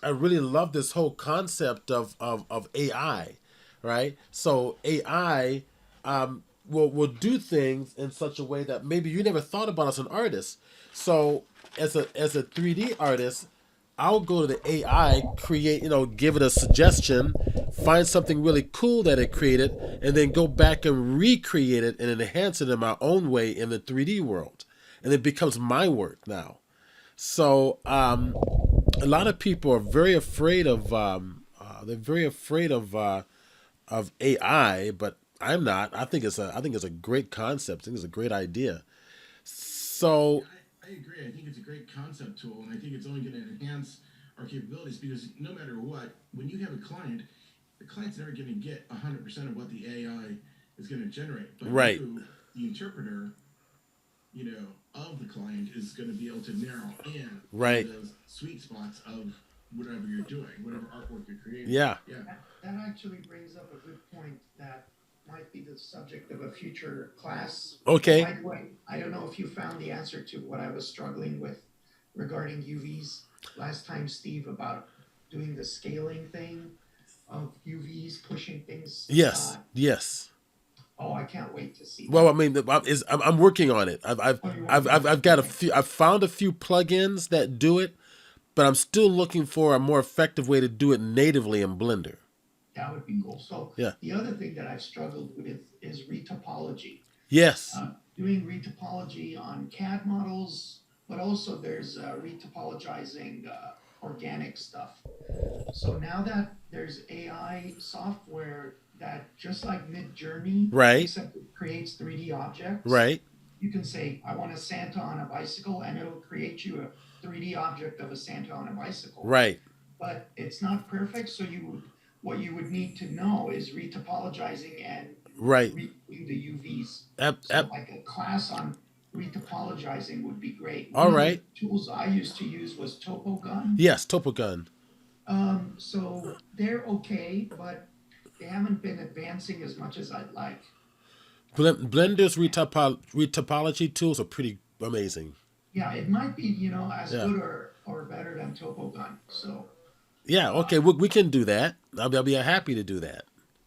I really love this whole concept of AI, right? So AI will do things in such a way that maybe you never thought about as an artist. So as a 3D artist, I'll go to the AI, create, give it a suggestion, find something really cool that it created, and then go back and recreate it and enhance it in my own way in the 3D world. And it becomes my work now. So a lot of people are very afraid of they're very afraid of AI, but I'm not. I think it's a great concept. I think it's a great idea. Yeah, So I agree. I think it's a great concept tool, and I think it's only going to enhance our capabilities because no matter what, when you have a client, the client's never going to get 100% of what the AI is going to generate. But right, you, the interpreter, of the client is going to be able to narrow in on right, those sweet spots of whatever you're doing, whatever artwork you're creating. yeah, Yeah. That actually brings up a good point that might be the subject of a future class. And okay, by the way, I don't know if you found the answer to what I was struggling with regarding UVs last time, Steve, about doing the scaling thing of UVs, pushing things. yes, yes. Oh, I can't wait to see Well, I that. mean, I'm working on it. I've I've Oh, you're I've working I've on it. I've got a Okay. few. I've found a few plugins that do it, but I'm still looking for a more effective way to do it natively in Blender. That would be cool. So Yeah. the other thing that I've struggled with is retopology. Yes. Doing retopology on CAD models, but also there's retopologizing organic stuff. So now that there's AI software that just like Mid Journey, Right. except it creates 3D objects, Right. you can say, I want a Santa on a bicycle, and it'll create you a 3D object of a Santa on a bicycle. Right. But it's not perfect, so what you would need to know is retopologizing and Right. redoing the UVs. Ab, So ab, like a class on retopologizing would be great. all One of the right. tools I used to use was TopoGun. Yes. Topogun. So they're okay, but they haven't been advancing as much as I'd like. Blender's retopology tools are pretty amazing. Yeah, it might be, as Yeah. good or better than TopoGun. So Yeah. uh, Okay. We can do that. I'll be happy to do that.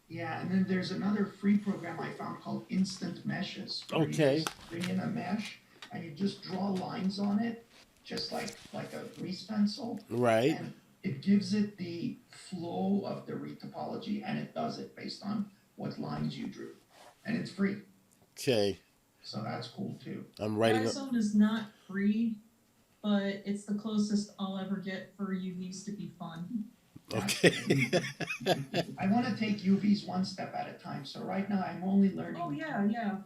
yeah, and then there's another free program I found called Instant Meshes, where you Okay. just bring in a mesh and you just draw lines on it, just like a grease pencil, Right. and it gives it the flow of the retopology, and it does it based on what lines you drew, and it's free, Okay. so that's cool too. I'm writing up. Brightstone is not free, but it's the closest I'll ever get for UVs to be fun. That's Okay. great. I want to take UVs one step at a time. So right now I'm only Oh learning yeah, yeah.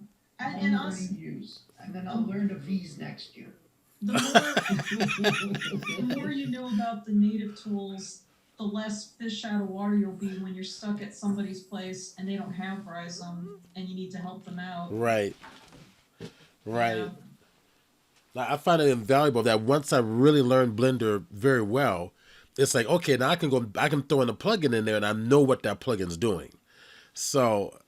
I'm And only us, learning U's, and then I'll the, learn the V's next year. the more the more you know about the native tools, the less fish out of water you'll be when you're stuck at somebody's place and they don't have Rhizome and you need to help them out. Right. Yeah. Right. Like, I find it invaluable that once I really learn Blender very well, it's like okay, now I can throw in a plugin in there and I know what that plugin's doing. So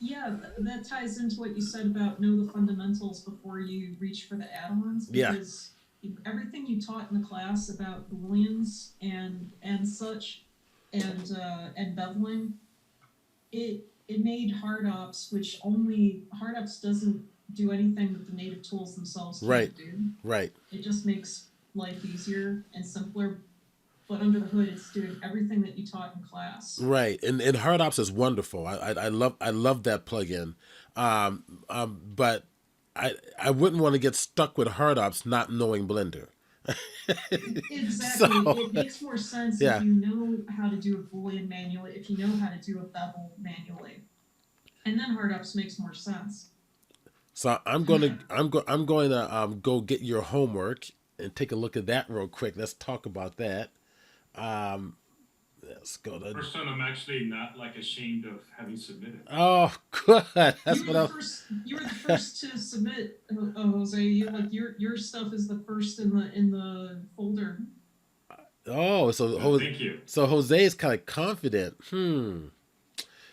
Yeah, that ties into what you said about know the fundamentals before you reach for the add-ons yeah. because everything you taught in the class about booleans and such and beveling it made hard ops, which only hard ops doesn't do anything that the native tools themselves Right. can't do. Right. It just makes life easier and simpler, but under the hood it's doing everything that you taught in class. Right. And Hard Ops is wonderful. I love that plugin. But I wouldn't want to get stuck with Hard Ops not knowing Blender. Exactly. So It makes more sense if yeah. you know how to do a Boolean manually, if you know how to do a bevel manually. And then hard ups makes more sense. So I'm going to go get your homework and take a look at that real quick. Let's talk about that. Um, let's go to. First time I'm actually not like ashamed of having submitted. Oh, good. That's You were what the I. first. You were the first to submit, Jose. You, like your stuff is the first in the folder. Oh, Thank you. So Jose is kind of confident.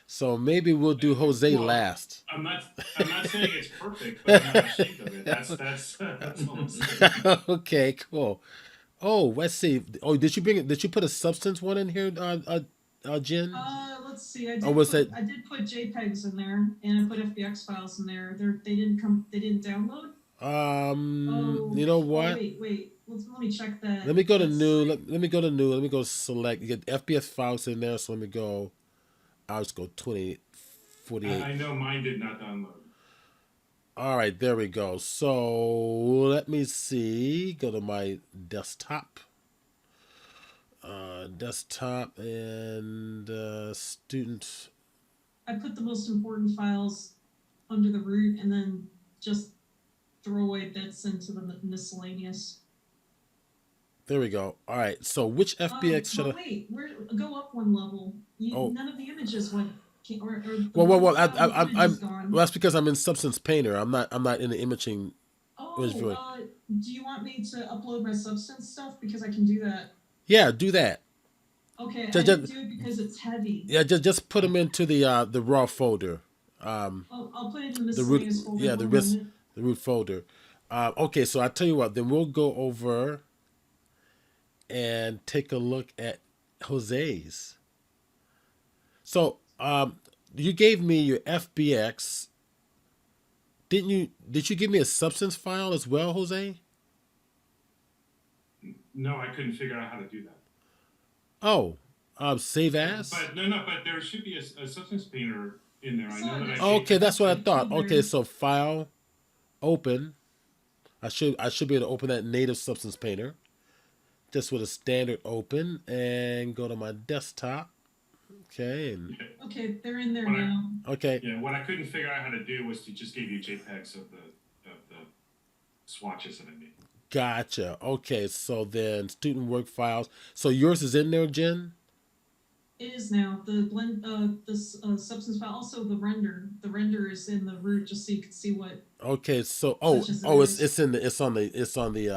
So maybe we'll do Jose Well, last. I'm not. I'm not saying it's perfect, but I'm not ashamed of it. That's all I'm saying. Okay, cool. Oh, let's see. Oh, did you bring it? Did you put a substance one in here, Jen? Let's see. Or was that? I did put JPEGs in there, and I put FBX files in there. They didn't download. Oh, You know oh what? wait. Let me check that. Let me go to Let's new. see. Let me go to new. Let me go select. You get FPS files in there. So let me go. I'll just go 2048. I know mine did not download. All right, there we go. So let me see. Go to my desktop. Desktop and student. I put the most important files under the root, and then just throw away bits into the miscellaneous. There we go. All right. So which FBX should I? But wait, go up one level. Oh, None of the images went, or the well. one file with images Well, gone. that's because I'm in Substance Painter. I'm not in the imaging. Oh, Visual. do you want me to upload my substance stuff? Because I can do that. Yeah, do that. Okay, I Just, didn't do it because it's heavy. yeah, just put them into the raw folder. I'll put it in the The root. miscellaneous folder. Yeah, One moment. the root folder. Okay, so I tell you what. Then we'll go over and take a look at Jose's. So, you gave me your FBX. Didn't you? Did you give me a substance file as well, Jose? No, I couldn't figure out how to do that. Oh, save as. But no, but there should be a substance painter in there. I know that I Oh, okay, that's what I thought. There. Okay, so file, open. I should be able to open that native Substance Painter, just with a standard open, and go to my desktop. Okay, and Okay, they're in there When I- now. okay, Yeah, what I couldn't figure out how to do was to just give you JPEGs of the swatches that I made. gotcha. Okay, so then student work files. So yours is in there, Jen? It is now the blend. This substance file. Also, the render. The render is in the root, just so you can see what. Okay, so Such as it is. it's on the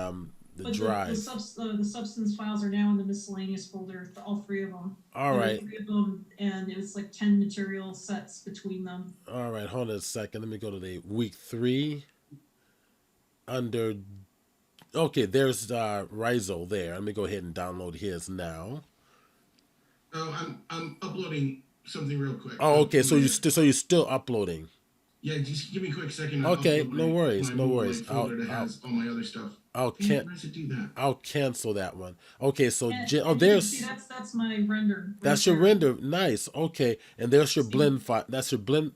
But drive. the substance files are now in the miscellaneous folder. All three of them. All There were right, 3 of them, and it was like 10 material sets between them. all right. Hold on a second. Let me go to the week 3 under. Okay, there's Rizzo there. Let me go ahead and download his now. Oh, I'm uploading something real quick. Oh, okay. So you're still uploading. Yeah, just give me a quick second. I'll Okay, upload no worries, my no Moonlight worries. folder that has all my other stuff. I'll Why can does it do that? I'll cancel that one. Okay, so And, Jen, and you can there's see that's my render. that's right your there. render. Nice. Okay, and there's your See? blend file. That's your blend.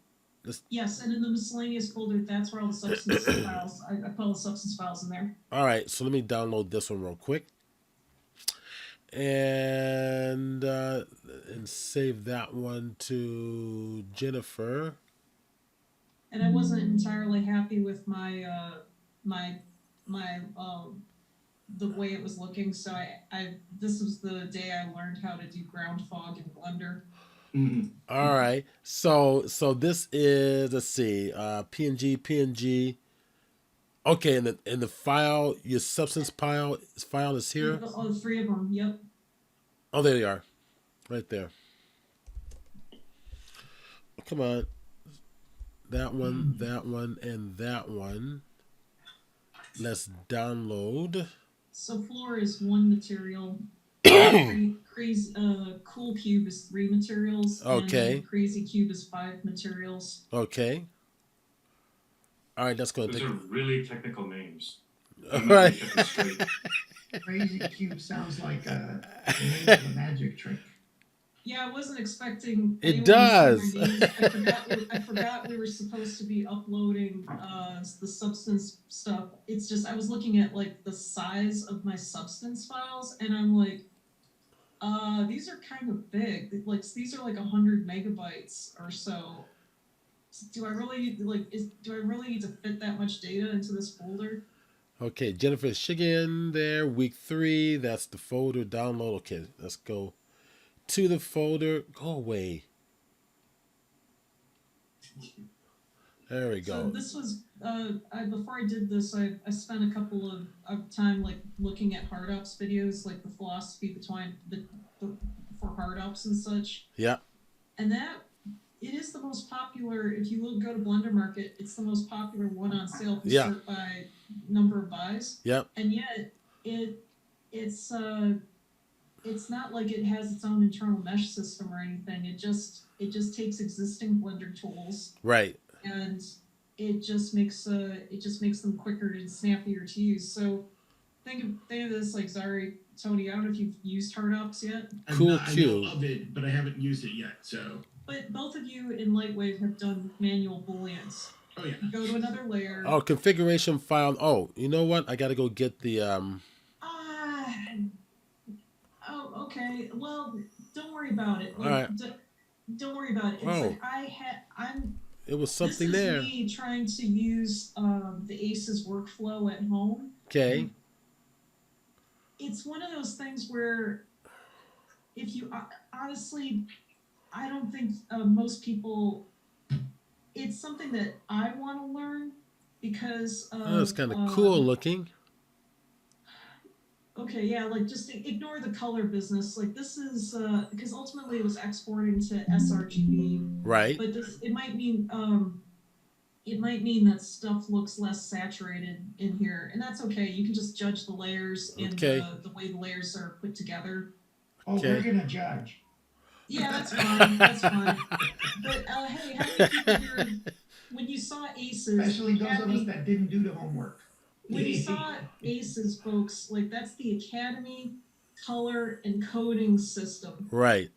Yes, and in the miscellaneous folder, that's where all the substance files. I put all the substance files in there. All right, so let me download this one real quick, and save that one to Jennifer. And I wasn't entirely happy with my the way it was looking. So I this was the day I learned how to do ground fog in Blender. Mm-hmm. All right, so this is, let's see, PNG. Okay, and the file, your substance file is here. All 3 of them. Yep. Oh, there they are, right there. Come on, that one, and that one. Let's download. So floor is 1 material. Crazy cool cube is 3 materials. Okay. And crazy cube is 5 materials. Okay. All right, that's going to Those take. are really technical names. All I'm not right. gonna get them straight. Crazy cube sounds like a name of a magic trick. Yeah, I wasn't expecting. It anyone to does. say my names. I forgot we were supposed to be uploading the substance stuff. It's just I was looking at like the size of my substance files, and I'm like, these are kind of big. Like these are like 100 megabytes or so. Do I really do I really need to fit that much data into this folder? Okay, Jennifer Shiggin there, week 3. That's the folder download. Okay, let's go to the folder. Go away. There we So go. this was before I did this, I spent a couple of time like looking at hard ops videos, like the philosophy behind the for hard ops and such. Yeah. And that it is the most popular. If you go to Blender Market, it's the most popular one on sale. If you Yeah. sort by number of buys. Yep. And yet it's not like it has its own internal mesh system or anything. It just takes existing Blender tools Right. and it just makes them quicker and snappier to use. So think of this like Zari, Tony. I don't know if you've used HardOps yet, Cool I Q. know of it, but I haven't used it yet. So, but both of you in Lightwave have done manual booleans. oh yeah. Go to another layer. Oh, configuration file. Oh, you know what? I got to go get the Ah, oh, okay. Well, don't worry about it. All right. Don't worry about it. It's Oh. like I'm. It was This something is there. me trying to use the ACES workflow at home. Okay. It's one of those things where, if you honestly, I don't think most people. It's something that I want to learn because. Oh, it's kind of cool looking. Okay, yeah, like just ignore the color business. Like this is because ultimately it was exporting to sRGB, Right. but it might mean that stuff looks less saturated in here, and that's okay. You can just judge the layers and Okay. the way the layers are put together. Oh, Okay. we're gonna judge. Yeah, that's fine. That's fine. But hey, how many people here, when you saw ACES, Especially those of us Academy, that didn't do the homework. when you saw ACES, folks, like that's the Academy Color Encoding System. Right.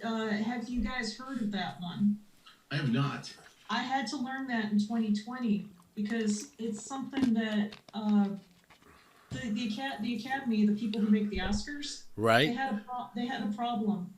Have you guys heard of that one? I have not. I had to learn that in 2020 because it's something that the Academy, the people who make the Oscars, they Right. they had a problem.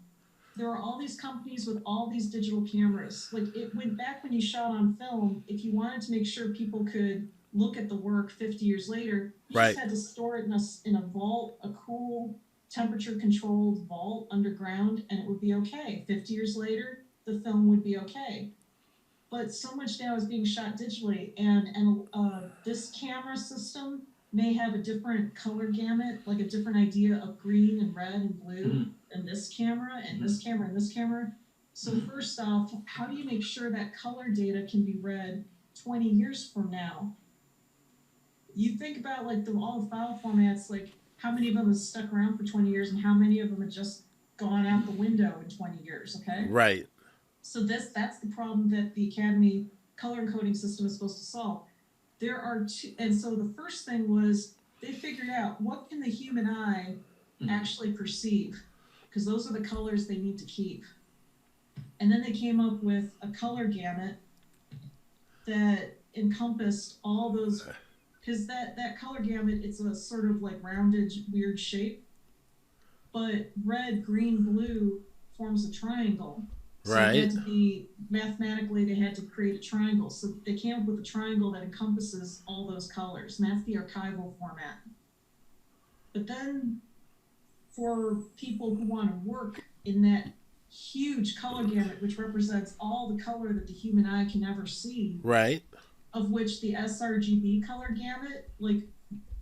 There are all these companies with all these digital cameras. Like it went back when you shot on film. If you wanted to make sure people could look at the work 50 years later, you Right. just had to store it in a vault, a cool, temperature-controlled vault underground, and it would be okay. 50 years later, the film would be okay. But so much now is being shot digitally, and this camera system may have a different color gamut, like a different idea of green and red and blue than this camera and this camera and this camera. So first off, how do you make sure that color data can be read 20 years from now? You think about like all the file formats, like how many of them have stuck around for 20 years and how many of them have just gone out the window in 20 years, okay? Right. So that's the problem that the Academy color encoding system is supposed to solve. There are two, and so the first thing was they figured out what can the human eye actually perceive, because those are the colors they need to keep. And then they came up with a color gamut that encompassed all those, because that color gamut, it's a sort of like rounded, weird shape, but red, green, blue forms a triangle. So it Right. had to be mathematically, they had to create a triangle. So they came up with a triangle that encompasses all those colors, and that's the archival format. But then, for people who want to work in that huge color gamut, which represents all the color that the human eye can ever see, Right. of which the sRGB color gamut, like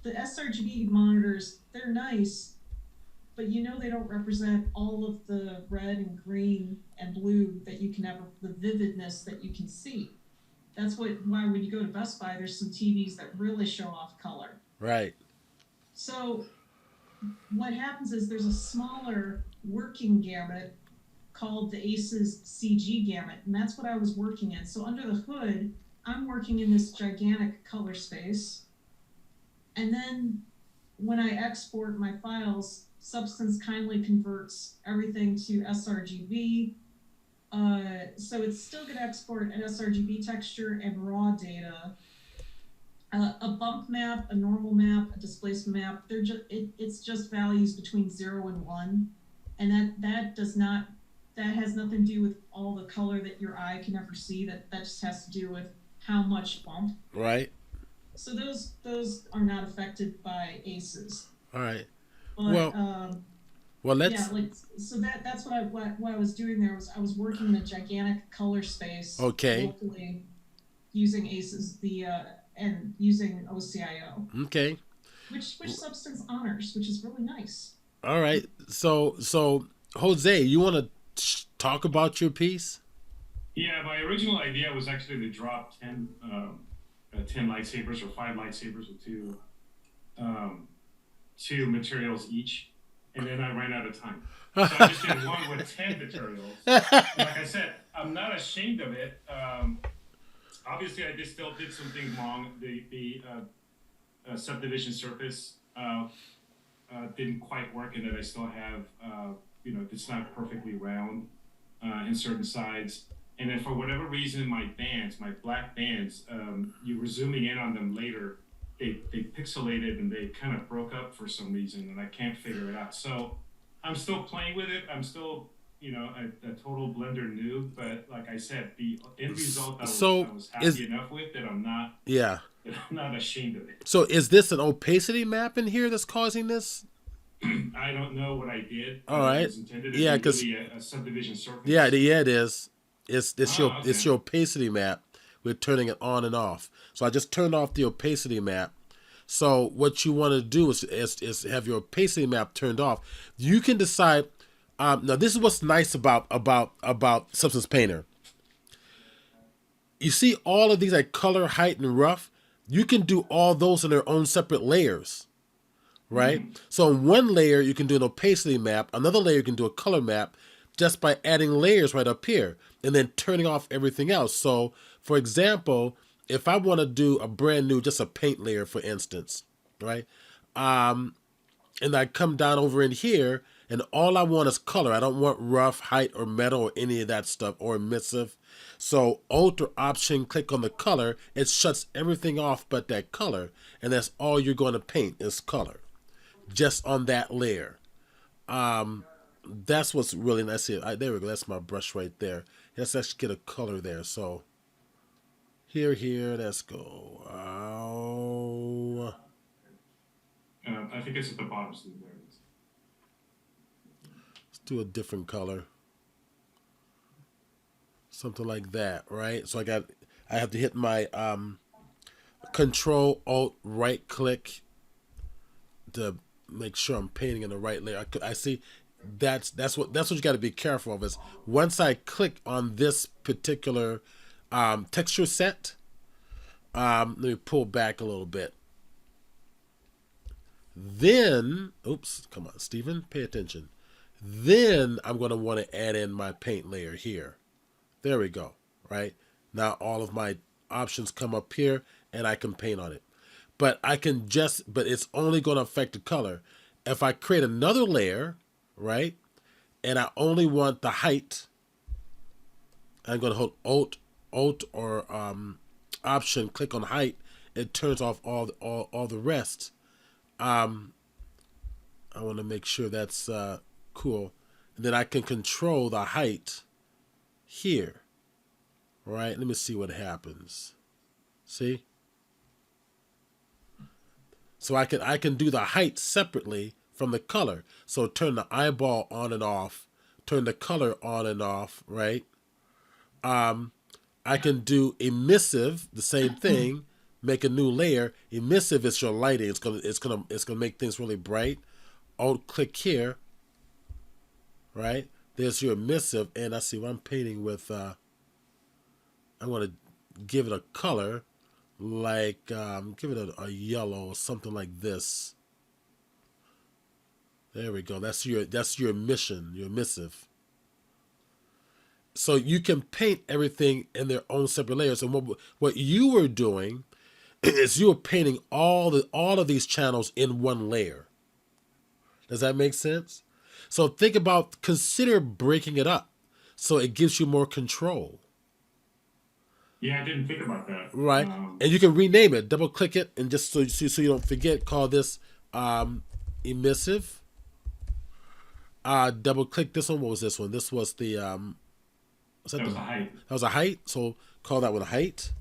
the sRGB monitors, they're nice, but you know they don't represent all of the red and green and blue that you can ever, the vividness that you can see. That's why when you go to Best Buy, there's some TVs that really show off color. Right. So what happens is there's a smaller working gamut called the ACES CG gamut, and that's what I was working in. So under the hood, I'm working in this gigantic color space, and then when I export my files, Substance kindly converts everything to sRGB. So it's still going to export an sRGB texture and raw data. A bump map, a normal map, a displacement map, it's just values between 0 and 1. And that has nothing to do with all the color that your eye can ever see. That just has to do with how much bump. Right. So those are not affected by ACES. All right. But, Well, let's. yeah, like so that's what I was doing there was I was working in a gigantic color space Okay. locally using ACES and using OCIO, Okay. which Substance honors, which is really nice. All right. So Jose, you want to talk about your piece? Yeah, my original idea was actually to drop 10 lightsabers or 5 lightsabers with 2 2 materials each, and then I ran out of time. So I just did one with 10 materials. Like I said, I'm not ashamed of it. Obviously, I just still did something wrong. The subdivision surface didn't quite work, in that I still have, it's not perfectly round in certain sides. And then for whatever reason, my black bands, you were zooming in on them later, they pixelated and they kind of broke up for some reason, and I can't figure it out. So I'm still playing with it. I'm still, a total Blender noob. But like I said, the end result I was happy enough with that I'm not. Yeah. I'm not ashamed of it. So is this an opacity map in here that's causing this? I don't know what I did. All right. Yeah, because a subdivision surface. Yeah, it is. It's okay. It's your opacity map. We're turning it on and off. So I just turned off the opacity map. So what you want to do is have your opacity map turned off. You can decide. Now this is what's nice about Substance Painter. You see all of these like color, height, and rough. You can do all those in their own separate layers, right? Mm-hmm. So in one layer you can do an opacity map. Another layer you can do a color map, just by adding layers right up here and then turning off everything else. So, for example, if I want to do a brand new, just a paint layer, for instance, right? And I come down over in here, and all I want is color. I don't want rough, height, or metal, or any of that stuff, or emissive. So, Alt or Option, click on the color. It shuts everything off but that color, and that's all you're going to paint is color, just on that layer. That's what's really nice here. There we go. That's my brush right there. Let's actually get a color there. So here, let's go. I think it's at the bottom. So there it is. Let's do a different color. Something like that, right? So I have to hit my Control Alt right click to make sure I'm painting in the right layer. I see. That's what you got to be careful of. Is once I click on this particular texture set, let me pull back a little bit. Then, oops, come on, Stephen, pay attention. Then I'm going to want to add in my paint layer here. There we go. Right now, all of my options come up here, and I can paint on it. But but it's only going to affect the color. If I create another layer, right, and I only want the height, I'm going to hold Alt or Option, click on height. It turns off all the rest. I want to make sure that's cool. And then I can control the height here. Right? Let me see what happens. See? So I can do the height separately from the color. So turn the eyeball on and off, turn the color on and off, right? I can do emissive, the same thing, make a new layer. Emissive is your lighting. It's gonna make things really bright. Alt click here, right? There's your emissive, and I see what I'm painting with. I want to give it a color, like give it a yellow or something like this. There we go. That's your emission, your emissive. So you can paint everything in their own separate layers. And what you were doing is you were painting all of these channels in one layer. Does that make sense? So consider breaking it up so it gives you more control. Yeah, I didn't think about that. Right. And you can rename it. Double click it, and just so you don't forget, call this emissive. Double click this one. What was this one? This was the that was a height. That was a height. So call that one a height.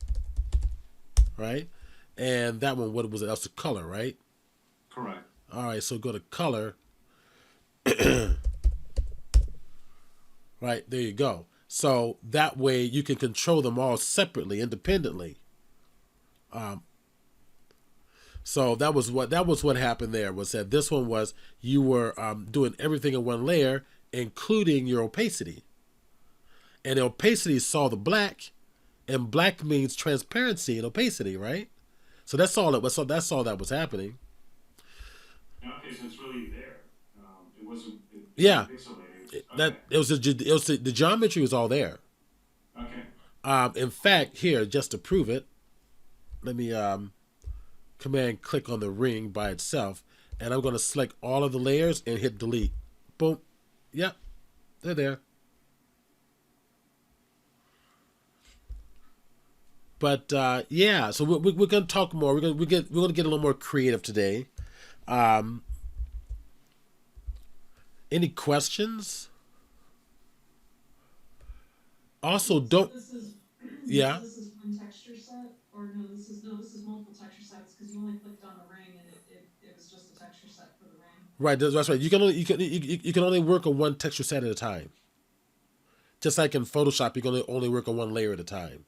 Right. And that one, what was it? That was the color, right? Correct. All right. So go to color. Right. There you go. So that way you can control them all separately, independently. So that was what happened there, was that this one was you were doing everything in one layer, including your opacity. And the opacity saw the black, and black means transparency and opacity, right? So that's all that was happening. Okay, so it's really there. It Yeah, wasn't pixelated. that Okay. the geometry was all there. Okay. In fact, here just to prove it, let me command click on the ring by itself, and I'm going to select all of the layers and hit delete. Boom. Yep, they're there. But yeah, so we're going to talk more. We're going to get a little more creative today. Um, any questions? Also, So don't. this is, so Yeah, this is one texture set, or no, this is multiple texture sets, because you only clicked on the ring and it was just a texture set for the ring. right. That's right. You can only work on one texture set at a time. Just like in Photoshop, you can only work on one layer at a time.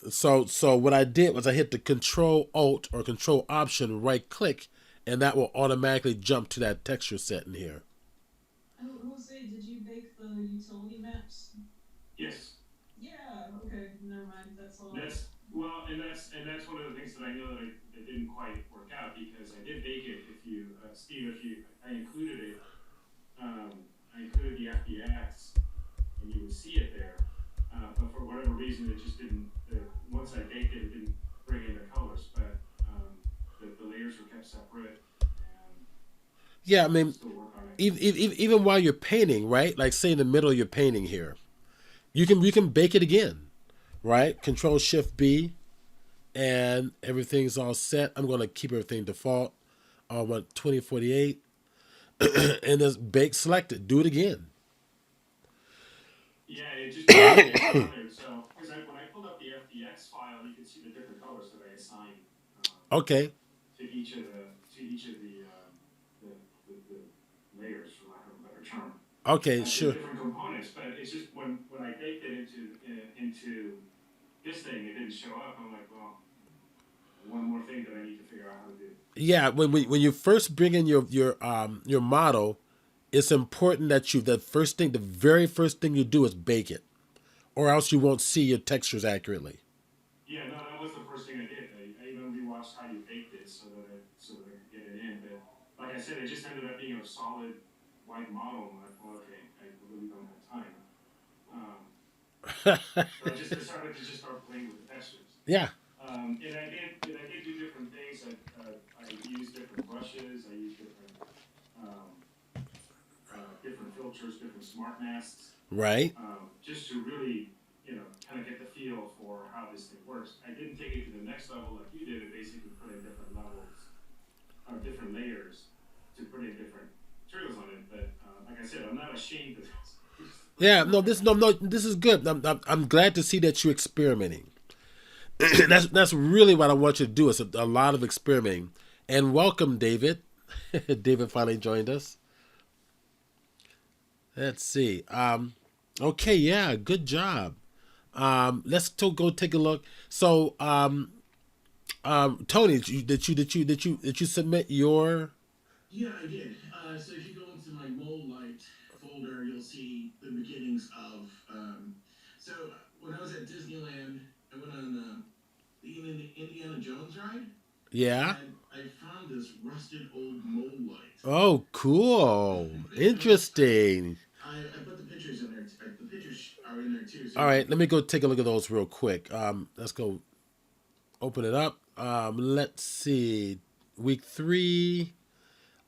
Okay. So what I did was I hit the Control Alt or Control Option right click, and that will automatically jump to that texture set in here. Oh, Jose, did you bake the utility maps? Yes. Yeah, okay, never mind, that's all. And that's one of the things that I know that didn't quite work out because I did bake it. If you, Steve, if you, I included it. I included the FBX, and you would see it there. But for whatever reason, it just didn't. Once I baked it, it didn't bring in the colors. But the layers were kept separate, and Yeah, I I can mean, still work on it. even while you're painting, right? Like say in the middle of your painting here, you can bake it again, right? Control Shift B, and everything's all set. I'm gonna keep everything default. I want 2048, and then bake selected. Do it again. Yeah, it just didn't show up on there. So, because when I pulled up the FBX file, you could see the different colors that I assigned Okay, to each of the layers, for lack of a better term, okay, to the sure. different components. But it's just when I baked it into this thing, it didn't show up. I'm like, well, one more thing that I need to figure out how to do. Yeah, when you first bring in your model, it's important that the very first thing you do is bake it, or else you won't see your textures accurately. Yeah, no, that was the first thing I did. I even rewatched how you baked it so that I could get it in. But like I said, it just ended up being a solid white model. And I thought, okay, I really don't have time. So I just decided to just start playing with the textures. Yeah, And I did do different things. I used different brushes. I used um, different filters, different smart masks, right. just to really, kind of get the feel for how this thing works. I didn't take it to the next level like you did, and basically put in different levels or different layers to put in different materials on it. But like I said, I'm not ashamed of this. Yeah, no, this is good. I'm glad to see that you're experimenting. That's really what I want you to do. Is a lot of experimenting. And welcome, David. David finally joined us. Let's see. Okay, yeah, good job. Let's go take a look. So, Tony, did you submit your? Yeah, I did. So if you go into my Mole Light folder, you'll see the beginnings of. So when I was at Disneyland, I went on the Indiana Jones ride, Yeah. and I found this rusted old Mole Light. Oh, cool. Interesting. I put the pictures in there. The pictures are in there too. So All right, let me go take a look at those real quick. Let's go open it up. Let's see. Week 3.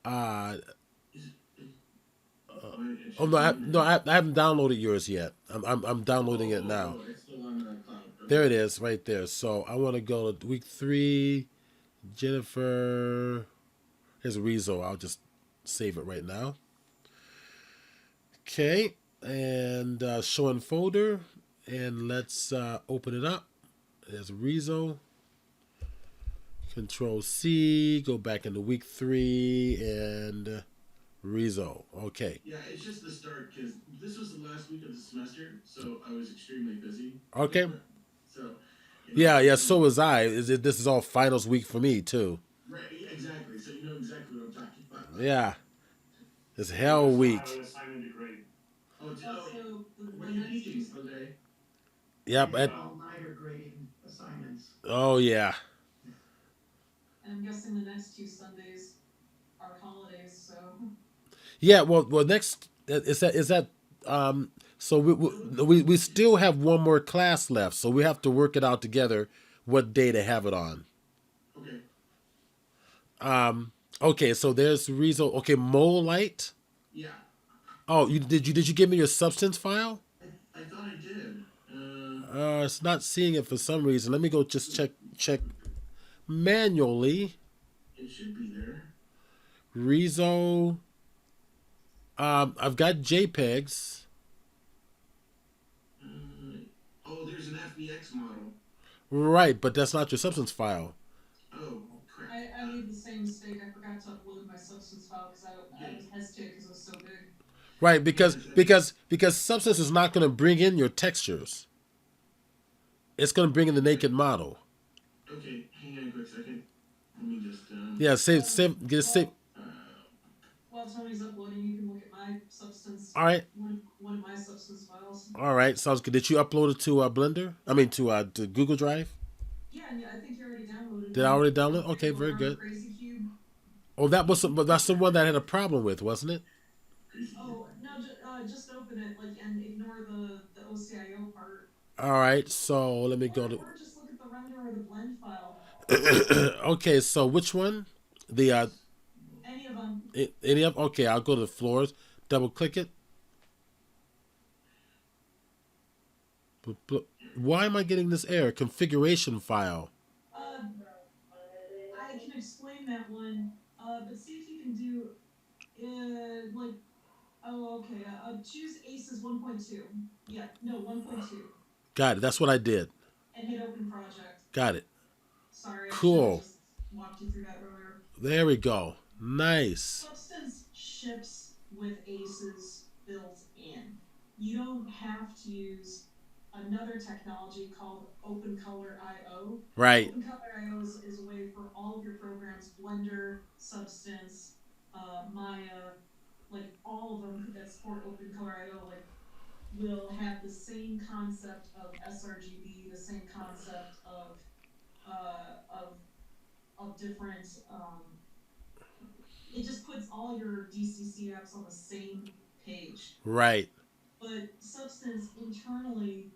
Uh, it oh should no, be in there. I haven't downloaded yours yet. I'm downloading it now. It's still on the cloud. There Okay. it is, right there. So I want to go to week 3. Jennifer. Here's Rezo. I'll just save it right now. Okay, and show in folder, and let's open it up. There's Rezo. Control C. Go back into week 3 and Rezo. Okay. Yeah, it's just the start because this was the last week of the semester, so I was extremely busy. Okay. So, Yeah. So was I. This is all finals week for me too. right, yeah, exactly. So you know exactly what I'm talking about. Yeah. It's I hell still have week. an assignment to grade. Also, What the are you next teaching, two, Jose? Yep. All-nighter grading assignments. Oh yeah. and I'm guessing the next two Sundays Yeah. Well, next is that. So we still have one more class left, so we have to work it out together what day to have it on. Okay. Okay, so there's Rezo. Okay, Mole Light. Yeah. Oh, you give me your substance file? I thought I did. It's not seeing it for some reason. Let me go just check manually. It should be there. Rezo. I've got JPEGs. Oh, there's an FBX model. Right, but that's not your substance file. Oh, crap. I made the same mistake. I forgot to upload my substance file because I Yeah. was hesitant because it was so big. Right, Yeah, because substance is not going to bring in your textures. It's going to bring in the naked model. okay, hang on a quick second. Let me just, Yeah, save. Well, while Tony's uploading, you can look at my substance, All right, one of my substance files. all right. Sounds good. Did you upload it to Blender? I mean to Google Drive. Yeah, and I think you already downloaded Did I one. already download? Okay, very Remember good. Crazy Cube? Oh, but that's the one that I had a problem with, wasn't it? Oh no, just open it like and ignore the OCIO part, All right, so let me go to. or just look at the render or the blend file. Okay, so which one? The Any of them. any of? Okay, I'll go to the floors. Double click it. Why am I getting this error? Configuration file. Uh, I can explain that one. But see if you can do like oh okay. Choose ACES 1.2. Yeah, no 1.2, Got it. That's what I did. and hit Open Project. Got it. Sorry, I should have Cool. just walked you through that earlier. There we go. Nice. Substance ships with ACEs built in. You don't have to use another technology called OpenColor IO. Right. OpenColor IO is a way for all of your programs, Blender, Substance, Maya, like all of them that support OpenColor IO, like will have the same concept of sRGB, the same concept of uh, of different it just puts all your DCC apps on the same page. Right. But Substance internally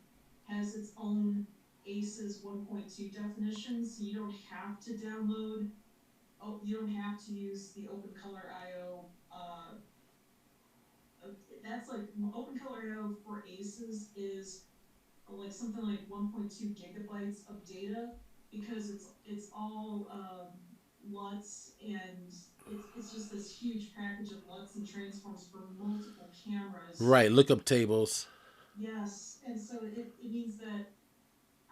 has its own ACES 1.2 definition, so you don't have to download. Oh, you don't have to use the OpenColor IO. That's like OpenColor IO for ACES is like something like 1.2 gigabytes of data because it's all LUTs and it's just this huge package of LUTs and transforms for multiple cameras. Right. Lookup tables. Yes, and so it means that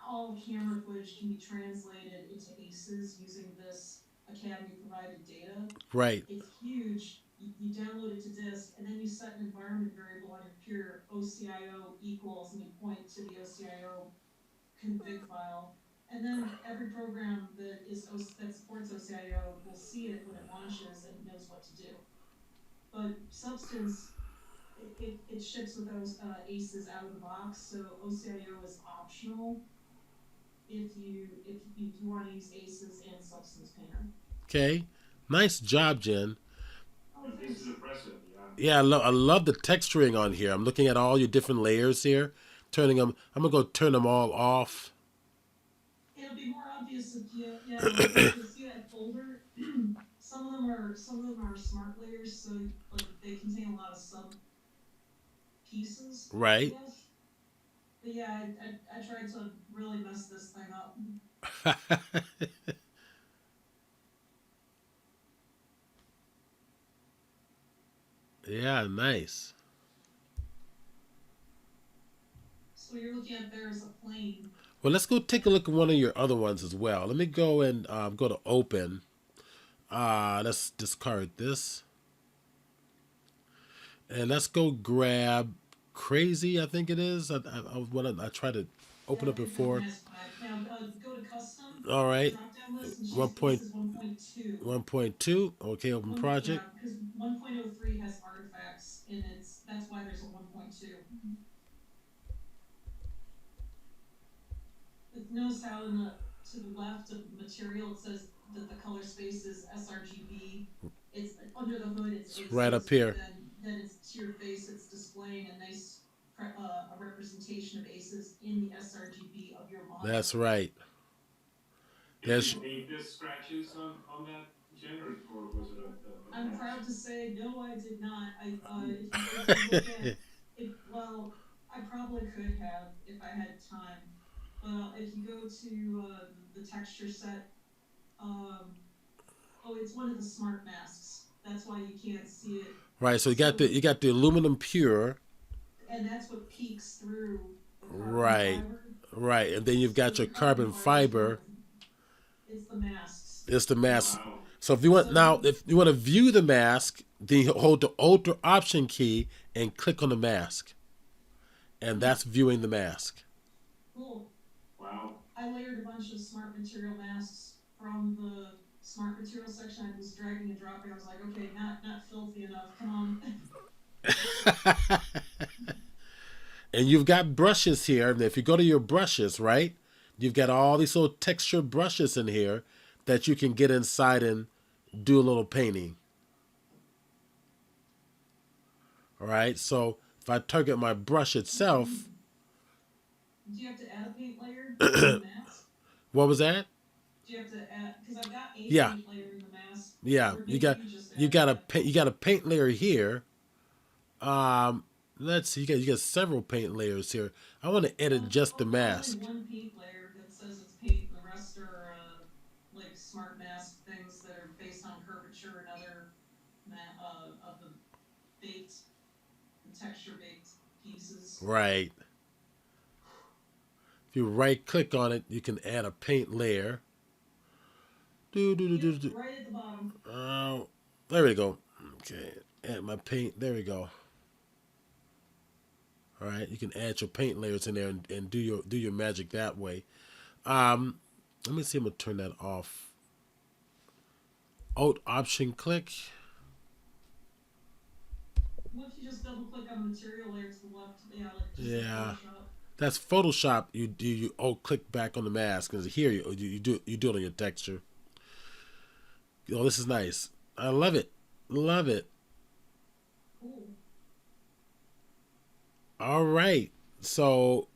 all camera footage can be translated into ACES using this Academy provided data. Right. It's huge. You download it to disk, and then you set an environment variable on your computer, OCIO equals, and you point to the OCIO config file. And then every program that supports OCIO will see it when it launches and knows what to do. But Substance, it ships with those ACEs out of the box, so OCIO is optional if you want to use ACEs and Substance Painter. Okay. Nice job, Jen. Oh, This thanks. is impressive. Yeah. Yeah, I love the texturing on here. I'm looking at all your different layers here, turning them. I'm gonna go turn them all off. It'll be more obvious if you see that folder. Some of them are smart layers, so like they contain a lot of sub pieces. I Right. guess. But yeah, I tried to really mess this thing up. Yeah, nice. So what you're looking at there is a plane. Well, let's go take a look at one of your other ones as well. Let me go and go to open. Let's discard this. And let's go grab Crazy, I think it is. I tried to open Yeah, up before. now go to custom. All right. Drop down list and choose One point ACES 1.2. 1.2. Okay, open project. Yeah, because 1.03 has artifacts, and that's why there's a 1.2. Notice how to the left of the material it says that the color space is sRGB. It's under the hood, it's It's right up ACES, but here. then it's to your face. It's displaying a nice a representation of ACES in the sRGB of your That's monitor. right. Did There's you paint the scratches on that, Jen, or was it a I'm match? proud to say, no, I did not. If you look at it, well, I probably could have if I had time. But if you go to the texture set, um, oh, it's one of the smart masks. That's why you can't see it. right. So So, you got the aluminum pure, and that's what peeks through the carbon right, fiber. right, and then you've So got the your carbon carbon fiber is one fiber. of them. It's the masks. It's the mask. Wow. So if you want So now, if you want to view the mask, then you hold the Alt or Option key and click on the mask, and that's viewing the mask. cool. Wow. I layered a bunch of smart material masks from the smart material section. I was dragging and dropping. I was like, okay, not filthy enough. Come on. And you've got brushes here. And if you go to your brushes, right, you've got all these little texture brushes in here that you can get inside and do a little painting. All right. So if I target my brush itself, Do you have to add a paint layer in the mask? what was that? Do you have to add? Because I've got a Yeah, paint layer in the mask. yeah. Or did you just You add got a that? paint. You got a paint layer here. Um, let's see. You got several paint layers here. I want to edit just the Only mask. one paint layer that says it's paint, and the rest are like smart mask things that are based on curvature and other of the baked, the texture baked pieces. Right. If you right click on it, you can add a paint layer. Do do do do Yep, do. right at the bottom. There we go. Okay, add my paint. There we go. All right, you can add your paint layers in there and do your magic that way. Um, Let me see. I'm gonna turn that off. Alt Option click. What if you just double click on the material layer to the left? Yeah, like just like Yeah, Photoshop. that's Photoshop. You alt click back on the mask because here you do it on your texture. Oh, this is nice. I love it. Love it. Cool. All right. So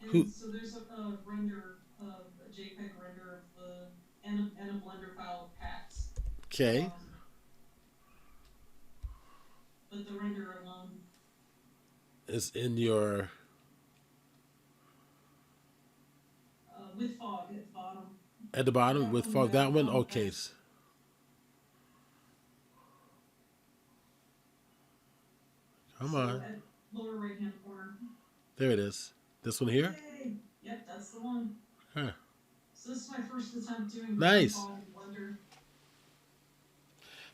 And who? so there's a render, a JPEG render of the and a Blender file of packs. Okay. But the render alone, Is in your. with fog at the bottom. At the bottom Yeah, with on the fog. back That one. file Okay. packs. Come So on. at lower right hand corner. There it is. This one here. Yay! Yep, that's the one. Huh. So this is my first attempt doing Nice. fog in Blender.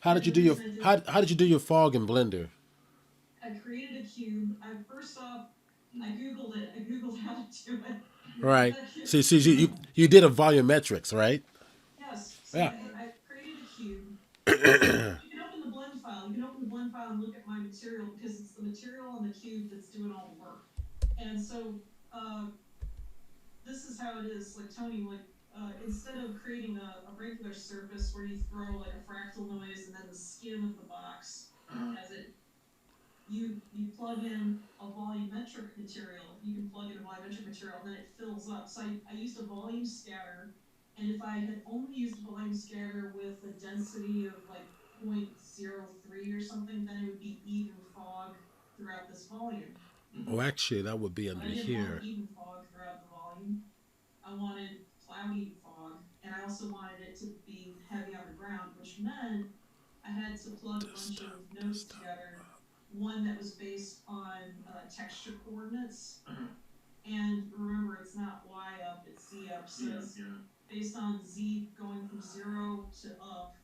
How did you do your how did you do your fog in Blender? I created a cube. First off, I googled it. I googled how to do it. Right. See, you did a volumetrics, right? Yes. So Yeah. I created a cube. You can open the blend file. You can open the blend file and look at my material because it's the material on the cube that's doing all the work. And so this is how it is. Like Tony, instead of creating a regular surface where you throw like a fractal noise and then the skin of the box as it, you plug in a volumetric material. You can plug in a volumetric material and then it fills up. So I used a volume scatter, and if I had only used a volume scatter with a density of like 0.03 or something, then it would be even fog throughout this volume. Oh, actually, that would be But under I didn't here. want even fog throughout the volume. I wanted cloudy fog, and I also wanted it to be heavy on the ground, which meant I had to plug a bunch of nodes together. One that was based on texture coordinates, and remember, it's not Y up, it's Z up. So it's based on Z going from 0 to up.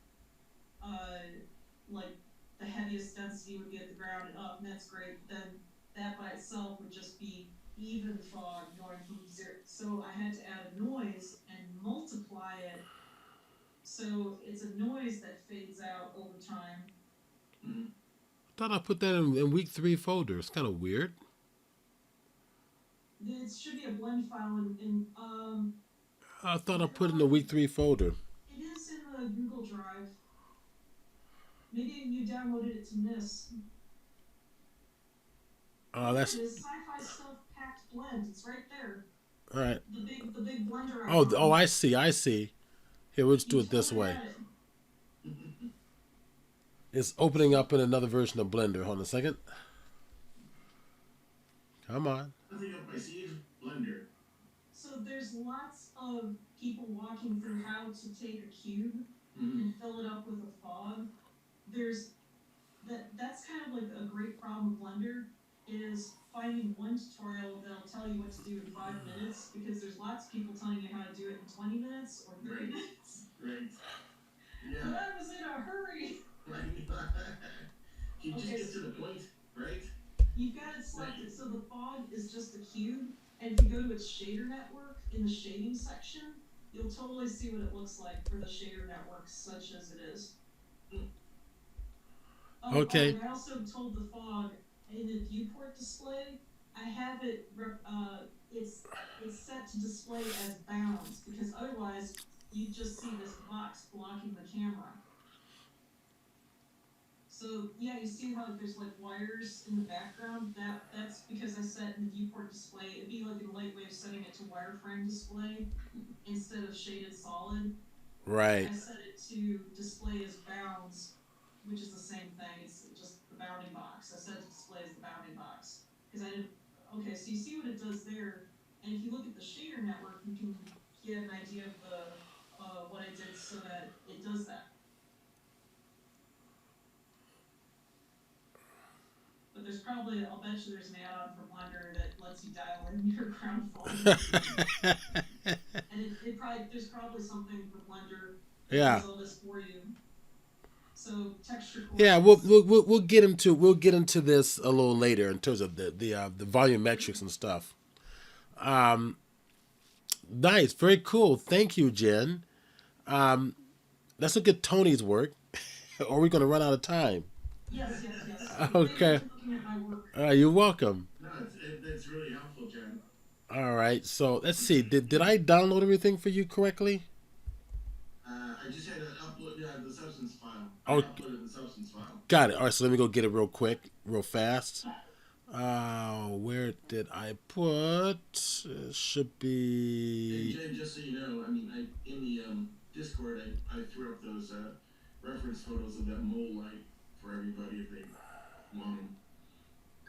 Like the heaviest density would be at the ground and up, and that's great. Then that by itself would just be even fog going from 0. So I had to add a noise and multiply it. So it's a noise that fades out over time. I thought I put that in week 3 folder. It's kind of weird. It should be a blend file, and I thought I put it in the week 3 folder. it is Google Drive. Maybe you downloaded it to miss. Oh, There that's it is, sci-fi stuff packed blend. It's right there. all right. The big blender Oh, icon. oh, I see. I see. Here, we'll just do You it this totally way. had it. It's opening up in another version of Blender. Hold on a second. Come on. Nothing up my sleeve, Blender. So there's lots of people walking through how to take a cube Mm-hmm. and fill it up with a fog. That's kind of like a great problem with Blender is finding one tutorial that'll tell you what to do in 5 minutes because there's lots of people telling you how to do it in 20 minutes or 30 Right. minutes. Right. But Yeah. I was in a hurry. Right. You just Okay, get to the point, right? You've got it selected. So the fog is just a cube, and if you go to its shader network in the shading section, you'll totally see what it looks like for the shader network, such as it is. Okay. And I also told the fog in the viewport display, I have it. It's set to display as bounds because otherwise you just see this box blocking the camera. So yeah, you see how there's like wires in the background? That's because I set in the viewport display. It'd be like a light way of setting it to wireframe display instead of shaded solid. Right. I set it to display as bounds, which is the same thing. It's just the bounding box. I set it to display as the bounding box because I didn't. Okay, so you see what it does there, and if you look at the shader network, you can get an idea of the what I did so that it does that. But there's probably, I'll bet you there's an add-on for Blender that lets you dial in your ground fault. And there's probably something for Blender that Yeah. does all this for you. So texture. Yeah, we'll get into this a little later in terms of the volumetrics and stuff. Nice, very cool. Thank you, Jen. Let's look at Tony's work, or we're going to run out of time. Yes. Okay. Thank you for looking at my work. You're welcome. No, that's really helpful, Jen. All right, so let's see. Did I download everything for you correctly? I just had to upload the substance file. Oh. I uploaded the substance file. Got it. All right, so let me go get it real quick, real fast. Where did I put? It should And be. Jen, just so you know, I mean, in the Discord, I threw up those reference photos of that mole light for everybody if they want them.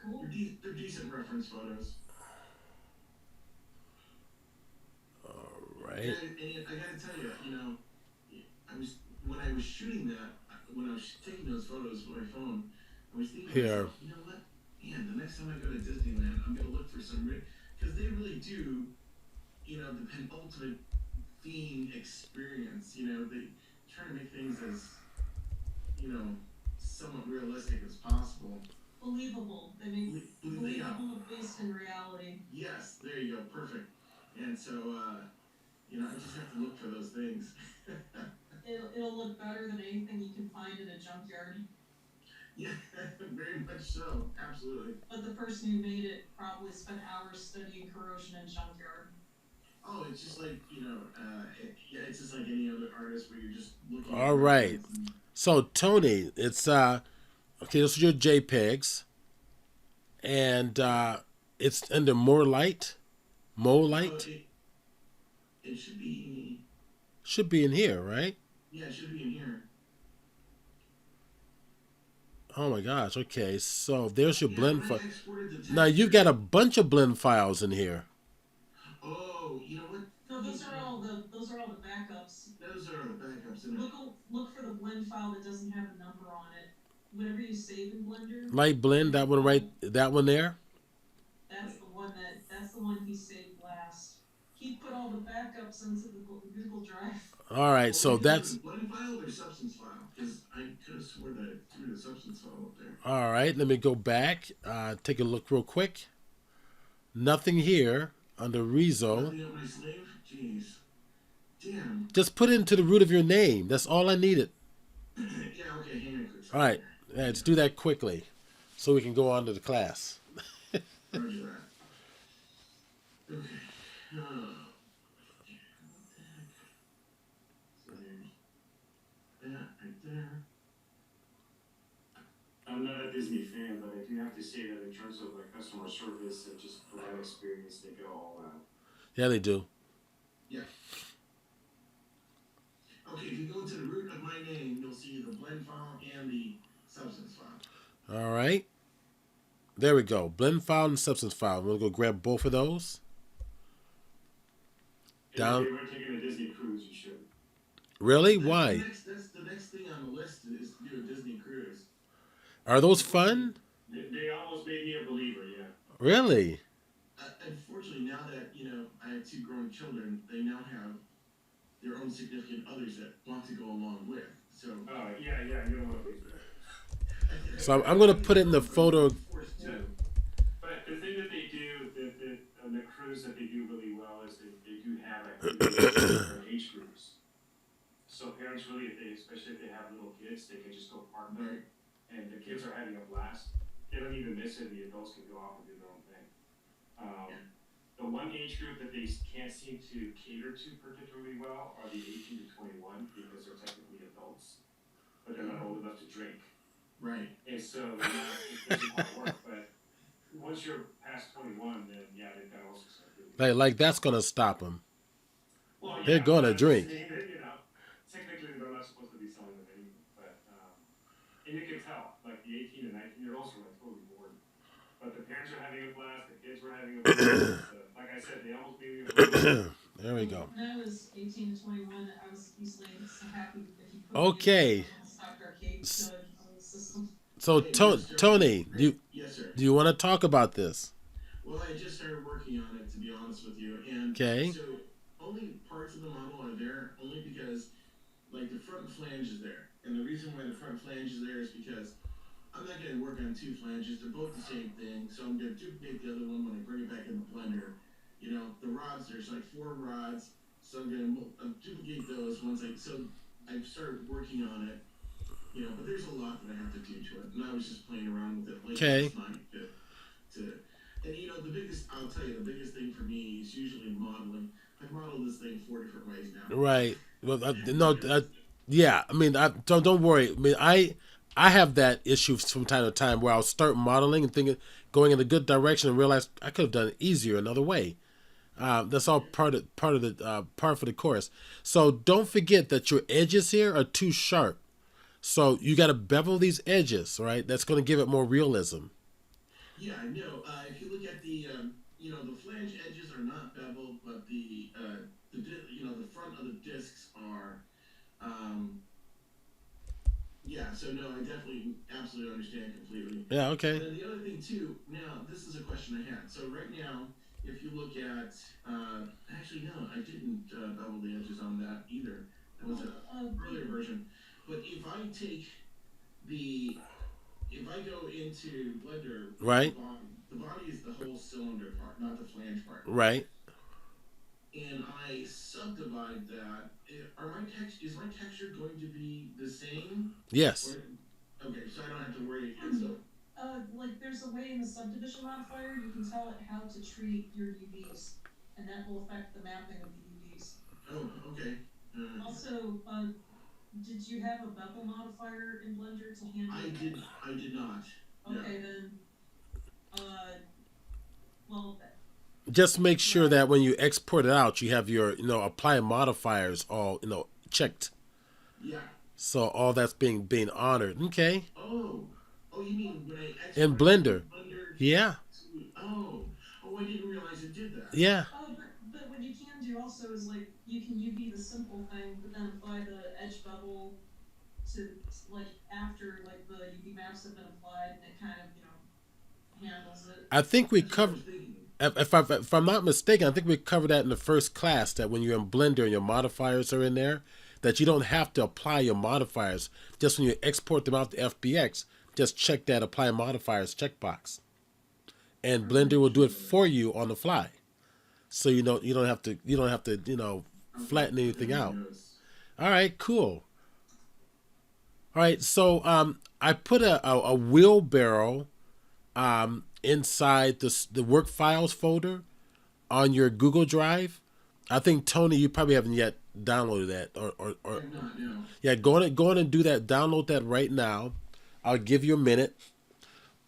Cool. They're decent reference photos. Right. And I gotta tell you, when I was shooting that, when I was taking those photos with my phone, I was thinking, to Here. myself, you know what? Man, the next time I go to Disneyland, I'm gonna look for some because they really do, the penultimate theme experience. They try to make things as, somewhat realistic as possible. Believable. They make Yeah. believable based in reality. Yes, there you go, perfect. And so, I just have to look for those things. It'll look better than anything you can find in a junkyard. Yeah, very much so, absolutely. But the person who made it probably spent hours studying corrosion in junkyard. Oh, it's just like, it's just like any other artist where you're just looking. All right. So Tony, it's okay. Those are your JPEGs, and it's under more light, light. It should be. Should be in here, right? Yeah, it should be in here. Oh my gosh. Okay, so there's your blend when I file. exported the Now you've got a bunch of blend files in here. Oh, you know what? No, those are all the backups. Those are the backups. In it. Look for the blend file that doesn't have a number on it. Whenever you save in Blender. Light blend, that one right, that one there. That's the one he saved last. He put all the backups into the Google Drive. All right, so that's The blend file or substance file? Because I could have swore that I threw the substance file up there. all right. Let me go back. Take a look real quick. Nothing here under Rezo. Nothing up my sleeve? Jeez. Damn. Just put it into the root of your name. That's all I needed. Yeah, okay, hang on a quick second. All right, let's do that quickly, so we can go on to the class. Roger that. Okay. So there's Disney fan, but I do have to say that in terms of like customer service and just provide experience, they go all out. Yeah, they do. Yeah. Okay, if you go to the root of my name, you'll see the blend file and the substance file. All right. There we go. Blend file and substance file. We'll go grab both of those. Down. If you ever taken a Disney cruise, you should. Really? That's Why? That's the next thing on the list is to do a Disney cruise. Are those fun? They almost made me a believer, yeah. Really? Unfortunately, now that I have two grown children, they now have their own significant others that want to go along with. So. Yeah, you don't want to lose that. So I'm going to put it in the photo. Forced to. But the thing that they do, on the cruise that they do really well is they do have activities for age groups. So parents really, especially if they have little kids, they can just go park there, and the kids are having a blast. They don't even miss it. The adults can go off and do their own thing. The one age group that they can't seem to cater to particularly well are the 18 to 21 because they're technically adults, but they're not old enough to drink. Right. And so it's hard work, but once you're past 21, then yeah, they've got all sorts of activities. Like that's going to stop them. Well, They're gonna drink. Technically, they're not supposed to be selling them anymore, but and you can tell, like the 18 and 19-year-olds are like totally bored, but the parents are having a blast, the kids were having a blast. Like I said, they almost made me a blast. There we go. When I was 18 to 21, I was usually so happy if you put Okay. me in a stock arcade on the system. So Tony, Yes, sir. do you want to talk about this? Well, I just started working on it, to be honest with you, and Okay. so only parts of the model are there only because, like, the front flange is there, and the reason why the front flange is there is because I'm not going to work on two flanges; they're both the same thing. So I'm going to duplicate the other one when I bring it back in the blender. The rods, there's like 4 rods, so I'm going to duplicate those once I've started working on it. But there's a lot that I have to do to it, and I was just playing around with it late last night and the biggest thing for me is usually modeling. I've modeled this thing 4 different ways now. Right. Well, yeah. I mean, don't worry. I mean, I have that issue from time to time where I'll start modeling and thinking going in a good direction and realize I could have done it easier another way. That's all part for the course. So don't forget that your edges here are too sharp. So you got to bevel these edges, right? That's going to give it more realism. Yeah, I know. If you look at the flange edges are not beveled, but the front of the discs are. Yeah, so no, I definitely absolutely understand completely. Yeah. Okay. And then the other thing too. Now, this is a question I had. So right now, if you look at, actually no, I didn't bevel the edges on that either. That was an earlier version. But if I go into Blender, Right. the body is the whole cylinder part, not the flange part. Right. And I subdivide that. Is my texture going to be the same? Yes. Okay, so I don't have to worry. Like there's a way in the subdivision modifier you can tell it how to treat your UVs, and that will affect the mapping of the UVs. Oh, okay. Also, did you have a bevel modifier in Blender to handle? I did not. Okay, then. Well. Just make sure that when you export it out, you have your apply modifiers all checked. Yeah. So all that's being honored. Okay. Oh, you mean when I export In Blender. Yeah. I didn't realize it did that. Yeah. But what you can do also is like you can UV the simple thing, but then apply the edge bevel to like after like the UV maps have been applied, and it kind of handles it. I think we covered. If I'm not mistaken, I think we covered that in the first class. That when you're in Blender and your modifiers are in there, that you don't have to apply your modifiers. Just when you export them out to FBX, just check that apply modifiers checkbox, and Blender will do it for you on the fly. So you don't have to flatten anything out. All right, cool. All right, so I put a wheelbarrow inside the work files folder on your Google Drive. I think Tony, you probably haven't yet downloaded that, or I'm not, no. yeah, go on and do that. Download that right now. I'll give you a minute.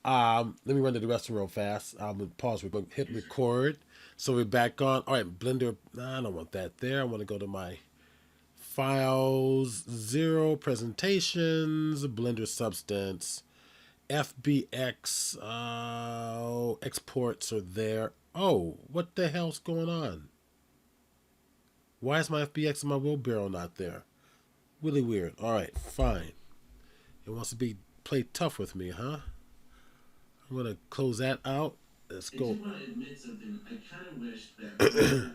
Let me run to the restroom real fast. I'm gonna pause. We're gonna hit record. So we're back on. All right, Blender. Nah, I don't want that there. I want to go to my files, 0 presentations, Blender Substance, FBX exports are there. Oh, what the hell's going on? Why is my FBX and my wheelbarrow not there? Really weird. All right, fine. It wants to play tough with me, huh? I'm gonna close that out. Let's I go. just want to admit something. I kind of wish that Blender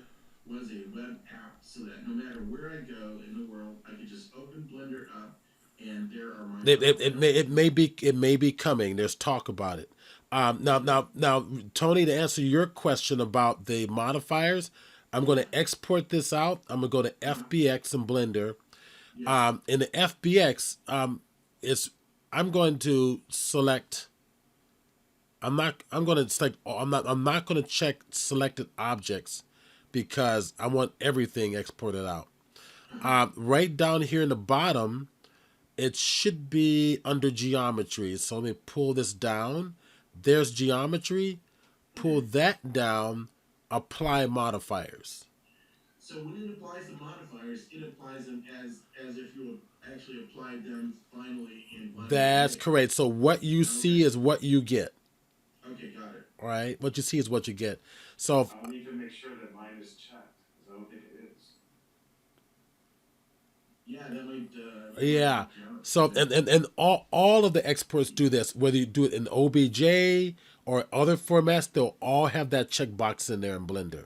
was a web app so that no matter where I go in the world, I could just open Blender up and there are my. It may be coming. There's talk about it. Now, Tony, to answer your question about the modifiers, I'm going to export this out. I'm going to go to FBX and Blender. In the FBX, I'm going to select. I'm not going to check selected objects because I want everything exported out. Right down here in the bottom, it should be under geometry. So let me pull this down. There's geometry. Pull that down. Apply modifiers. So when it applies the modifiers, it applies them as if you actually applied them finally in Blender. That's correct. So what you see is what you get. Okay, got it. All right. What you see is what you get. So I'll need to make sure that mine is checked because I don't think it is. Yeah, that might. yeah. So and all of the exports do this. Whether you do it in OBJ or other formats, they'll all have that checkbox in there in Blender.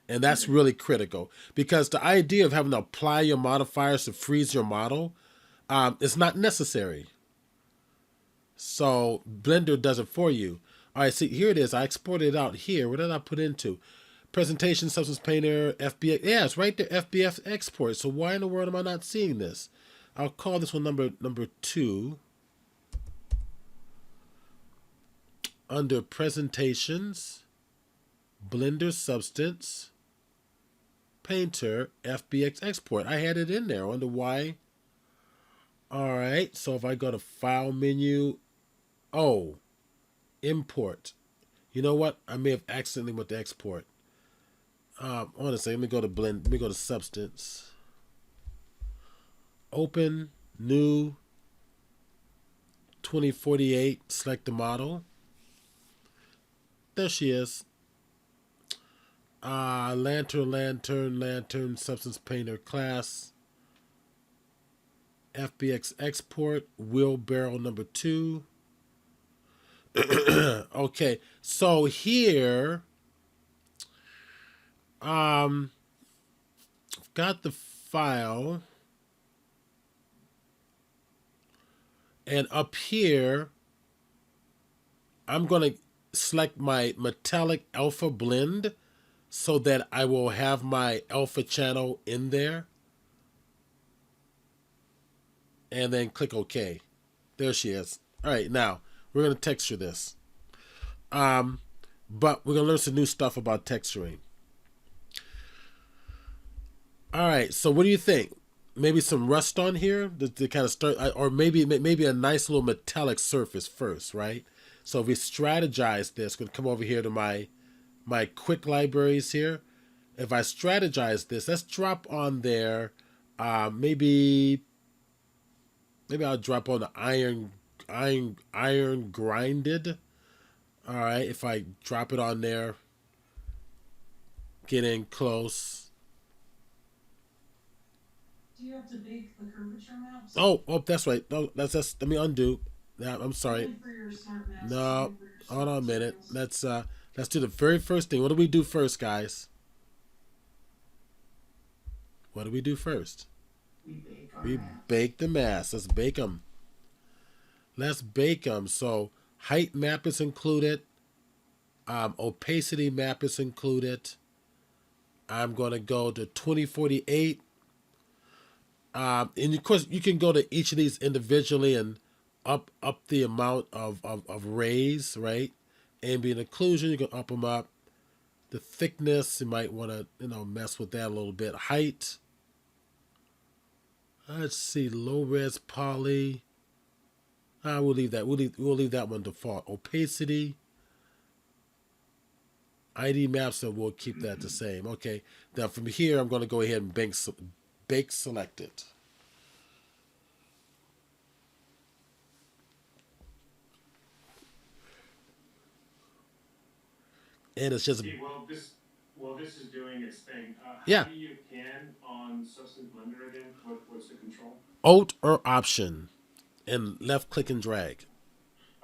And that's really critical because the idea of having to apply your modifiers to freeze your model is not necessary. So Blender does it for you. All right, see, here it is. I exported it out here. What did I put into? Presentation, Substance Painter, FBX. Yeah, it's right there, FBX export. So why in the world am I not seeing this? I'll call this one number 2. Under Presentations, Blender Substance, Painter, FBX export. I had it in there. I wonder why. All right, so if I go to File menu, import. You know what? I may have accidentally went to export. Honestly, let me go to Blend. Let me go to Substance. Open, new, 2048. Select the model. There she is. Lantern, Substance Painter class. FBX export, wheelbarrow number 2. Okay, so here, got the file, and up here, I'm going to select my metallic alpha blend so that I will have my alpha channel in there. And then click OK. There she is. All right, now we're going to texture this. But we're going to learn some new stuff about texturing. All right, so what do you think? Maybe some rust on here to kind of start, or maybe a nice little metallic surface first, right? So if we strategize this, we're going to come over here to my quick libraries here. If I strategize this, let's drop on there, maybe I'll drop on the iron grinded. All right, if I drop it on there, get in close. Do you have to bake the curvature maps? Oh, that's right. No, that's let me undo. Yeah, I'm sorry. Only for your smart maps, No, only for your hold on a smart minute. materials. Let's do the very first thing. What do we do first, guys? What do we do first? We bake the mask. Let's bake them. So height map is included. Opacity map is included. I'm going to go to 2048. And of course, you can go to each of these individually and up the amount of rays, right? Ambient occlusion, you can up them up. The thickness, you might want to, mess with that a little bit. Height. Let's see, low res poly. We'll leave that. We'll leave that one default. Opacity, ID maps, so we'll keep that the same. Okay. Now from here, I'm going to go ahead and bake select it. And it's just See, this is doing its thing. Yeah. How do you pan on Substance Blender again? What's the control? Alt or Option, and left click and drag.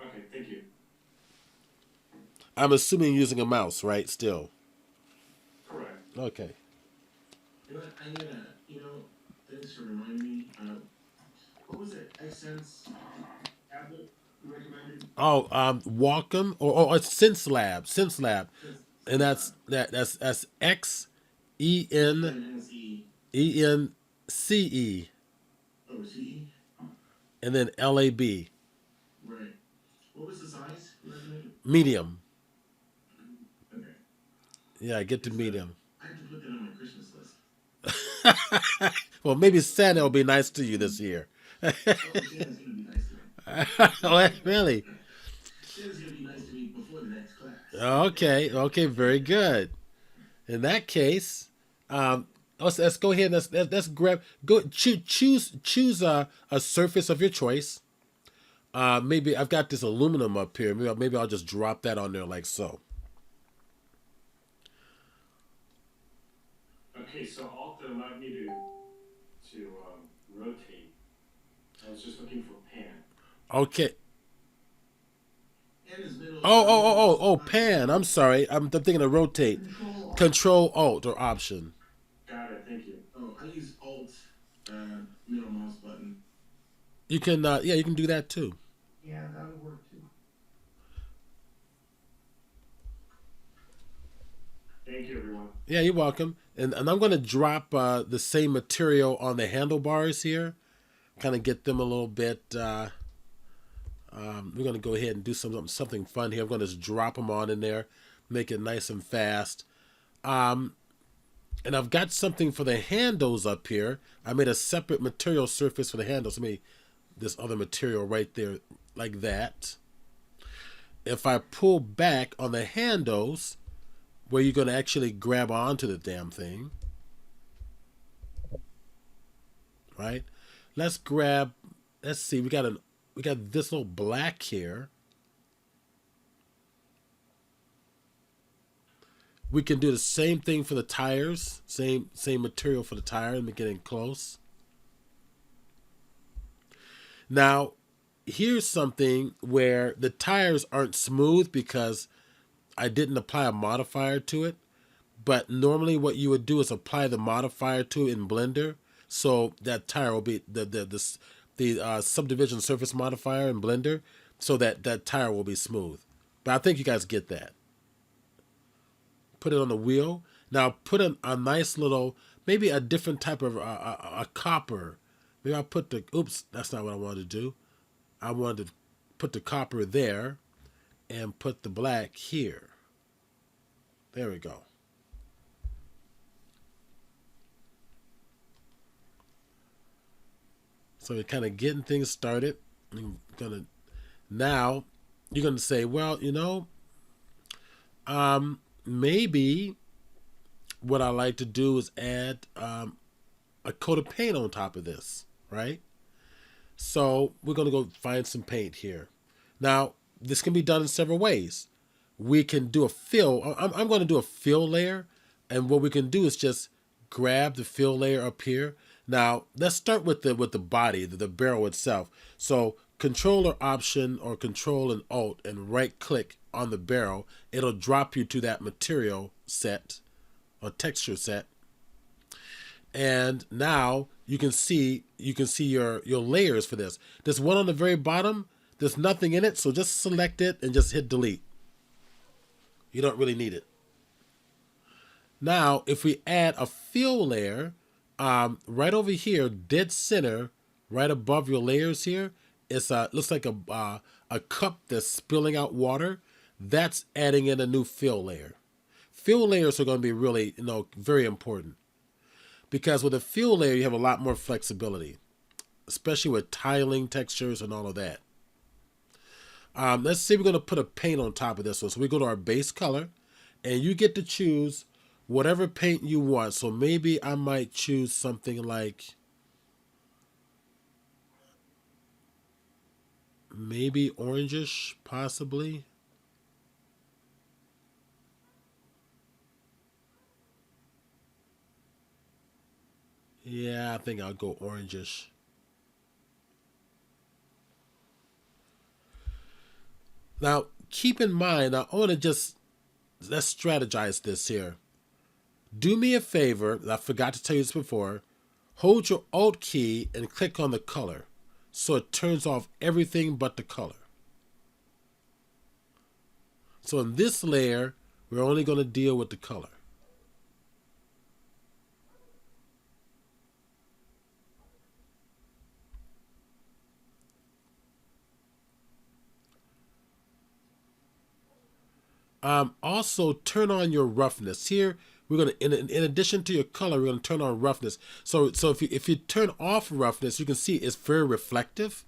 Okay, thank you. I'm assuming using a mouse, right? Still. Correct. Okay. You know what? I need thanks for reminding me. What was it? Xsense tablet you recommended? Oh, Wacom or it's SenseLab, and that's X E N NSE. ENCE, Oh, CE? and then LAB, Right. What was the size you recommended? medium. Okay. Yeah, get to medium. I have to put that on my Christmas list. Well, maybe Santa will be nice to you this year. Oh, Santa's gonna be nice to me. Oh, really? Santa's gonna be nice to me before the next class. Okay, very good. In that case, let's go ahead and let's choose a surface of your choice. Maybe I've got this aluminum up here. Maybe I'll just drop that on there like so. Okay, so Alt allowed me to rotate. I was just looking for pan. Okay. And his middle. Oh, pan. I'm sorry. I'm thinking of rotate. Control. Control Alt or Option. Got it, thank you. Oh, I use Alt, middle mouse button. You can you can do that too. Yeah, that would work too. Thank you, everyone. Yeah, you're welcome. And I'm going to drop the same material on the handlebars here, kind of get them a little bit. We're going to go ahead and do something fun here. I'm going to just drop them on in there, make it nice and fast. And I've got something for the handles up here. I made a separate material surface for the handles. This other material right there, like that. If I pull back on the handles, where you're going to actually grab onto the damn thing, right? Let's see, we got this little black here. We can do the same thing for the tires, same material for the tire, and getting close. Now, here's something where the tires aren't smooth because I didn't apply a modifier to it, but normally what you would do is apply the modifier to it in Blender, so that tire will be the subdivision surface modifier in Blender, so that tire will be smooth. But I think you guys get that. Put it on the wheel. Now put a nice little, maybe a different type of a copper. Maybe I'll put oops, that's not what I wanted to do. I wanted to put the copper there and put the black here. There we go. So we're kind of getting things started. Now you're gonna say, well, maybe what I like to do is add a coat of paint on top of this, right? So we're gonna go find some paint here. Now this can be done in several ways. We can do a fill. I'm going to do a fill layer, and what we can do is just grab the fill layer up here. Now let's start with the body, the barrel itself. So Control or Option or Control and Alt and right click on the barrel. It'll drop you to that material set or texture set. And now you can see your layers for this. There's one on the very bottom. There's nothing in it, so just select it and just hit delete. You don't really need it. Now, if we add a fill layer, right over here, dead center, right above your layers here, looks like a cup that's spilling out water. That's adding in a new fill layer. Fill layers are going to be really, very important, because with a fill layer, you have a lot more flexibility, especially with tiling textures and all of that. Let's say we're going to put a paint on top of this one. So we go to our base color, and you get to choose whatever paint you want. So maybe I might choose something like maybe orangish, possibly. Yeah, I think I'll go orangish. Now, keep in mind, I want to just let's strategize this here. Do me a favor, I forgot to tell you this before. Hold your Alt key and click on the color so it turns off everything but the color. So in this layer, we're only going to deal with the color. Also, turn on your roughness. Here, we're going to, in addition to your color, we're going to turn on roughness. So if you turn off roughness, you can see it's very reflective.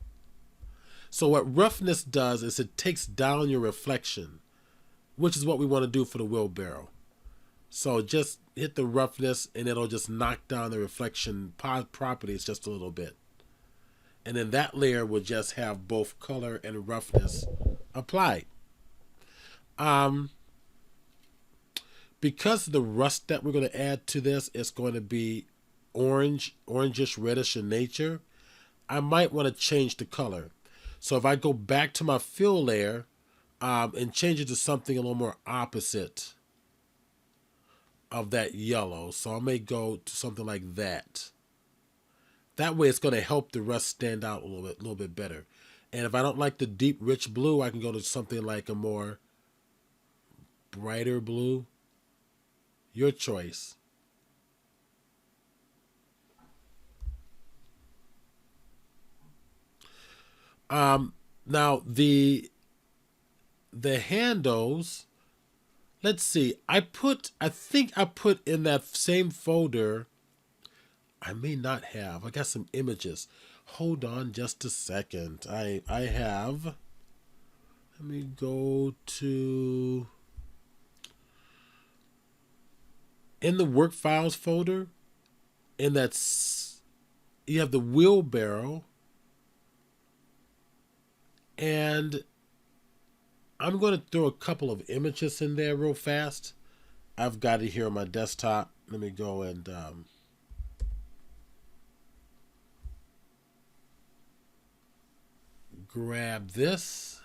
So what roughness does is it takes down your reflection, which is what we want to do for the wheelbarrow. So just hit the roughness and it'll just knock down the reflection properties just a little bit. And then that layer will just have both color and roughness applied. Because the rust that we're going to add to this is going to be orangish, reddish in nature, I might want to change the color. So if I go back to my fill layer and change it to something a little more opposite of that yellow. So I may go to something like that. That way it's going to help the rust stand out a little bit better. And if I don't like the deep, rich blue, I can go to something like a more brighter blue. Your choice. Now the handles, let's see. I think I put in that same folder. I may not have. I got some images. Hold on just a second. I have. Let me go to in the work files folder. In that you have the wheelbarrow. And I'm going to throw a couple of images in there real fast. I've got it here on my desktop. Let me go and grab this.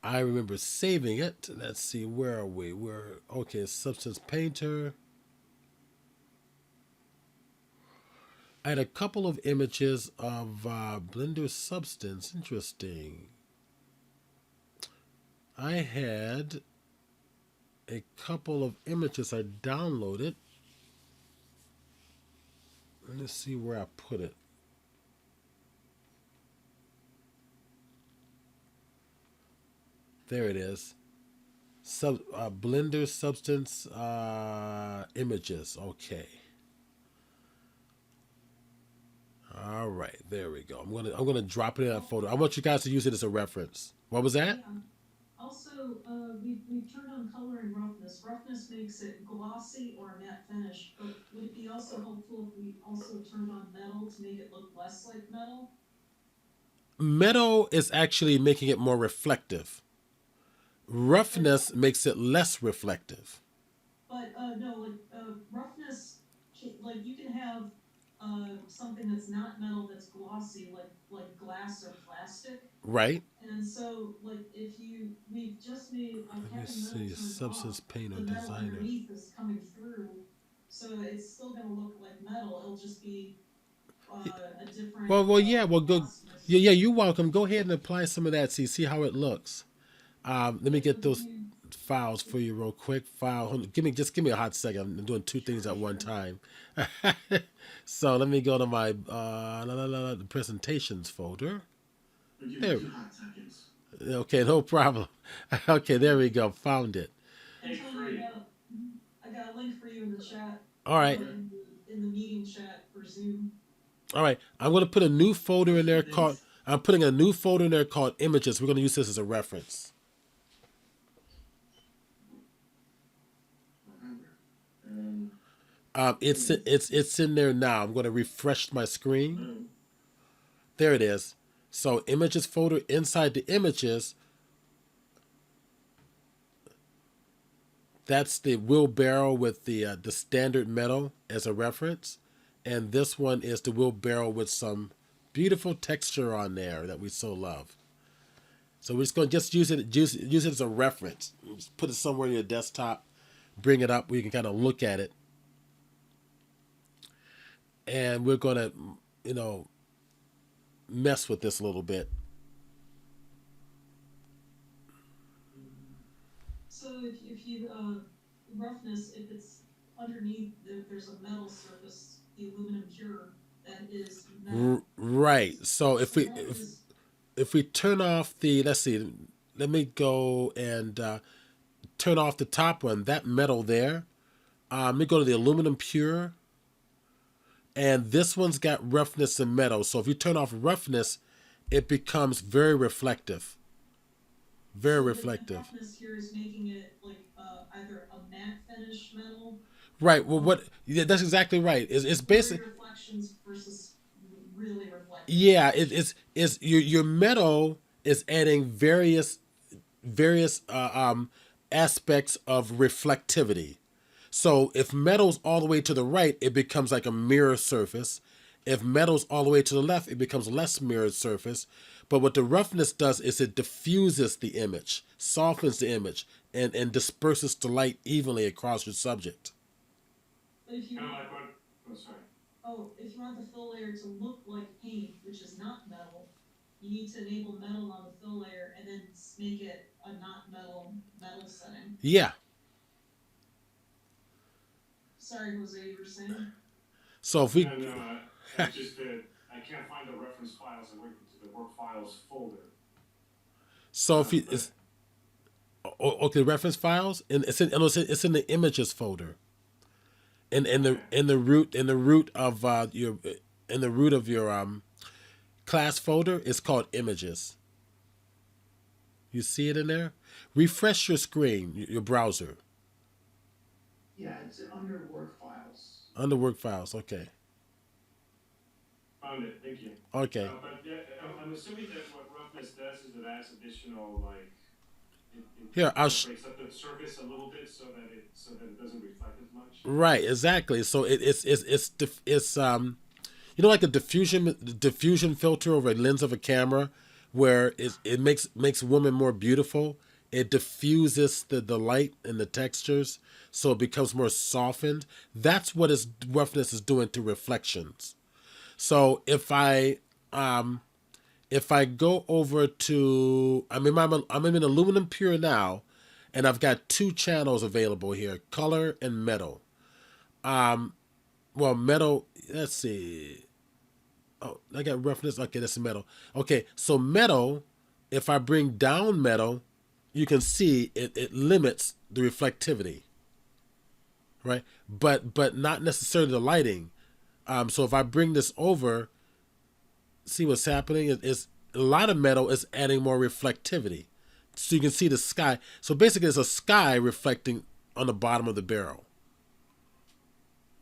I remember saving it. Let's see, where are we? Okay, Substance Painter. I had a couple of images of Blender Substance. Interesting. I had a couple of images I downloaded. Let me see where I put it. There it is. Blender Substance images. Okay. All right, there we go. I'm gonna drop it in that folder. I want you guys to use it as a reference. What was that? Yeah. Also, we've turned on color and roughness. Roughness makes it glossy or a matte finish, but would it be also helpful if we also turned on metal to make it look less like metal? Metal is actually making it more reflective. Roughness makes it less reflective. But no, like roughness, like you can have something that's not metal that's glossy, like glass or plastic. Right? And so, like, if we've just made Let me having metal see. turned Substance off, Painter the metal Designer. underneath is coming through, so it's still going to look like metal. It'll just be a different. Well, yeah. Well, go. glossiness. Yeah, you're welcome. Go ahead and apply some of that. See how it looks. Let me get Would those you- files for you real quick. Give me a hot second. I'm doing two things at one time. So let me go to my the presentations folder. I'll give There. you 2 hot seconds. Okay, no problem. Okay, there we go. Found it. And Hey, Tony, Free. I got a link for you in the chat. All right. In the meeting chat for Zoom. All right, I'm going to put a new folder in there called. Thanks. I'm putting a new folder in there called images. We're going to use this as a reference. Um, It's in there now. I'm going to refresh my screen. um, There it is. So images folder inside the images. That's the wheelbarrow with the standard metal as a reference, and this one is the wheelbarrow with some beautiful texture on there that we so love. So we're just going to just use it as a reference. Just put it somewhere in your desktop, bring it up where you can kind of look at it, and we're going to, you know, mess with this a little bit. So if you roughness, if it's underneath, there's a metal surface, the aluminum cure that is metal. Right. So if So we that is if we turn off the, let's see, let me go and turn off the top one, that metal there. Let me go to the aluminum pure, and this one's got roughness and metal. So if you turn off roughness, it becomes very reflective. Very so the reflective. roughness here is making it like either a matte finish metal, Right. Well, what? Yeah, that's exactly right. It's blurry basic. reflections versus really reflective. Yeah. It's your metal is adding various aspects of reflectivity. So if metal's all the way to the right, it becomes like a mirror surface. If metal's all the way to the left, it becomes less mirrored surface. But what the roughness does is it diffuses the image, softens the image, and disperses the light evenly across your subject. But if you Kind of want, like what? Oh, sorry. if you want the fill layer to look like paint, which is not metal, you need to enable metal on the fill layer and then make it a not metal setting. Yeah. Sorry, Jose, you were saying? So if we, And it's just that I can't find the reference files and went to the work files folder. so if you, But it's okay, reference files, and it's in the images folder, in the root of your in the root of your class folder is called images. You see it in there? Refresh your screen, your browser, Yeah, it's under work files. under work files. Okay. found it. Thank you. Okay. But yeah, I'm assuming that what roughness does is it adds additional like it Here, breaks up the surface a little bit so that it doesn't reflect as much. right, exactly. So it's you know, like a diffusion filter over a lens of a camera, where it makes women more beautiful. It diffuses the light and the textures, so it becomes more softened. That's what its roughness is doing to reflections. So if I go over to, I'm in aluminum pure now, and I've got two channels available here: color and metal. Well, metal. Let's see. Oh, I got roughness. Okay, that's metal. Okay, so metal. If I bring down metal, you can see it limits the reflectivity, right? But not necessarily the lighting. So if I bring this over, see what's happening is a lot of metal is adding more reflectivity, so you can see the sky. So basically, it's a sky reflecting on the bottom of the barrel.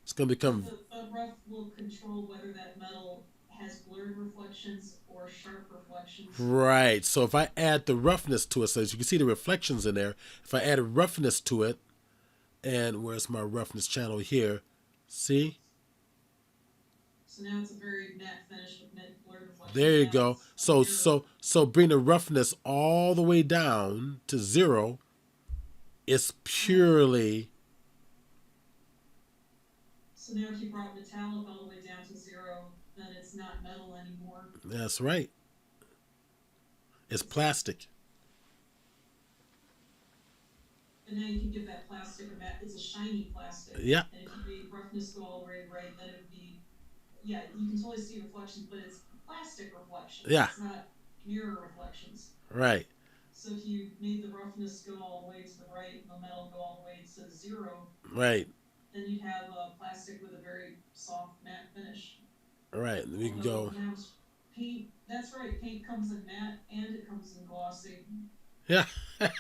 It's going to become The rough will control whether that metal has blurred reflections or sharp reflections. right. So if I add the roughness to it, so as you can see the reflections in there, if I add a roughness to it, and where's my roughness channel here? See? So now it's a very matte finish with blurred reflections. There you Now go. it's So zero. bring the roughness all the way down to zero. It's purely So now if you brought metallic all the way down to zero, then it's not metal anymore. that's right. It's plastic. And now you can give that plastic a matte. It's a shiny plastic. Yeah, And if you made roughness go all the way right, then it would be, yeah, you can totally see reflections, but it's plastic reflections. Yeah. It's not mirror reflections. right, So if you made the roughness go all the way to the right and the metal go all the way to zero, right. then you'd have a plastic with a very soft matte finish. All right, we can No, go. now it's paint. That's right. Paint comes in matte and it comes in glossy. Yeah. I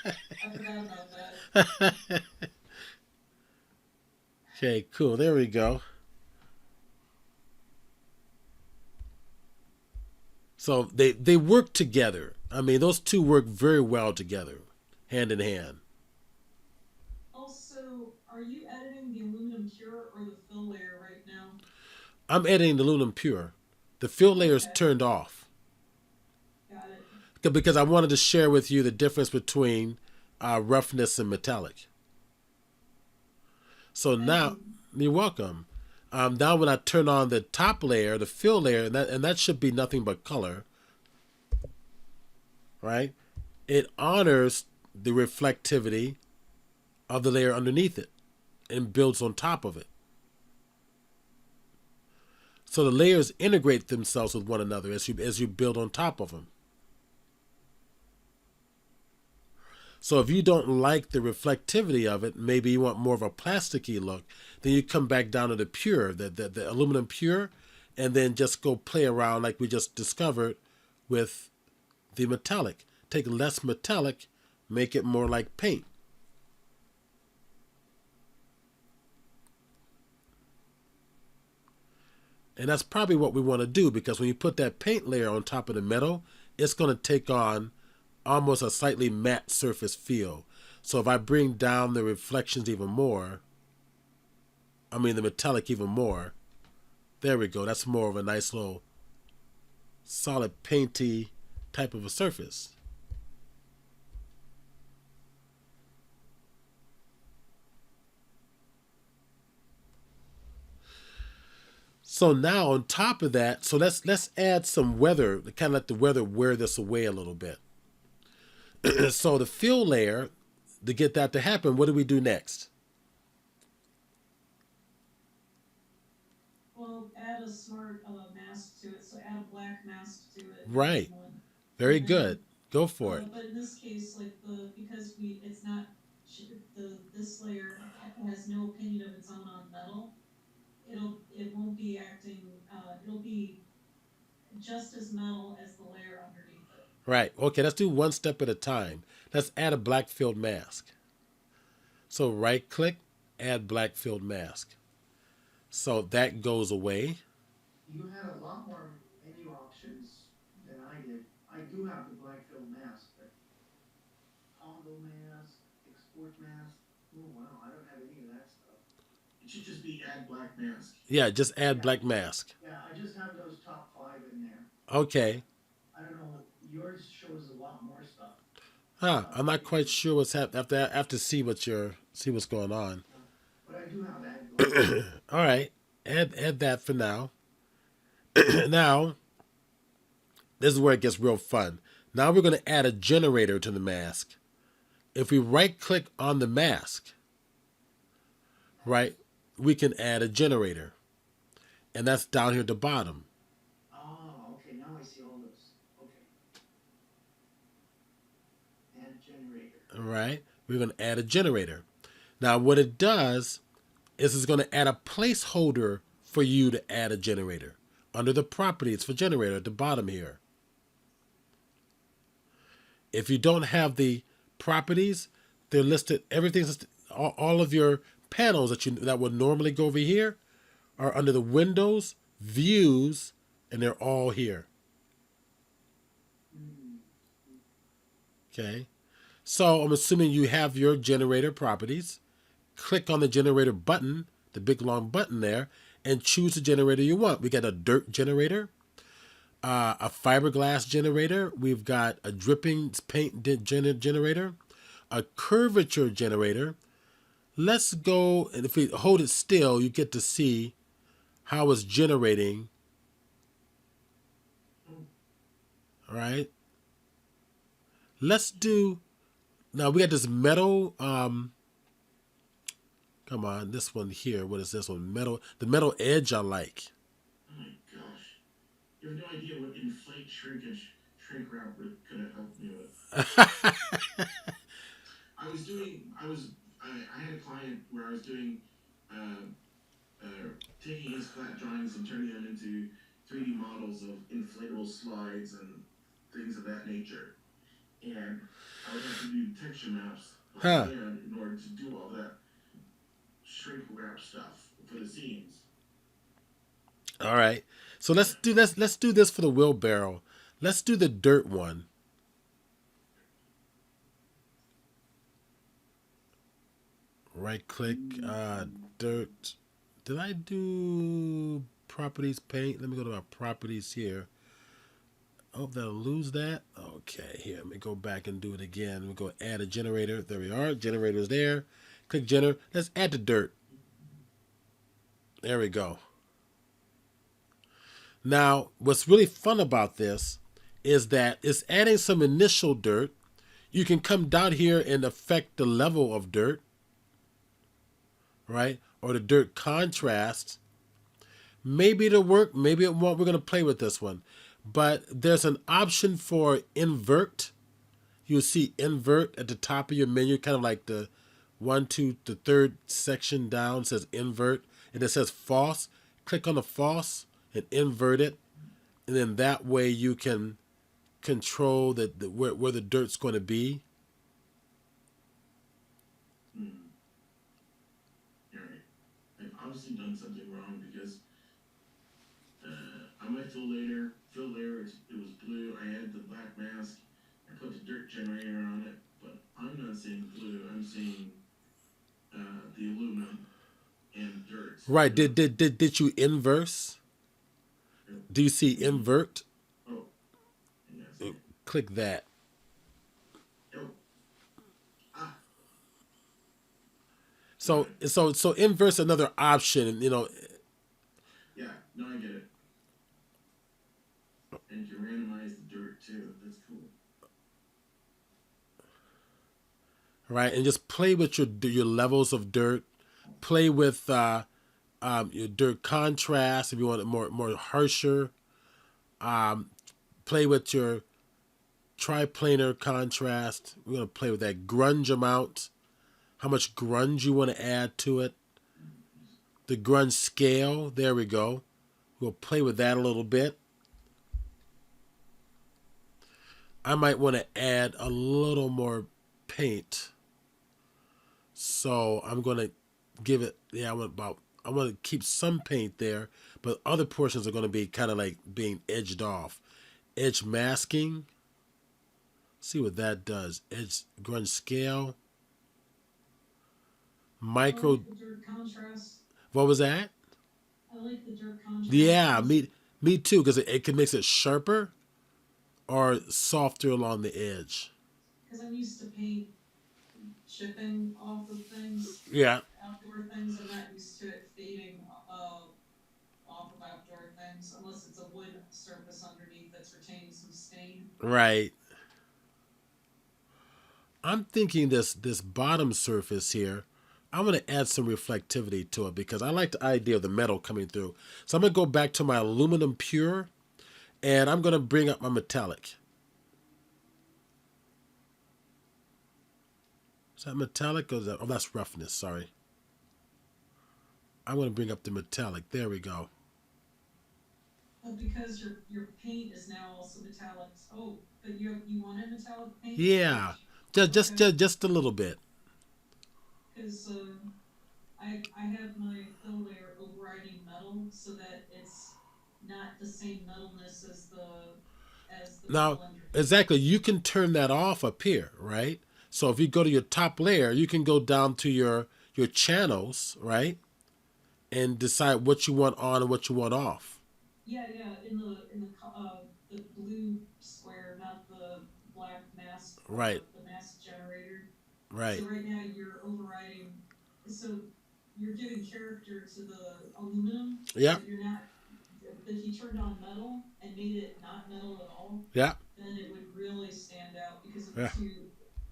forgot about that. Okay, cool. There we go. So they work together. I mean, those two work very well together, hand in hand. Also, are you editing the aluminum cure or the fill layer right now? I'm editing the aluminum pure. The fill layer is Okay, turned off got it. because I wanted to share with you the difference between roughness and metallic. So Thank now, you. you're welcome. Now when I turn on the top layer, the fill layer, and that should be nothing but color, right? It honors the reflectivity of the layer underneath it and builds on top of it. So the layers integrate themselves with one another as you build on top of them. So if you don't like the reflectivity of it, maybe you want more of a plasticky look, then you come back down to the pure, the aluminum pure, and then just go play around like we just discovered with the metallic. Take less metallic, make it more like paint. And that's probably what we want to do, because when you put that paint layer on top of the metal, it's going to take on almost a slightly matte surface feel. So if I bring down the reflections even more, I mean the metallic even more, there we go. That's more of a nice little solid painty type of a surface. So now on top of that, so let's add some weather, kind of let the weather wear this away a little bit. So the fill layer, to get that to happen, what do we do next? Well, add a smart mask to it. So add a black mask to it. Right. Very And then good. Go for it. but in this case, like because it's not this layer has no opinion of its own on metal. It won't be acting. It'll be just as metal as the layer underneath it. Right. Okay, let's do one step at a time. Let's add a black filled mask. So right click, add black filled mask. So that goes away. You had a lot more menu options than I did. I do have the black film mask, but toggle mask, export mask. Oh wow, I don't have any of that stuff. It should just be add black mask. Yeah, just add black mask. Yeah, I just have those top 5 in there. Okay. I don't know. Yours shows a lot more stuff. Huh. I'm not quite sure what's happening. I have to see what's going on. But I do have that. All right. Add that for now. Now, this is where it gets real fun. Now we're going to add a generator to the mask. If we right click on the mask, right, we can add a generator. And that's down here at the bottom. Oh, okay. Now I see all those. Okay. Add generator. All right. We're going to add a generator. Now, what it does is it's going to add a placeholder for you to add a generator under the properties for generator at the bottom here. If you don't have the properties, they're listed. Everything's all of your panels that would normally go over here are under the Windows, Views, and they're all here. Okay. So I'm assuming you have your generator properties. Click on the generator button, the big long button there, and choose the generator you want. We got a dirt generator, a fiberglass generator. We've got a dripping paint generator, a curvature generator. Let's go, and if we hold it still, you get to see how it's generating. All right. Let's do, now we got this metal, come on, this one here. What is this one? Metal, the metal edge I like. Oh my gosh. You have no idea what inflate shrinkage shrink wrap could have helped me with. I had a client where I was doing taking his flat drawings and turning them into tutorials of inflatable slides and things of that nature. And I would have to do texture maps by Huh. hand in order to do all that shrink wrap stuff for the scenes. All right. So let's do this for the wheelbarrow. Let's do the dirt one. Right click, dirt. Did I do properties paint? Let me go to our properties here. Oh, that'll lose that. Okay, here, let me go back and do it again. We go add a generator. There we are. Generator's there. Click generator. Let's add the dirt. There we go. Now, what's really fun about this is that it's adding some initial dirt. You can come down here and affect the level of dirt, right? Or the dirt contrast. Maybe it'll work, maybe it won't. We're going to play with this one. But there's an option for invert. You'll see invert at the top of your menu, kind of like the the third section down says invert. And it says false. Click on the false and invert it. And then that way you can control where the dirt's going to be. Alright. I've obviously done something wrong because on my fill layer, it was blue. I had the black mask. I put the dirt generator on it, but I'm not seeing blue. I'm seeing the aluminum and dirt. Right. Did you inverse? Do you see invert? Oh, yes. Click that. Oh. Ah. So inverse another option, Yeah, no, I get it. And you can randomize the dirt too. That's cool. right? And just play with your levels of dirt. Play with your dirt contrast if you want it more harsher. Play with your triplanar contrast. We're gonna play with that grunge amount. How much grunge you want to add to it. The grunge scale. There we go. We'll play with that a little bit. I might want to add a little more paint. So I'm going to give it, I want to keep some paint there, but other portions are going to be kind of like being edged off. Edge masking. See what that does. Edge grunge scale. Micro. I like the dirt contrast. What was that? I like the dirt contrast. Yeah, me too, because it can makes it sharper or softer along the edge. Because I'm used to paint chipping off of things, Yeah. outdoor things. I'm not used to it fading off of outdoor things, unless it's a wood surface underneath that's retaining some stain. Right. I'm thinking this bottom surface here, I'm going to add some reflectivity to it because I like the idea of the metal coming through. So I'm going to go back to my aluminum pure and I'm going to bring up my metallic. Is that metallic or is that, oh, that's roughness, sorry. I'm going to bring up the metallic. There we go. But because your paint is now also metallic. Oh, but you wanted metallic paint? Yeah. Just a little bit. Because I have my fill layer overriding metal so that it's not the same metalness as the Now, metal underneath. exactly, you can turn that off up here, right? So if you go to your top layer, you can go down to your channels, right? And decide what you want on and what you want off. Yeah, in the blue square, not the black mask. Right. The mask generator. Right. So right now you're overriding. So you're giving character to the aluminum. Yeah. But you're not. But if you turned on metal and made it not metal at all, Yeah. then it would really stand out because of Yeah.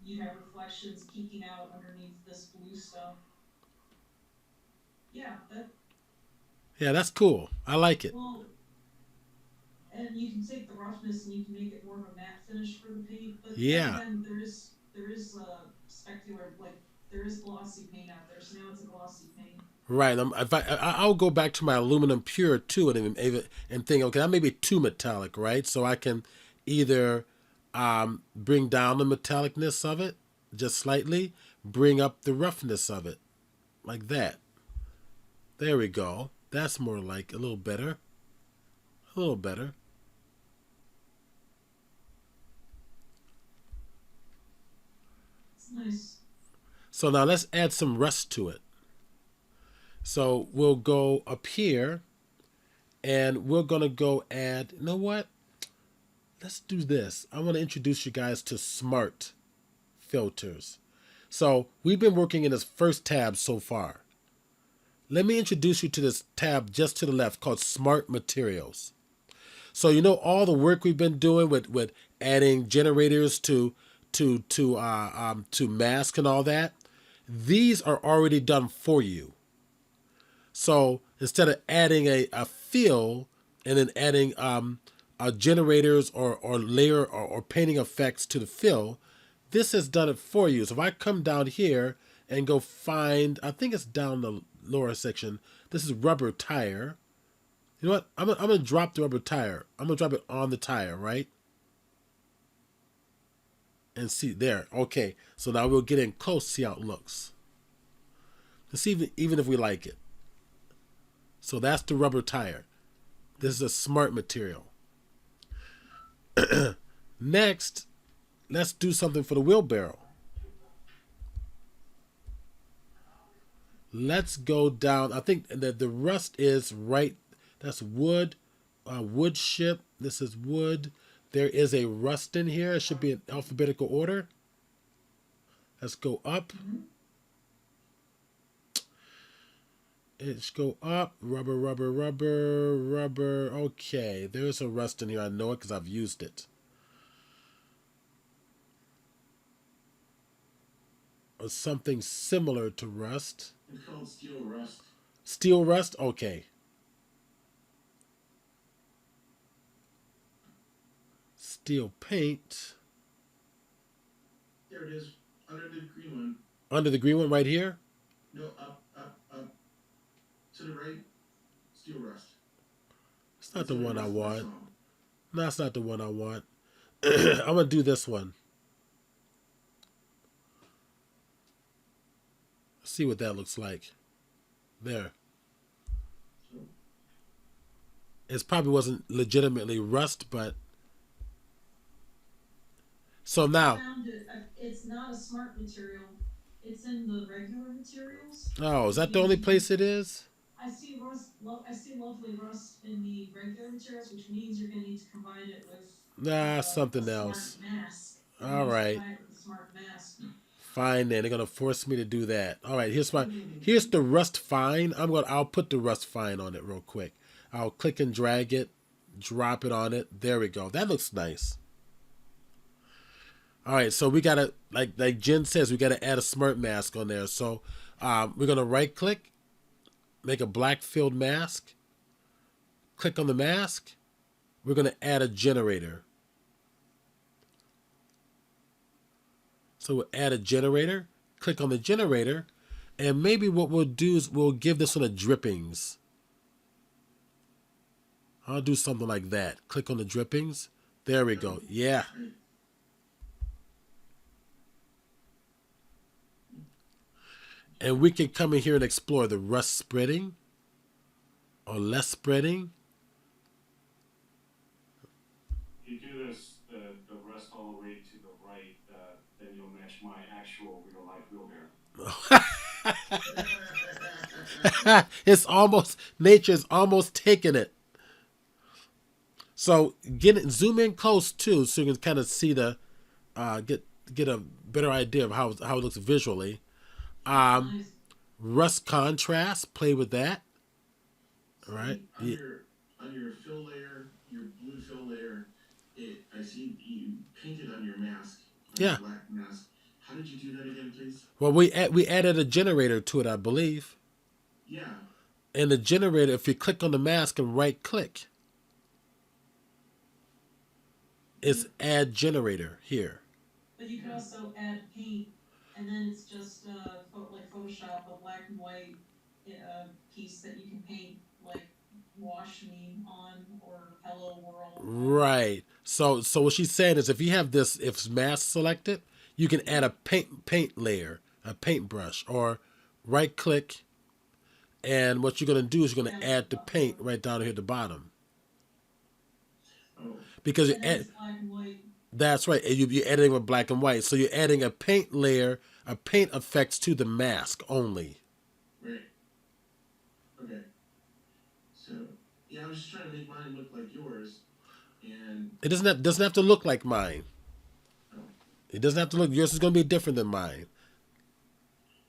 you'd have reflections peeking out underneath this blue stuff. Yeah, Yeah, that's cool. I like it. well, and you can take the roughness and you can make it more of a matte finish for the paint. But Yeah. then there is specular, like there is glossy paint out there, so now it's a glossy paint. Right. If I'll go back to my aluminum pure too, and think, okay, that may be too metallic, right? So I can either bring down the metallicness of it just slightly, bring up the roughness of it, like that. There we go. That's more like a little better. A little better. It's nice. So now let's add some rust to it. So we'll go up here and we're going to go add, you know what? Let's do this. I want to introduce you guys to smart filters. So we've been working in this first tab so far. Let me introduce you to this tab just to the left called Smart Materials. So you know all the work we've been doing with adding generators to mask and all that. These are already done for you. So instead of adding a fill and then adding generators or layer or painting effects to the fill, this has done it for you. So if I come down here and go find, I think it's down the lower section. This is rubber tire. You know what? I'm gonna drop the rubber tire. I'm gonna drop it on the tire, right? And see there. Okay. So now we'll get in close, see how it looks. To see even if we like it. So that's the rubber tire. This is a smart material. Next, let's do something for the wheelbarrow. Let's go down. I think that the rust is right. That's wood. Wood ship. This is wood. There is a rust in here. It should be in alphabetical order. Let's go up. Let's go up. Rubber, rubber, rubber, rubber. Okay, there's a rust in here. I know it because I've used it. Or something similar to rust. It's called steel rust. Steel rust? Okay. Steel paint. There it is, under the green one. Under the green one right here? No, up, up, up. To the right, steel rust. It's not the It's one I rust want. song. No, it's not the one I want. I'm going to do this one. See what that looks like. There. It probably wasn't legitimately rust, but... So now... Found it. It's not a smart material. It's in the regular materials. Oh, is that the only place it is? I see rust. I see lovely rust in the regular materials, which means you're going to need to combine it with Something a else. smart mask. All right. Combine it with a smart mask. Fine then. They're gonna force me to do that. All right, here's the rust fine. I'll put the rust fine on it real quick. I'll click and drag it, drop it on it. There we go. That looks nice. All right, so we gotta like Jen says, we gotta add a smart mask on there. So we're gonna right click, make a black filled mask. Click on the mask. We're gonna add a generator. So we'll add a generator, click on the generator, and maybe what we'll do is we'll give this one a drippings. I'll do something like that. Click on the drippings. There we go. Yeah. And we can come in here and explore the rust spreading or less spreading. You do this, the rest all the way to the right, then you'll match my actual real life wheelbarrow. It's almost, nature's almost taking it. So zoom in close too, so you can kind of see the, get a better idea of how it looks visually. Nice. Rust contrast, play with that. All right. On your fill layer, your blue fill layer, I see you painted on your mask. On Yeah. your black mask. How did you do that again, please? Well, we added a generator to it, I believe. Yeah. And the generator, if you click on the mask and right click, it's add generator here. But you can also add paint, and then it's just like Photoshop, a black and white piece that you can paint like "Wash Me" on or "Hello World" on. Right. So what she's saying is if you have this, if mask selected, you can add a paint layer, a paintbrush, or right click, and what you're gonna do is you're gonna add the paint right down here at the bottom Oh, because And then it's black and white. that's right. And you're editing with black and white, so you're adding a paint layer, a paint effects to the mask only. right. Okay. So, yeah, I was just trying to make mine look like yours, and It doesn't have to look like mine. oh, It doesn't have to look. Yours is gonna be different than mine.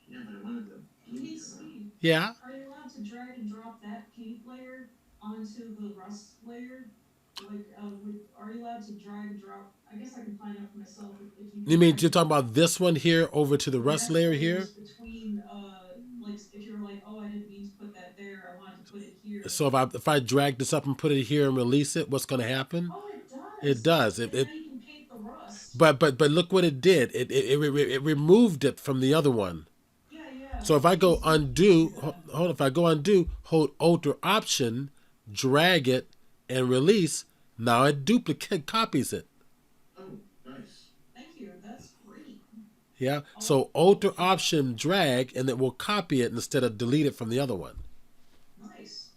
yeah, but I wanted the blue Hey to come out. Steve, Yeah. are you allowed to drag and drop that paint layer onto the rust layer? Like, are you allowed to drag and drop? I guess I can find out for myself if you. You mean you're talking about this one here over to the The rust layer here? layers between, like if you're like, oh, I didn't mean to put that there, I wanted to put it here. So if I drag this up and put it here and release it, what's going to happen? Oh, it does. It does. And now you can paint the rust. But look what it did. It removed it from the other one. Yeah. So if I go undo, if I go undo, hold Alt or Option, drag it, and release. Now it copies it. Oh, nice. Thank you. That's great. Yeah. So Alt or Option, drag, and it will copy it instead of delete it from the other one. Nice.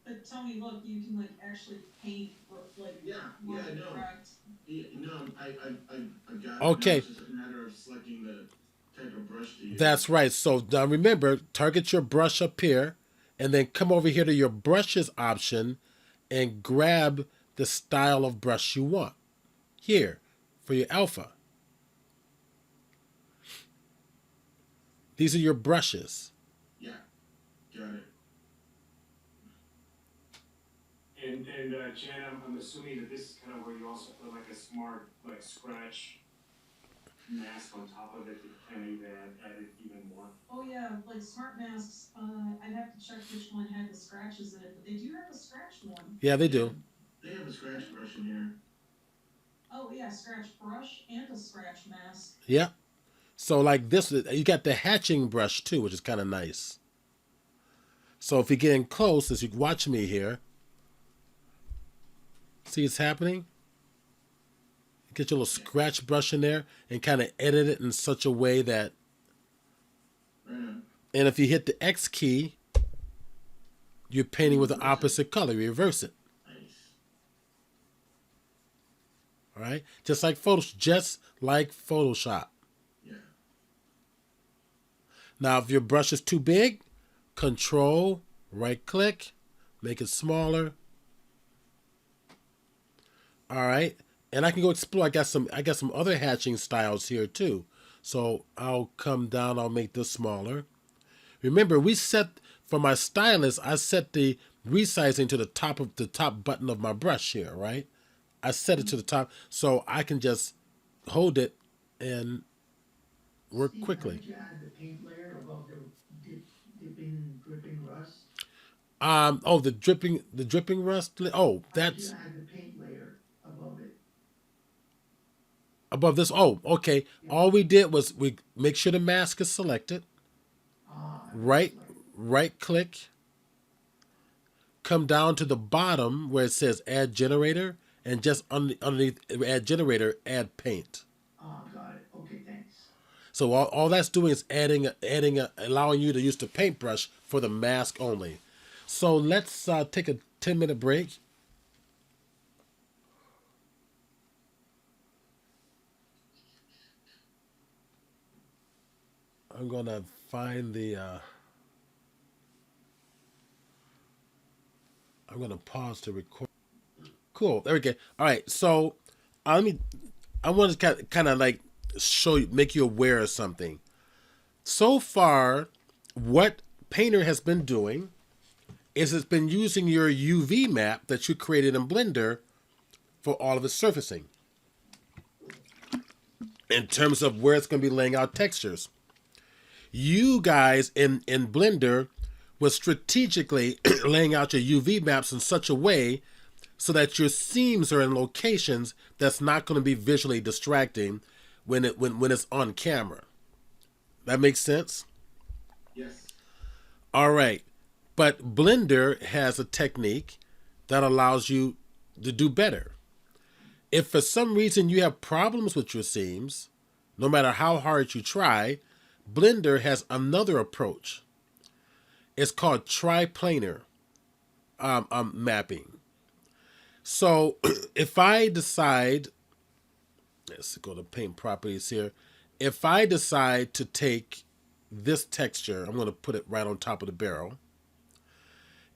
But tell me, look, you can like actually paint like Yeah, more no. correct. Yeah, no, I got it. Okay. Now it's just a matter of selecting the type of brush to use. That's right. So now remember, target your brush up here, and then come over here to your brushes option, and grab the style of brush you want here for your alpha. These are your brushes. Yeah, got it. And Jen, I'm assuming that this is kind of where you also put like a smart like scratch mask on top of it to kind of even add it even more. Oh yeah, like smart masks. I'd have to check which one had the scratches in it, but they do have a scratch one. Yeah, they do. They have a scratch brush in here. Oh yeah, scratch brush and a scratch mask. Yeah. So like this, you got the hatching brush too, which is kind of nice. So if you get in close, as you watch me here, see it's happening? Get your little scratch brush in there and kind of edit it in such a way that, Right on. and if you hit the X key, you're painting with the opposite color. You reverse it. Nice. All right? Just like Photoshop. Yeah. Now, if your brush is too big, Control, right click, make it smaller. All right? And I can go explore. I got some other hatching styles here too. So I'll come down, I'll make this smaller. Remember, we set for my stylus, I set the resizing to the top button of my brush here, right? I set it to the top so I can just hold it and work Steve, quickly. how did you add the paint layer above the dripping rust? The dripping rust. Oh, How that's did you add the paint layer above it? above this. Oh, okay. All we did was we make sure the mask is selected. Right click. Come down to the bottom where it says Add Generator, and just underneath Add Generator, add Paint. Got it. Okay, thanks. So all that's doing is allowing you to use the paintbrush for the mask only. So let's take a 10-minute break. I'm gonna find the. I'm gonna pause to record. Cool. There we go. All right. So I want to kind of like make you aware of something. So far, what Painter has been doing is it's been using your UV map that you created in Blender for all of its surfacing. In terms of where it's going to be laying out textures. You guys in Blender was strategically laying out your UV maps in such a way so that your seams are in locations that's not going to be visually distracting when it's on camera. That makes sense? Yes. All right. But Blender has a technique that allows you to do better. If for some reason you have problems with your seams, no matter how hard you try, Blender has another approach. It's called triplanar mapping. So if I decide, let's go to paint properties here. If I decide to take this texture, I'm going to put it right on top of the barrel,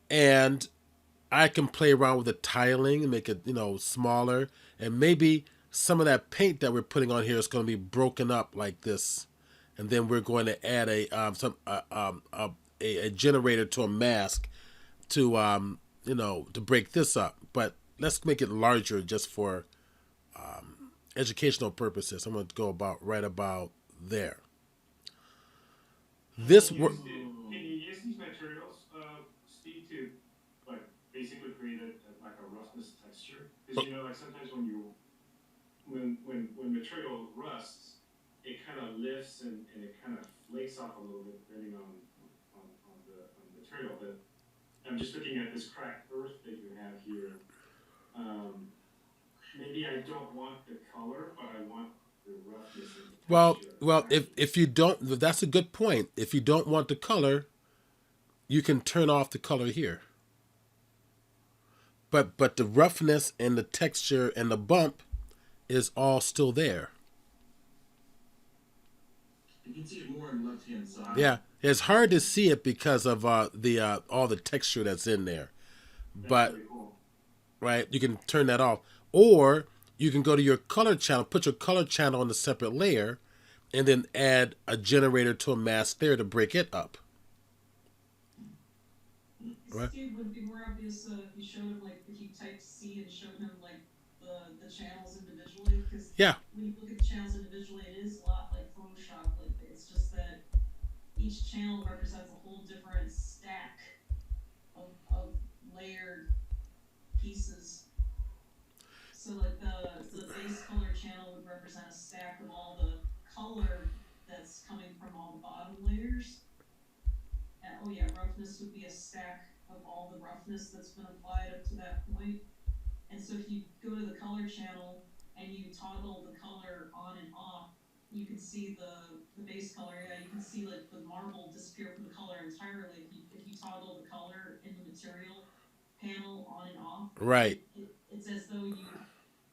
and I can play around with the tiling and make it, smaller, and maybe some of that paint that we're putting on here is going to be broken up like this, and then we're going to add a generator to a mask to to break this up. But let's make it larger just for educational purposes. I'm going to go right about there. This Can you use these materials, Steve, to like basically create like a roughness texture? Because like sometimes when material rusts, it kind of lifts and it kind of flakes off a little bit depending on the material. But I'm just looking at this cracked earth that you have here. Maybe I don't want the color, but I want the roughness and the texture. well, if you don't, that's a good point. If you don't want the color, you can turn off the color here. But the roughness and the texture and the bump is all still there. You can see it more on the left-hand side. Yeah, it's hard to see it because of the all the texture that's in there. But Pretty cool. right, you can turn that off, or you can go to your color channel, put your color channel on a separate layer, and then add a generator to a mask there to break it up. Right. Steve, would it be more obvious if you showed him, like, if you typed C and showed him, like, the channels individually? Because Yeah. when you look at the channels individually, it is a lot like Photoshop. Like, it's just that each channel represents a whole different stack of layered pieces. So, like, the base color channel would represent a stack of all the color that's coming from all the bottom layers. And, oh yeah, roughness would be a stack of all the roughness that's been applied up to that point. And so if you go to the color channel and you toggle the color on and off, you can see the base color. Yeah, you can see like the marble disappear from the color entirely. If you toggle the color in the material panel on and off, Right. it's as though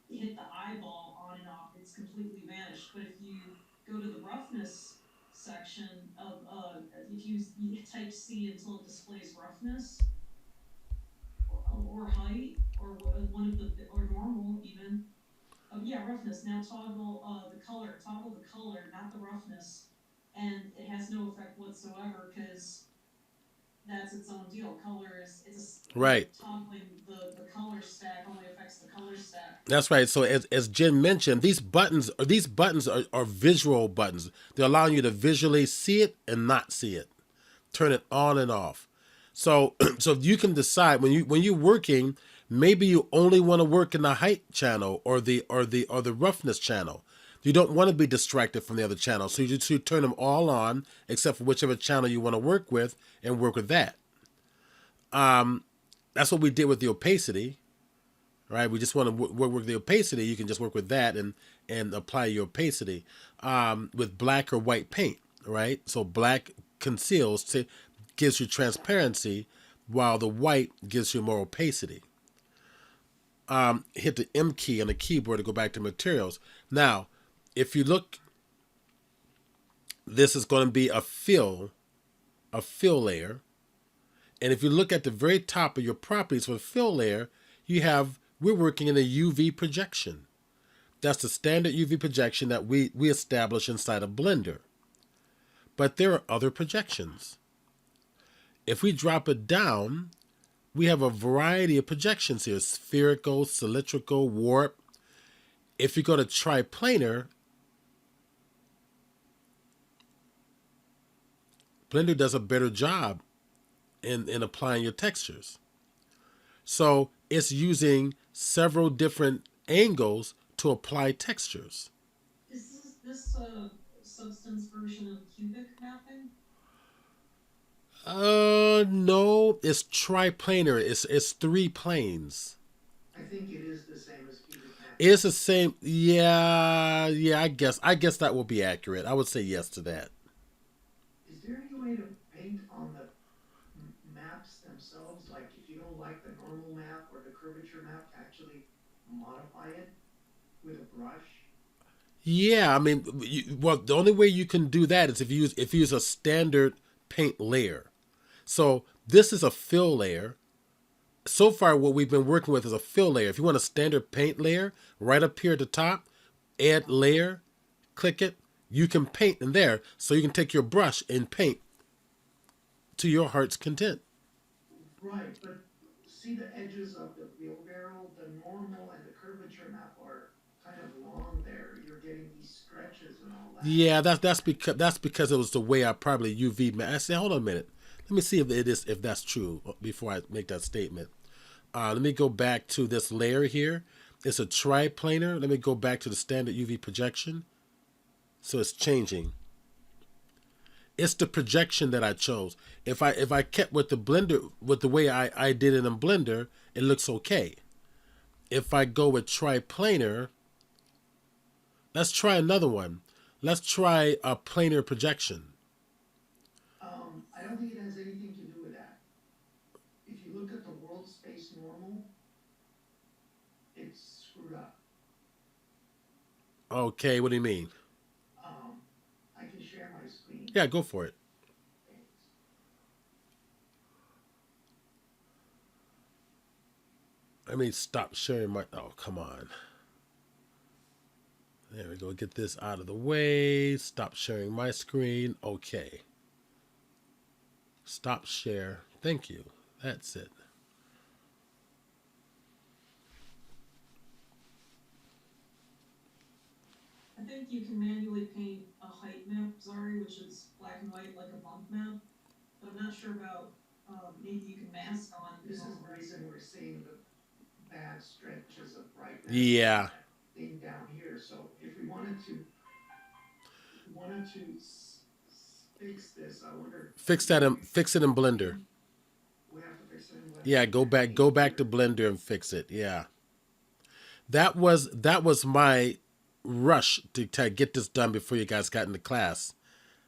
you hit the eyeball on and off. It's completely vanished. But if you go to the roughness section of if you type C until it displays roughness or height or one of the or normal even. Yeah, roughness. Now toggle the color. Toggle the color, not the roughness, and it has no effect whatsoever because that's its own deal. Color is Right. toggling the color stack only affects the color stack. That's right. So as Jen mentioned, these buttons are visual buttons. They're allowing you to visually see it and not see it. Turn it on and off. So you can decide when you're working, maybe you only want to work in the height channel or the roughness channel. You don't want to be distracted from the other channel. So you turn them all on except for whichever channel you want to work with and work with that. That's what we did with the opacity. Right, we just want to work with the opacity. You can just work with that and apply your opacity with black or white paint. Right, so black conceals, gives you transparency, while the white gives you more opacity. Hit the M key on the keyboard to go back to materials. Now, if you look, this is going to be a fill layer, and if you look at the very top of your properties for the fill layer, we're working in a UV projection. That's the standard UV projection that we establish inside of Blender. But there are other projections. If we drop it down, we have a variety of projections here: spherical, cylindrical, warp. If you go to triplanar, Blender does a better job in applying your textures. So it's using several different angles to apply textures. Is this substance version of cubic mapping? No, it's triplanar. It's three planes. I think it is the same as cubic map. It's the same. Yeah, yeah. I guess that will be accurate. I would say yes to that. Is there any way to paint on the maps themselves? Like if you don't like the normal map or the curvature map, to actually modify it with a brush? Yeah, I mean, well, the only way you can do that is if you use a standard paint layer. So this is a fill layer. So far, what we've been working with is a fill layer. If you want a standard paint layer, right up here at the top, add layer, click it. You can paint in there, so you can take your brush and paint to your heart's content. Right, but see the edges of the wheelbarrow, the normal and the curvature map are kind of long there. You're getting these stretches and all that. Yeah, that's because it was the way I probably I said, hold on a minute. Let me see if that's true before I make that statement. Let me go back to this layer here. It's a triplanar. Let me go back to the standard UV projection. So it's changing. It's the projection that I chose. If I kept with the blender with the way I did it in Blender, it looks okay. If I go with triplanar, let's try another one. Let's try a planar projection. I don't think it has anything to do with that. If you look at the world space normal, it's screwed up. Okay, what do you mean? I can share my screen. Yeah, go for it. Let me stop sharing my. Oh, come on. There we go. Get this out of the way. Stop sharing my screen. Okay. Stop share. Thank you. That's it. I think you can manually paint a height map, Zari, which is black and white like a bump map. But I'm not sure about maybe you can mask on. This is the reason we're seeing the bad stretches of brightness. Yeah. Thing down here. So if we wanted to fix this, I wonder. Fix it in Blender. We have to fix it in Blender. Yeah, go back to Blender and fix it. Yeah. That was my rush to get this done before you guys got into class.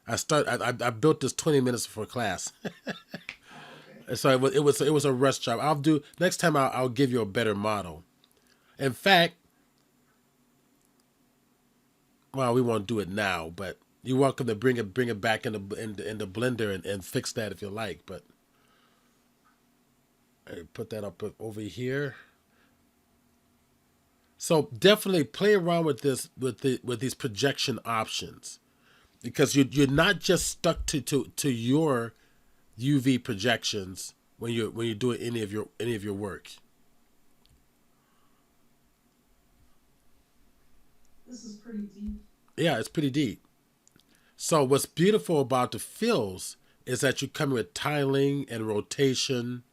I built this 20 minutes before class. Okay. So it was a rush job. I'll do next time. I'll give you a better model. In fact, well, we won't do it now, but you're welcome to bring it back into Blender and fix that if you like. But I put that up over here. So definitely play around with this with these projection options, because you're not just stuck to your UV projections when you're doing any of your work. This is pretty deep. Yeah, it's pretty deep. So what's beautiful about the fills is that you come with tiling and rotation.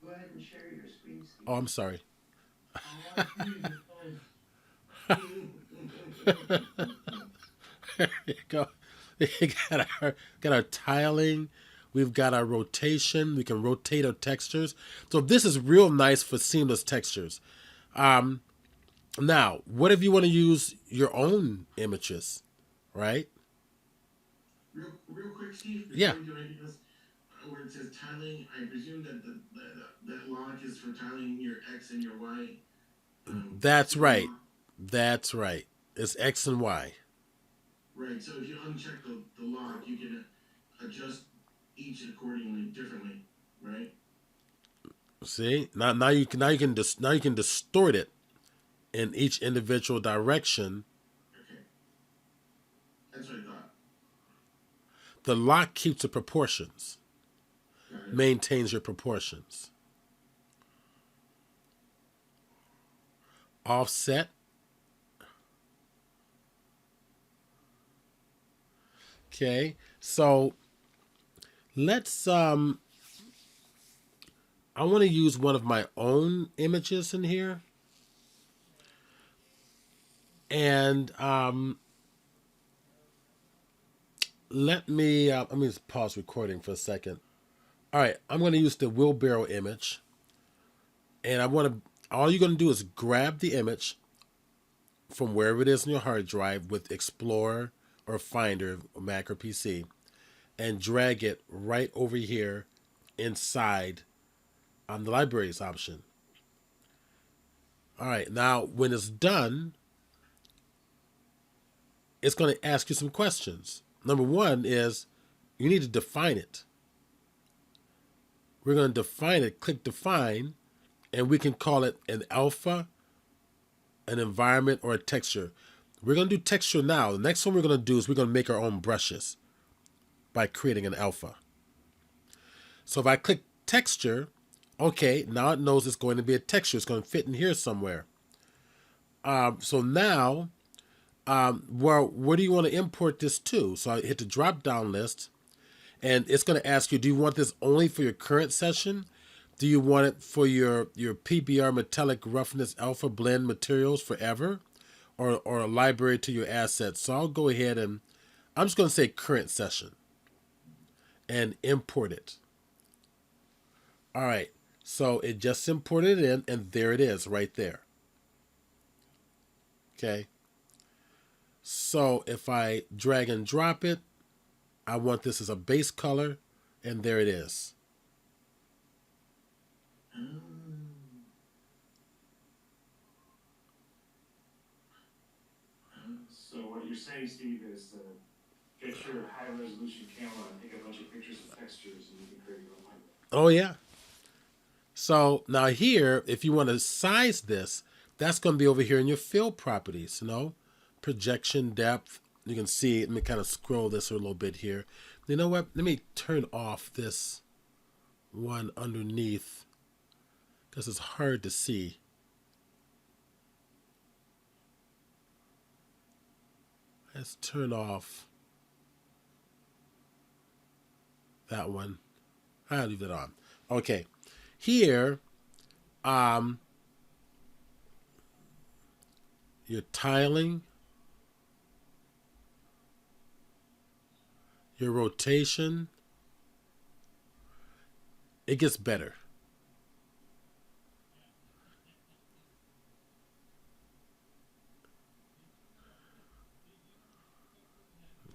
Go ahead and share your screen, Steve. Oh, I'm sorry. There you go. You got our tiling. We've got our rotation. We can rotate our textures. So this is real nice for seamless textures. Now, what if you want to use your own images, right? Real quick, Steve. Before Yeah. we do anything else, where it says tiling, I presume that that lock is for tiling your X and your Y. That's right. That's right. It's X and Y. Right. So if you uncheck the lock, you can adjust each accordingly, differently, right? See, now you can distort it in each individual direction. Okay. That's what I thought. The lock keeps the proportions, Got it. maintains your proportions. Offset. Okay, so let's I want to use one of my own images in here. And let me just pause recording for a second. All right, I'm going to use the wheelbarrow image, and all you're going to do is grab the image from wherever it is in your hard drive with Explorer or Finder, or Mac or PC, and drag it right over here inside the libraries option. All right, now when it's done, it's going to ask you some questions. Number one is you need to define it. We're going to define it, click define, and we can call it an alpha, an environment, or a texture. We're going to do texture now. The next one we're going to do is we're going to make our own brushes by creating an alpha. So if I click texture, okay, now it knows it's going to be a texture. It's going to fit in here somewhere. So now, where do you want to import this to? So I hit the drop down list, and it's going to ask you, do you want this only for your current session? Do you want it for your PBR metallic roughness alpha blend materials forever? Or a library to your assets? So I'll go ahead and I'm just going to say current session and import it. All right. So it just imported it in, and there it is right there. Okay. So if I drag and drop it, I want this as a base color, and there it is. So what you're saying, Steve, is get your high resolution camera and take a bunch of pictures of textures, and you can create your own library. Oh yeah. So now here, if you want to size this, that's going to be over here in your fill properties, projection depth. You can see, let me kind of scroll this a little bit here. You know what? Let me turn off this one underneath because it's hard to see. Let's turn off that one. I'll leave it on. Okay. Here, your tiling, your rotation, it gets better.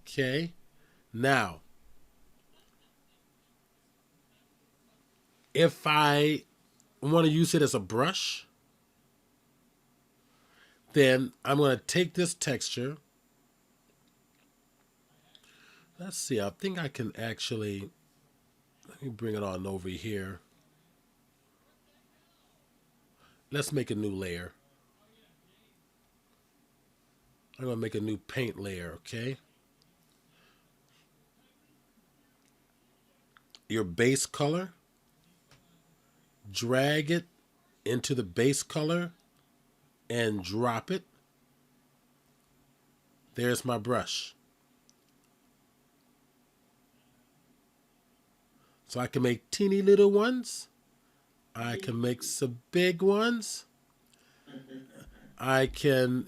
Okay. Now, if I want to use it as a brush, then I'm going to take this texture. Let's see. I think I can actually, let me bring it on over here. Let's make a new layer. I'm going to make a new paint layer, okay? Your base color, drag it into the base color and drop it. There's my brush. So I can make teeny little ones. I can make some big ones. I can,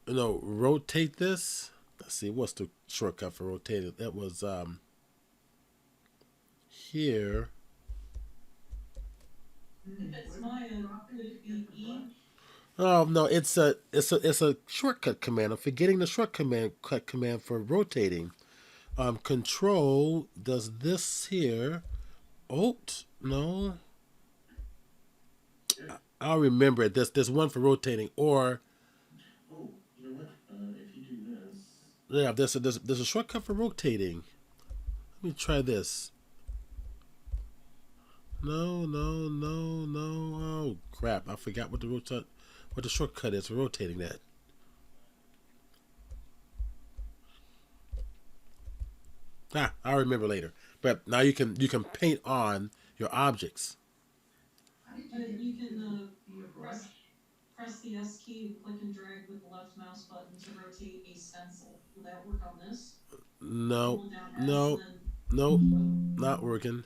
rotate this. Let's see, what's the shortcut for rotating? That was here. If it's Maya, could it be E? Oh no, it's a shortcut command. I'm forgetting the shortcut command for rotating. Control does this here. Alt, no. I'll remember it. There's one for rotating, or Oh, you know what? If you do this, yeah, there's a shortcut for rotating. Let me try this. No. Oh crap! I forgot what the shortcut is for rotating that. I'll remember later. But now you can paint on your objects. You can press the S key, click and drag with the left mouse button to rotate a stencil. Will that work on this? No, Hold down S no, and no, not working.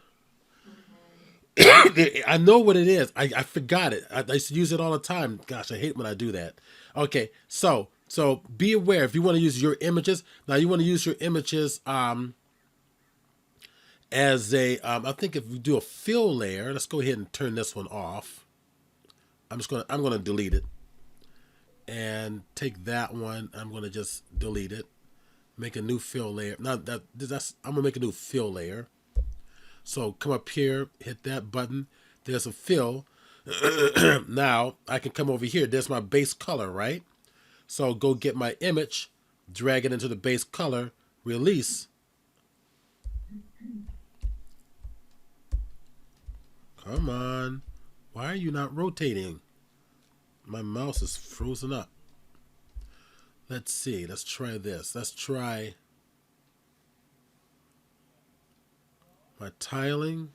then, I know what it is. I forgot it. I used to use it all the time. Gosh, I hate when I do that. Okay, so So be aware if you want to use your images. Now you want to use your images as a, I think if we do a fill layer, let's go ahead and turn this one off. I'm going to delete it and take that one. I'm going to just delete it, make a new fill layer. Now I'm going to make a new fill layer. So come up here, hit that button. There's a fill. Now I can come over here. There's my base color, right? So go get my image, drag it into the base color, release. Come on. Why are you not rotating? My mouse is frozen up. Let's see. Let's try this. Let's try my tiling.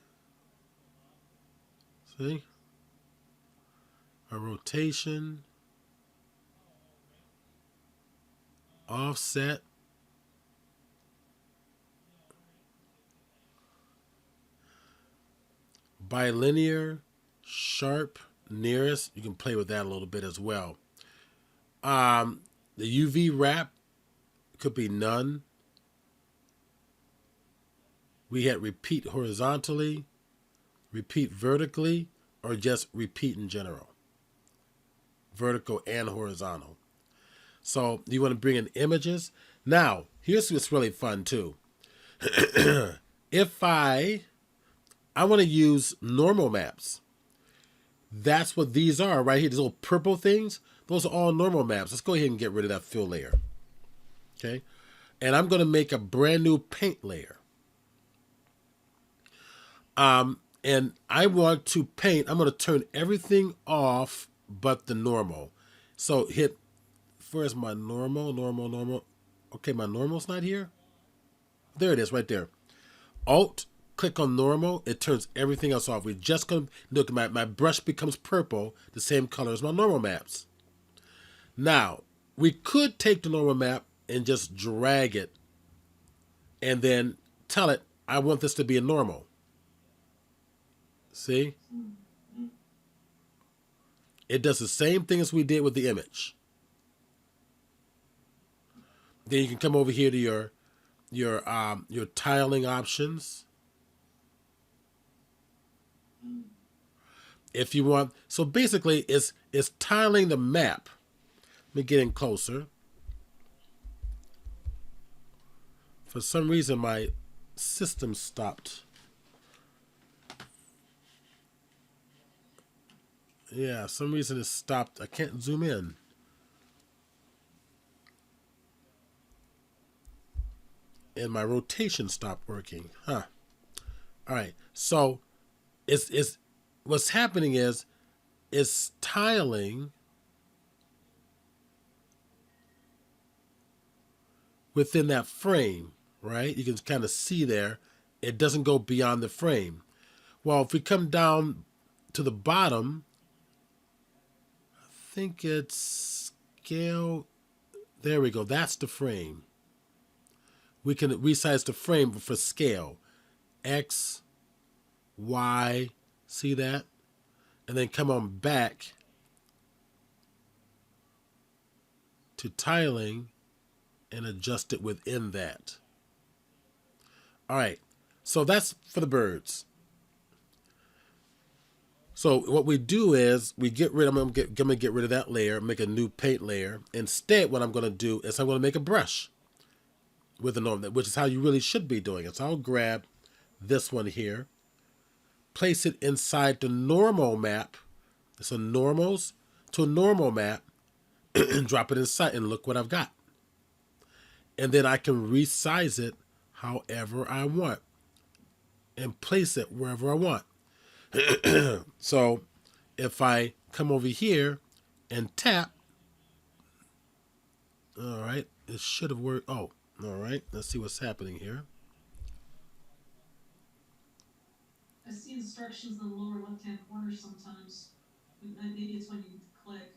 See? My rotation. Offset. Bilinear, sharp, nearest. You can play with that a little bit as well. The UV wrap could be none. We had repeat horizontally, repeat vertically, or just repeat in general. Vertical and horizontal. So you want to bring in images. Now, here's what's really fun too. If I want to use normal maps. That's what these are right here. These little purple things, those are all normal maps. Let's go ahead and get rid of that fill layer. Okay. And I'm going to make a brand new paint layer. And I want to paint. I'm going to turn everything off but the normal. So hit, where's my normal? Okay, my normal's not here. There it is right there. Alt, click on normal. It turns everything else off. We're just going to look at my brush becomes purple, the same color as my normal maps. Now, we could take the normal map and just drag it and then tell it, I want this to be a normal. See? It does the same thing as we did with the image. Then you can come over here to your tiling options. If you want, so basically it's tiling the map. Let me get in closer. For some reason my system stopped. Yeah, some reason it stopped. I can't zoom in. And my rotation stopped working. Huh. All right. So it's what's happening is it's tiling within that frame, right? You can kind of see there. It doesn't go beyond the frame. Well, if we come down to the bottom, I think it's scale. There we go. That's the frame. We can resize the frame for scale. X, Y, see that? And then come on back to tiling and adjust it within that. All right, so that's for the birds. So what we do is we get rid of, I'm gonna get rid of that layer, make a new paint layer. Instead, what I'm gonna do is I'm gonna make a brush with a normal, which is how you really should be doing it. So I'll grab this one here, place it inside the normal map. So normals to a normal map, and drop it inside, and look what I've got. And then I can resize it however I want and place it wherever I want. So if I come over here and tap, all right, it should have worked. Oh, all right, let's see what's happening here. I see instructions in the lower left-hand corner sometimes. Maybe it's when you click.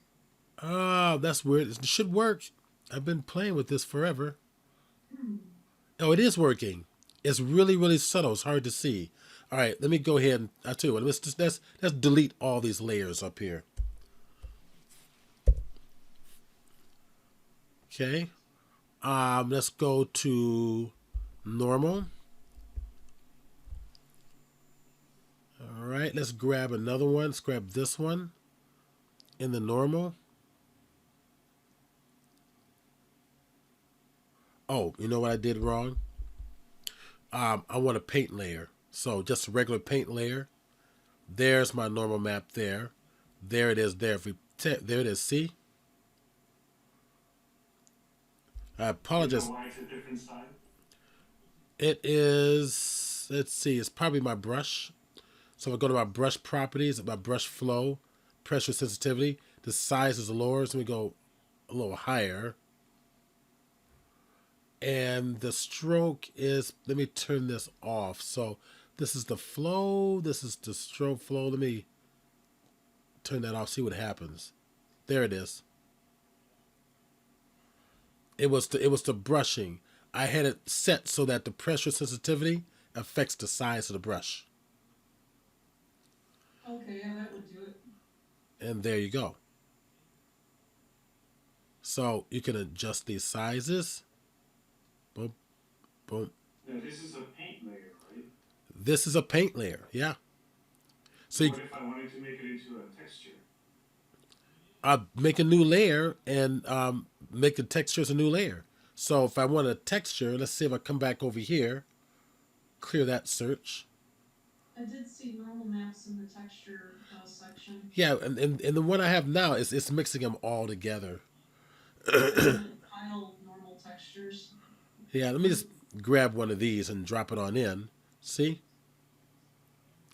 Oh, that's weird. It should work. I've been playing with this forever. Oh, it is working. It's really, really subtle. It's hard to see. All right, let me go ahead and I tell you what. Let's delete all these layers up here. Okay. Let's go to normal. All right, let's grab another one. Let's grab this one in the normal. Oh, you know what I did wrong? I want a paint layer. So just a regular paint layer. There's my normal map there. There it is there. If we there it is, see? I You know apologize. why it's a different style? It is, let's see, it's probably my brush. So if I go to my brush properties, my brush flow, pressure sensitivity, the size is lower, so we go a little higher. And the stroke is, let me turn this off. So this is the flow, this is the stroke flow. Let me turn that off, see what happens. There it is. It was the brushing. I had it set so that the pressure sensitivity affects the size of the brush. Okay, yeah, that would do it. And there you go. So you can adjust these sizes. Boom, boom. Now this is a paint layer, right? This is a paint layer, yeah. So you What if I wanted to make it into a texture? make a new layer and make the texture as a new layer. So if I want a texture, let's see if I come back over here, clear that search. I did see normal maps in the texture section. Yeah, and the one I have now is it's mixing them all together. Pile normal textures. Yeah, let me just grab one of these and drop it on in. See?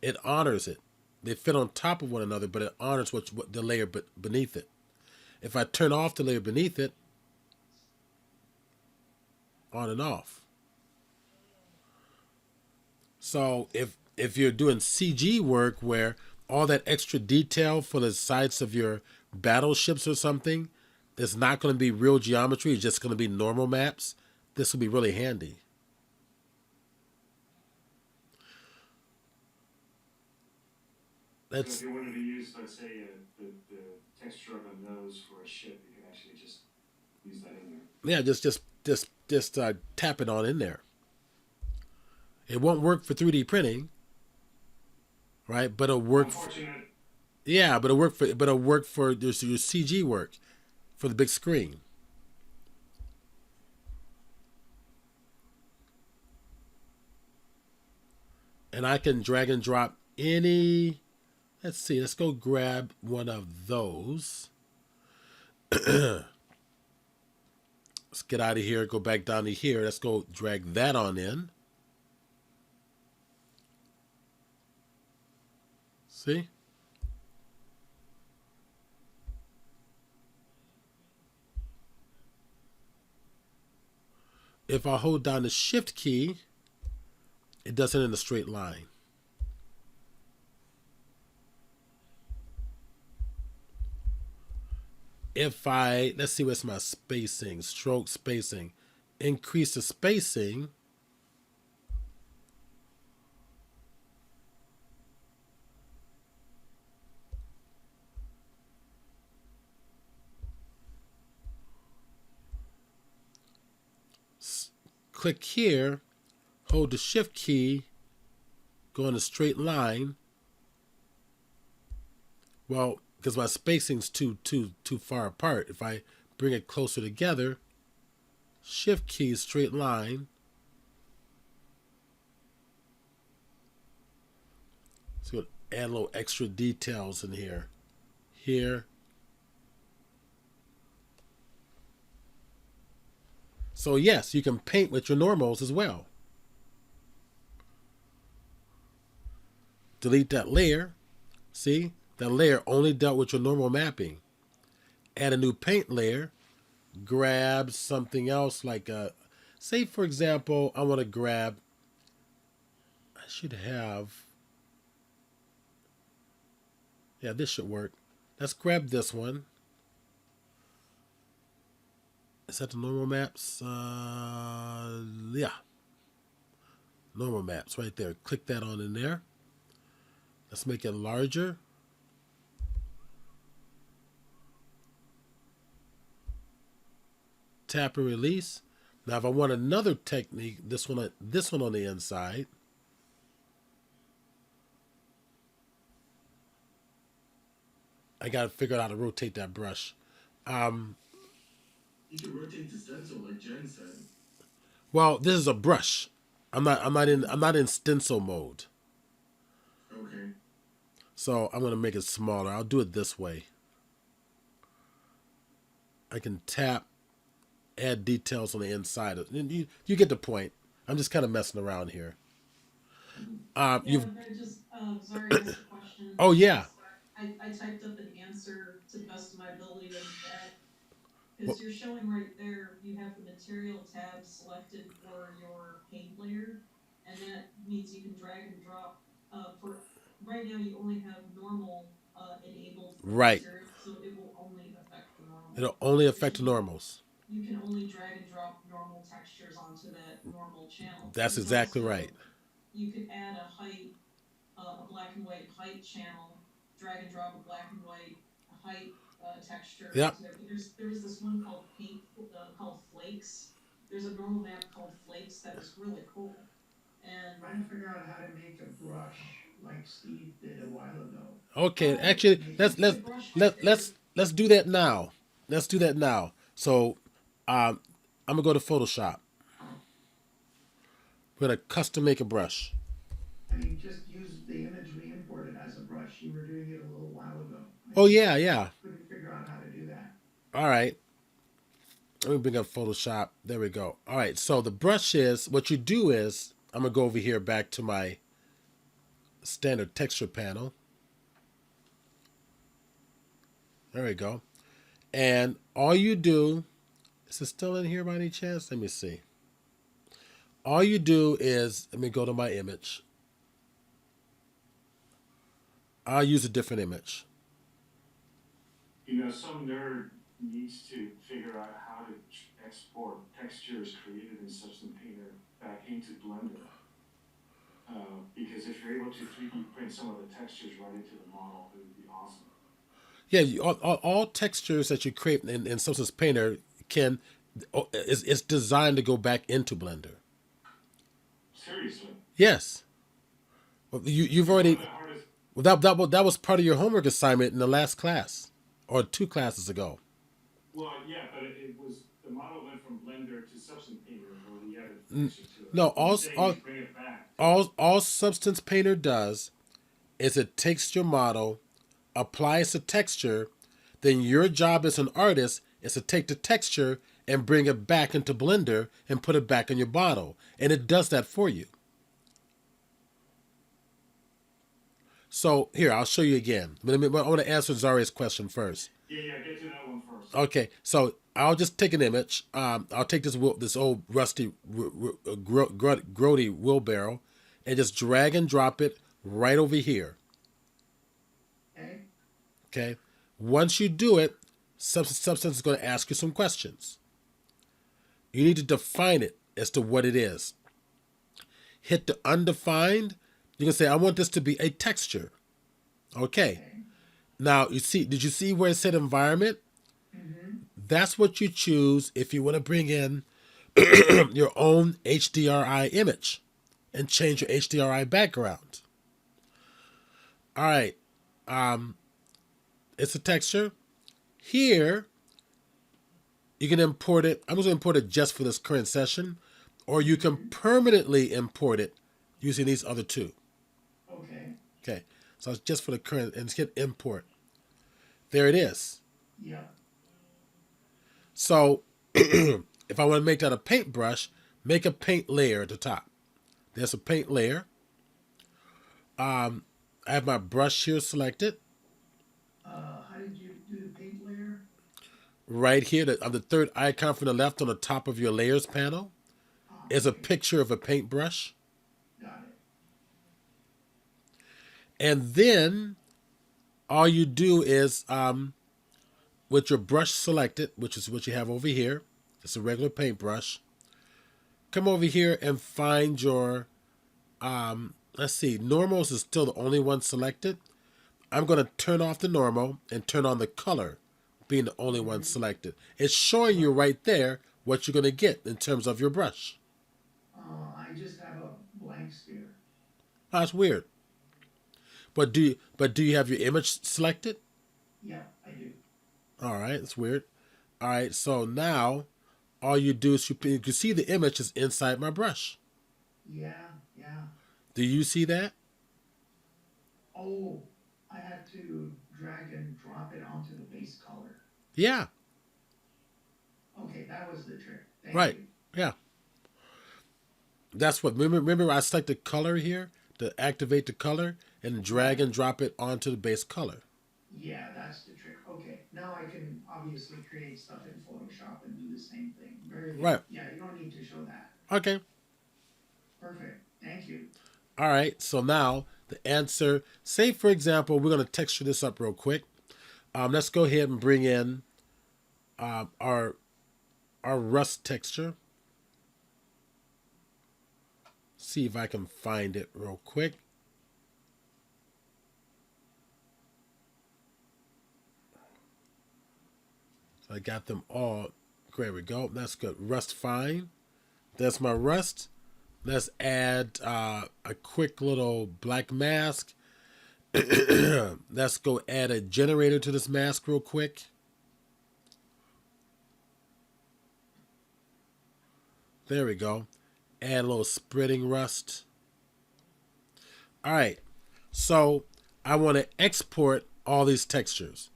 It honors it. They fit on top of one another, but it honors what the layer beneath it. If I turn off the layer beneath it, on and off. So if you're doing CG work where all that extra detail for the sides of your battleships or something, there's not going to be real geometry, it's just going to be normal maps, this will be really handy. So if That's you wanted to use, let's say, the texture of a nose for a ship, you can actually just use that in there. yeah, just tap it on in there. It won't work for 3D printing, right? But it'll work. Unfortunate. Yeah, but it'll work for your CG work for the big screen. And I can drag and drop any. Let's see. Let's go grab one of those. Let's get out of here. Go back down to here. Let's go drag that on in. See? If I hold down the shift key, it does it in a straight line. If I, let's see what's my spacing, stroke spacing, increase the spacing, click here, hold the shift key, go in a straight line. Well, because my spacing's too far apart. If I bring it closer together, shift key, straight line. So we'll add a little extra details in here. Here. So yes, you can paint with your normals as well. Delete that layer. See? That layer only dealt with your normal mapping. Add a new paint layer. Grab something else like say for example, I want to grab, I should have, yeah, this should work. Let's grab this one. Is that the normal maps? Yeah. Normal maps right there. Click that on in there. Let's make it larger. tap and release. Now, if I want another technique, this one on the inside. I got to figure out how to rotate that brush. You can rotate the stencil like Jen said. Well, this is a brush. I'm not in stencil mode. Okay. So I'm going to make it smaller. I'll do it this way. I can tap, add details on the inside. You get the point. I'm just kind of messing around here. You've. I just, sorry, asked a question. Oh yeah. I typed up an answer to the best of my ability in that. Because you're showing right there, you have the material tab selected for your paint layer, and that means you can drag and drop. For right now, you only have normal enabled. Right. Material, so it will only affect the normal. It'll only affect the normals. You can only drag and drop normal textures onto that normal channel. That's exactly right. You could add a height, a black and white height channel, drag and drop a black and white height texture. Yep. There's this one called called Flakes. There's a normal map called Flakes that is really cool. And Trying to figure out how to make a brush like Steve did a while ago. Okay, actually, let's do that now. Let's do that now. So, I'm gonna go to Photoshop. We're gonna custom make a brush. I mean, just use the image we imported as a brush. You were doing it a little while ago. Oh yeah. Couldn't figure out how to do that. All right. Let me bring up Photoshop. There we go. All right. So the brush is, what you do is, I'm gonna go over here back to my standard texture panel. There we go. And all you do, is it still in here by any chance? Let me see. All you do is, let me go to my image. I'll use a different image. You know, some nerd needs to figure out how to export textures created in Substance Painter back into Blender. Because if you're able to 3D print some of the textures right into the model, it would be awesome. Yeah, all textures that you create in Substance Painter is designed to go back into Blender. Seriously. Yes. Well, you've already. Well, that was part of your homework assignment in the last class, or 2 classes ago. Well, yeah, but it was, the model went from Blender to Substance Painter, where we added texture to it. No, Bring it back. all Substance Painter does is it takes your model, applies the texture, then your job as an artist is to take the texture and bring it back into Blender and put it back in your model, and it does that for you. So here, I'll show you again. I want to answer Zaria's question first. Yeah, get to that one first. Okay, so I'll just take an image. I'll take this old rusty, grody wheelbarrow, and just drag and drop it right over here. Okay? Okay. Once you do it, Substance is going to ask you some questions. You need to define it as to what it is. Hit the undefined. You can say, I want this to be a texture. Okay. Now, did you see where it said environment? Mm-hmm. That's what you choose if you want to bring in your own HDRI image and change your HDRI background. All right. It's a texture. Here, you can import it. I'm just going to import it just for this current session, or you can permanently import it using these other 2. Okay. Okay. So it's just for the current, and hit import. There it is. Yeah. So if I want to make that a paintbrush, make a paint layer at the top. There's a paint layer. I have my brush here selected. How did you do the paint layer? Right here, on the 3rd icon from the left on the top of your layers panel, is a picture of a paintbrush. Got it. And then all you do is, with your brush selected, which is what you have over here, it's a regular paintbrush, come over here and find your, let's see, normals is still the only one selected. I'm going to turn off the normal and turn on the color, being the only one selected. It's showing you right there what you're going to get in terms of your brush. I just have a blank sphere. That's weird. But do you have your image selected? Yeah, I do. All right, that's weird. All right, so now all you do is you can see the image is inside my brush. Yeah, yeah. Do you see that? Oh, I had to drag and drop it onto the base color. Yeah, Okay, that was the trick. Thank right. you. Yeah. That's what, remember I selected color here to activate the color and drag and drop it onto the base color. Yeah, that's the trick. Okay, now I can obviously create stuff in Photoshop and do the same thing. Very good. Right. Yeah, you don't need to show that. Okay. Perfect. Thank you. All right. So now the answer, say for example, we're going to texture this up real quick. Let's go ahead and bring in our rust texture. See if I can find it real quick. So I got them all. There we go. That's good. Rust fine. That's my rust. Let's add a quick little black mask. Let's go add a generator to this mask real quick. There we go. Add a little spreading rust. All right. So I want to export all these textures.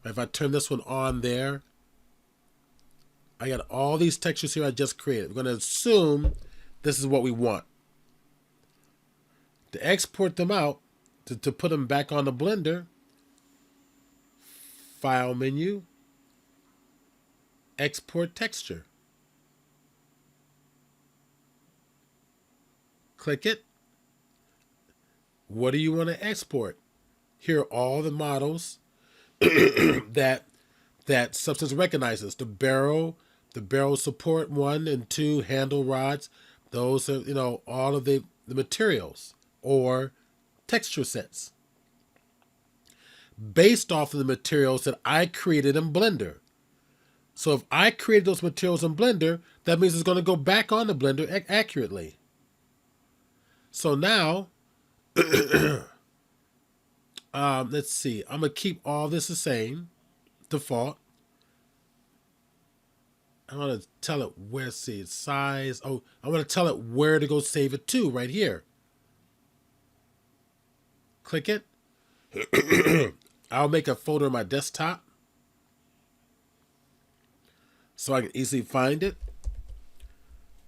If I turn this one on there, I got all these textures here I just created. We're going to assume this is what we want. To export them out, to put them back on the Blender, File menu, Export Texture. Click it. What do you want to export? Here are all the models that Substance recognizes. The barrel support 1 and 2 handle rods. Those are, all of the materials or texture sets based off of the materials that I created in Blender. So if I created those materials in Blender, that means it's going to go back on the Blender accurately. So now, let's see. I'm going to keep all this the same, default. I want to tell it where, see, size. Oh, I want to tell it where to go save it to, right here. Click it. I'll make a folder on my desktop so I can easily find it.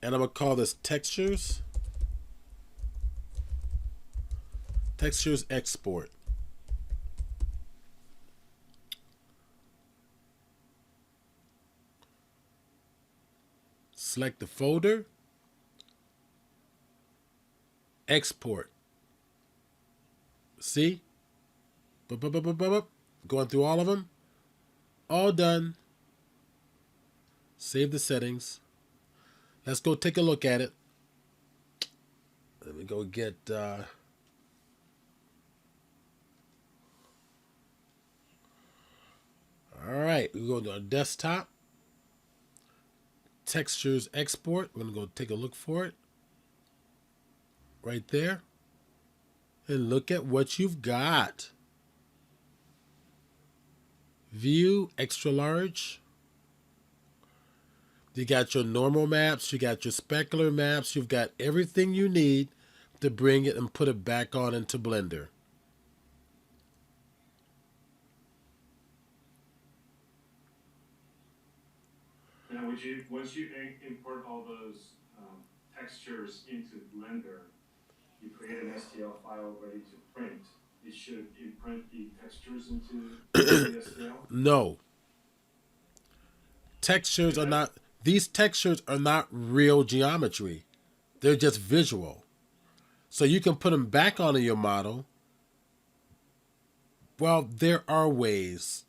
And I'm going to call this Textures. Textures Export. Select the folder. Export. See? Going through all of them. All done. Save the settings. Let's go take a look at it. Let me go get... all right, we go to our desktop. Textures Export. We're going to go take a look for it. Right there. And look at what you've got. View, extra large. You got your normal maps. You got your specular maps. You've got everything you need to bring it and put it back on into Blender. Now, once you import all those textures into Blender, you create an STL file ready to print. It should imprint the textures into the STL? No. Textures are not... These textures are not real geometry. They're just visual. So you can put them back onto your model. Well, there are ways.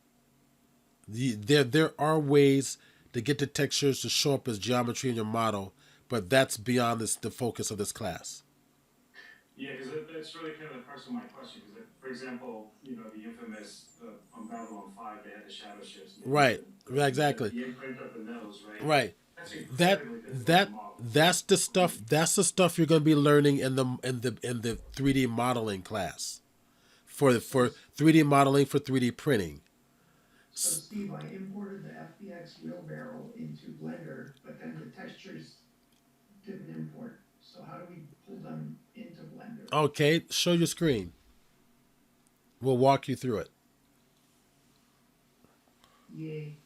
There are ways to get the textures to show up as geometry in your model, but that's beyond the focus of this class. Yeah, because that's really kind of the crux of my question. Because for example, the infamous on Babylon 5, they had the shadow shifts. Right. Yeah, exactly. The imprint of the nose, right? Right. That's That incredibly difficult that to model. that's the stuff. That's the stuff you're going to be learning in the 3D modeling class for 3D modeling for 3D printing. So Steve, I imported the FBX wheelbarrow into Blender, but then the textures didn't import. So how do we pull them into Blender? Okay, show your screen. We'll walk you through it. Yay.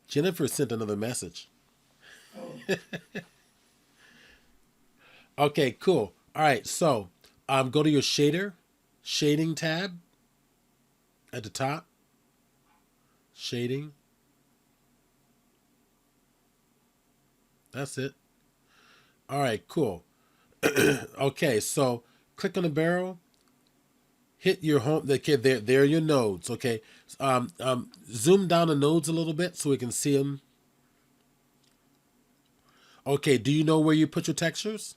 Jennifer sent another message. Oh, Okay, cool. All right, so go to your shading tab at the top. Shading. That's it. All right, cool. Okay, so click on the barrel. Hit your home. Okay, there are your nodes. Okay, zoom down the nodes a little bit so we can see them. Okay, do you know where you put your textures?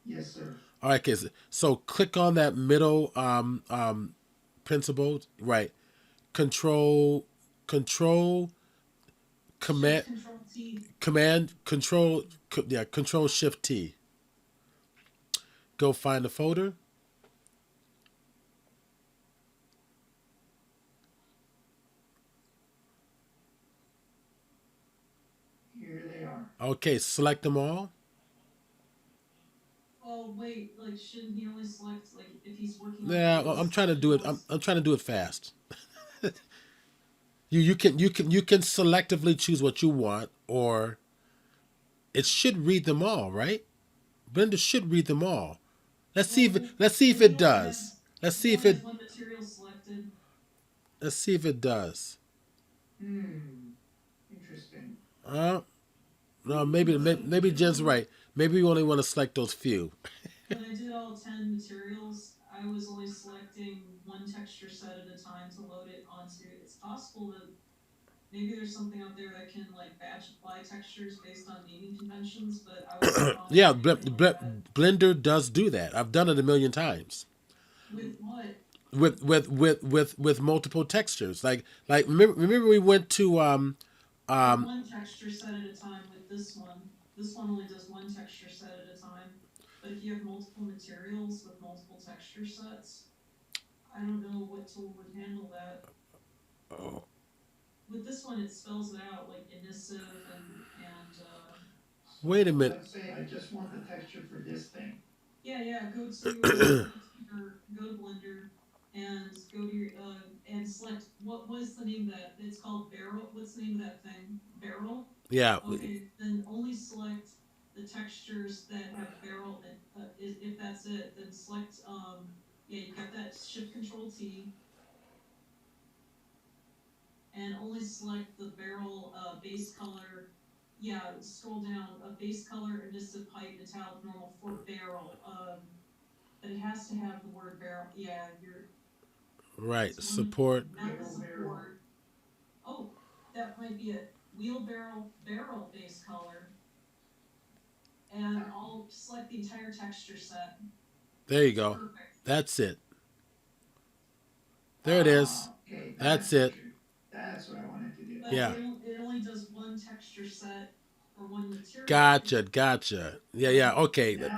yes, sir. All right, okay, so click on that middle principle. Right, control, command, Control T. control shift T. Go find the folder. Here they are. Okay, select them all. Oh wait, like shouldn't he only select like if he's working? on Yeah, those I'm trying to do it. I'm trying to do it fast. You can selectively choose what you want, or it should read them all, right? Blender should read them all. Let's see if it does. Let's see if it One material selected. let's see if it does. Interesting. No, maybe Jen's right. Maybe we only want to select those few. When I did all 10 materials, I was only selecting one texture set at a time to load it onto. It's possible that maybe there's something out there that can like batch apply textures based on naming conventions, but I was Yeah, Blender does do that. I've done it a million times with what? with multiple textures. Like remember we went to One texture set at a time with this one. This one only does one texture set at a time. But if you have multiple materials with multiple texture sets, I don't know what tool would handle that. Oh. With this one, it spells it out like emissive and Wait a minute. Let's say I just want the texture for this thing. yeah. Go to Blender and go to your and select what was the name of that? It's called barrel. What's the name of that thing? Barrel. Yeah. Okay, then only select the textures that have barrel. If that's it, then select. You got that. Shift Control T, and only select the barrel base color. Yeah, scroll down. A base color, emissive, pipe, metallic, normal for barrel. But it has to have the word barrel. Yeah, you're. Right. Support. Not the support. Oh, that might be it. Wheelbarrow barrel base color. And I'll select the entire texture set. There you go. Perfect. That's it. There it is. Okay, That's it. That's what I wanted to do. But Yeah. it only does one texture set for one material. Gotcha. Yeah. Okay. Now,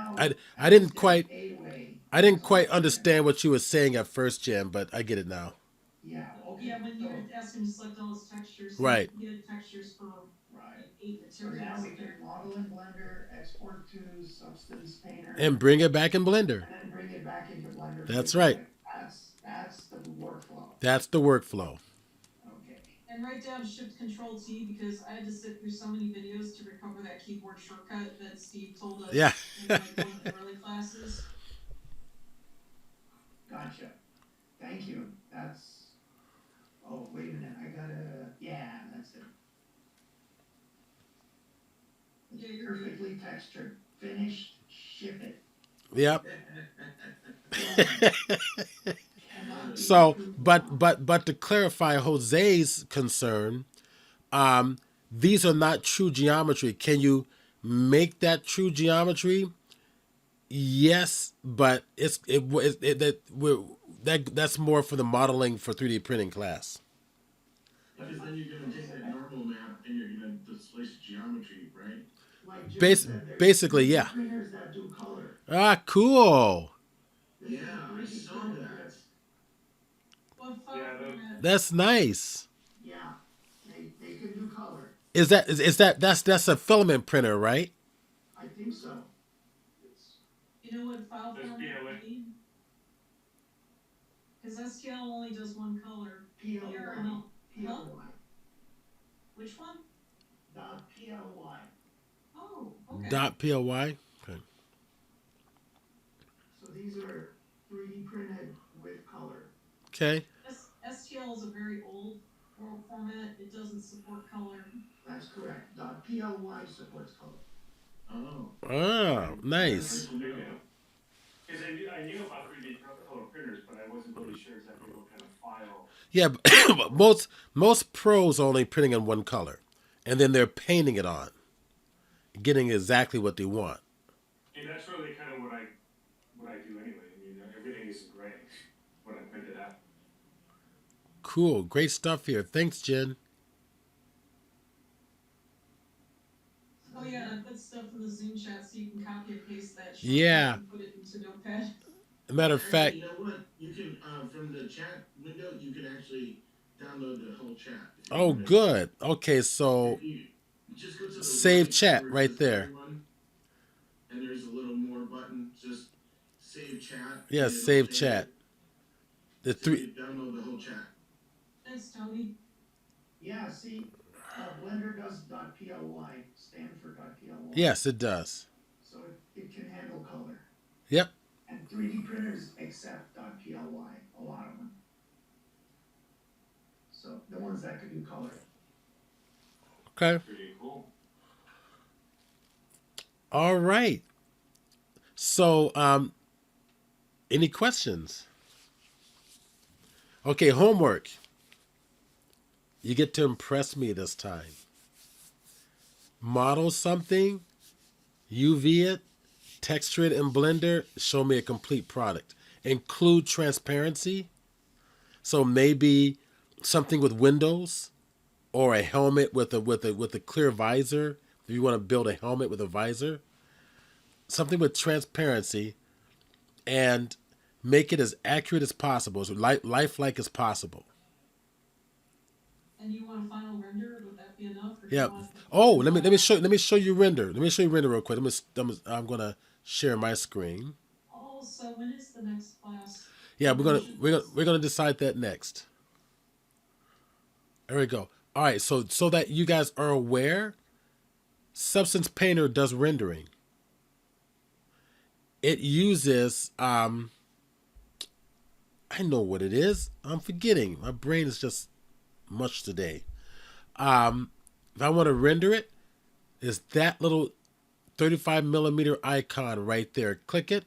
I didn't quite A-way. I didn't quite understand what you were saying at first, Jim, but I get it now. Yeah, okay. Yeah, when you so, ask him to select all his textures, Right. you get textures for right. like 8 So now materials. we can model in Blender, export to Substance Painter, And bring it back in Blender. and then bring it back into Blender. That's for right. effect. That's the workflow. That's the workflow. Okay. And write down Shift Control T because I had to sit through so many videos to recover that keyboard shortcut that Steve told us Yeah. in like one of the early classes. Gotcha. Thank you. That's. Oh, wait a minute. I gotta. Yeah, that's it. It's Yeah, you're good. perfectly textured. Finished. Ship it. Yep. Cannot be So, improved but upon. to clarify Jose's concern, these are not true geometry. Can you make that true geometry, yes, but that's more for the modeling for 3D printing class. Because then you're going to take that normal map and you're going to displace geometry, right? Like Jim Bas- said, there's basically, 3D yeah. printers that do color. Ah, cool. There's Yeah, a I 3D saw printer that. that's- What file Yeah, format? That's nice. Yeah, they can do color. Is that's a filament printer, right? I think so. It's, You know what file There's format PLA. you need? Cause STL only does one color. Here, PLY. no. PLY. Which one? Dot PLY. Oh, okay. Dot .ply. Okay. So these are 3D printed with color. Okay. STL is a very old format. It doesn't support color. That's correct. Dot PLY supports color. Oh. Oh, nice. Because I knew about 3D color printers, but I wasn't really sure exactly what kind of file. Yeah, but most pros are only printing in one color, and then they're painting it on, getting exactly what they want. And that's really kind of what I do anyway. I mean, everything is gray when I print it out. Cool, great stuff here. Thanks, Jen. Oh yeah, I put stuff in the Zoom chat so you can copy and paste that. shortcut Yeah. And put it into Notepad. Matter of fact, Actually, you know what? You can from the chat window, you can actually download the whole chat. if you oh, want it. good. Okay, so If you just go to the Save right chat where it right says there. everyone, and there's a little more button. Just save chat. yeah, and it'll save save chat. it. The So three. you download the whole chat. Thanks, Tony. Yeah, see, Blender does dot .ply, stand for dot .ply. Yes, it does. So it can handle color. Yep. And 3D printers accept dot .ply, a lot of them. So the ones that can do color. Okay. Pretty cool. All right. So, any questions? Okay, homework. You get to impress me this time. Model something, UV it, texture it in Blender, show me a complete product. Include transparency. So maybe something with windows or a helmet with a clear visor. If you want to build a helmet with a visor, something with transparency, and make it as accurate as possible, as lifelike as possible. And you want a final render? Would that be enough? Or do Yeah. you want- Oh, let me show you render. Let me show you render real quick. I'm gonna share my screen. Oh, so when is the next class? Yeah, we're gonna decide that next. There we go. All right, so that you guys are aware, Substance Painter does rendering. It uses I know what it is. I'm forgetting. My brain is just much today. If I want to render it, it's that little 35 millimeter icon right there. Click it,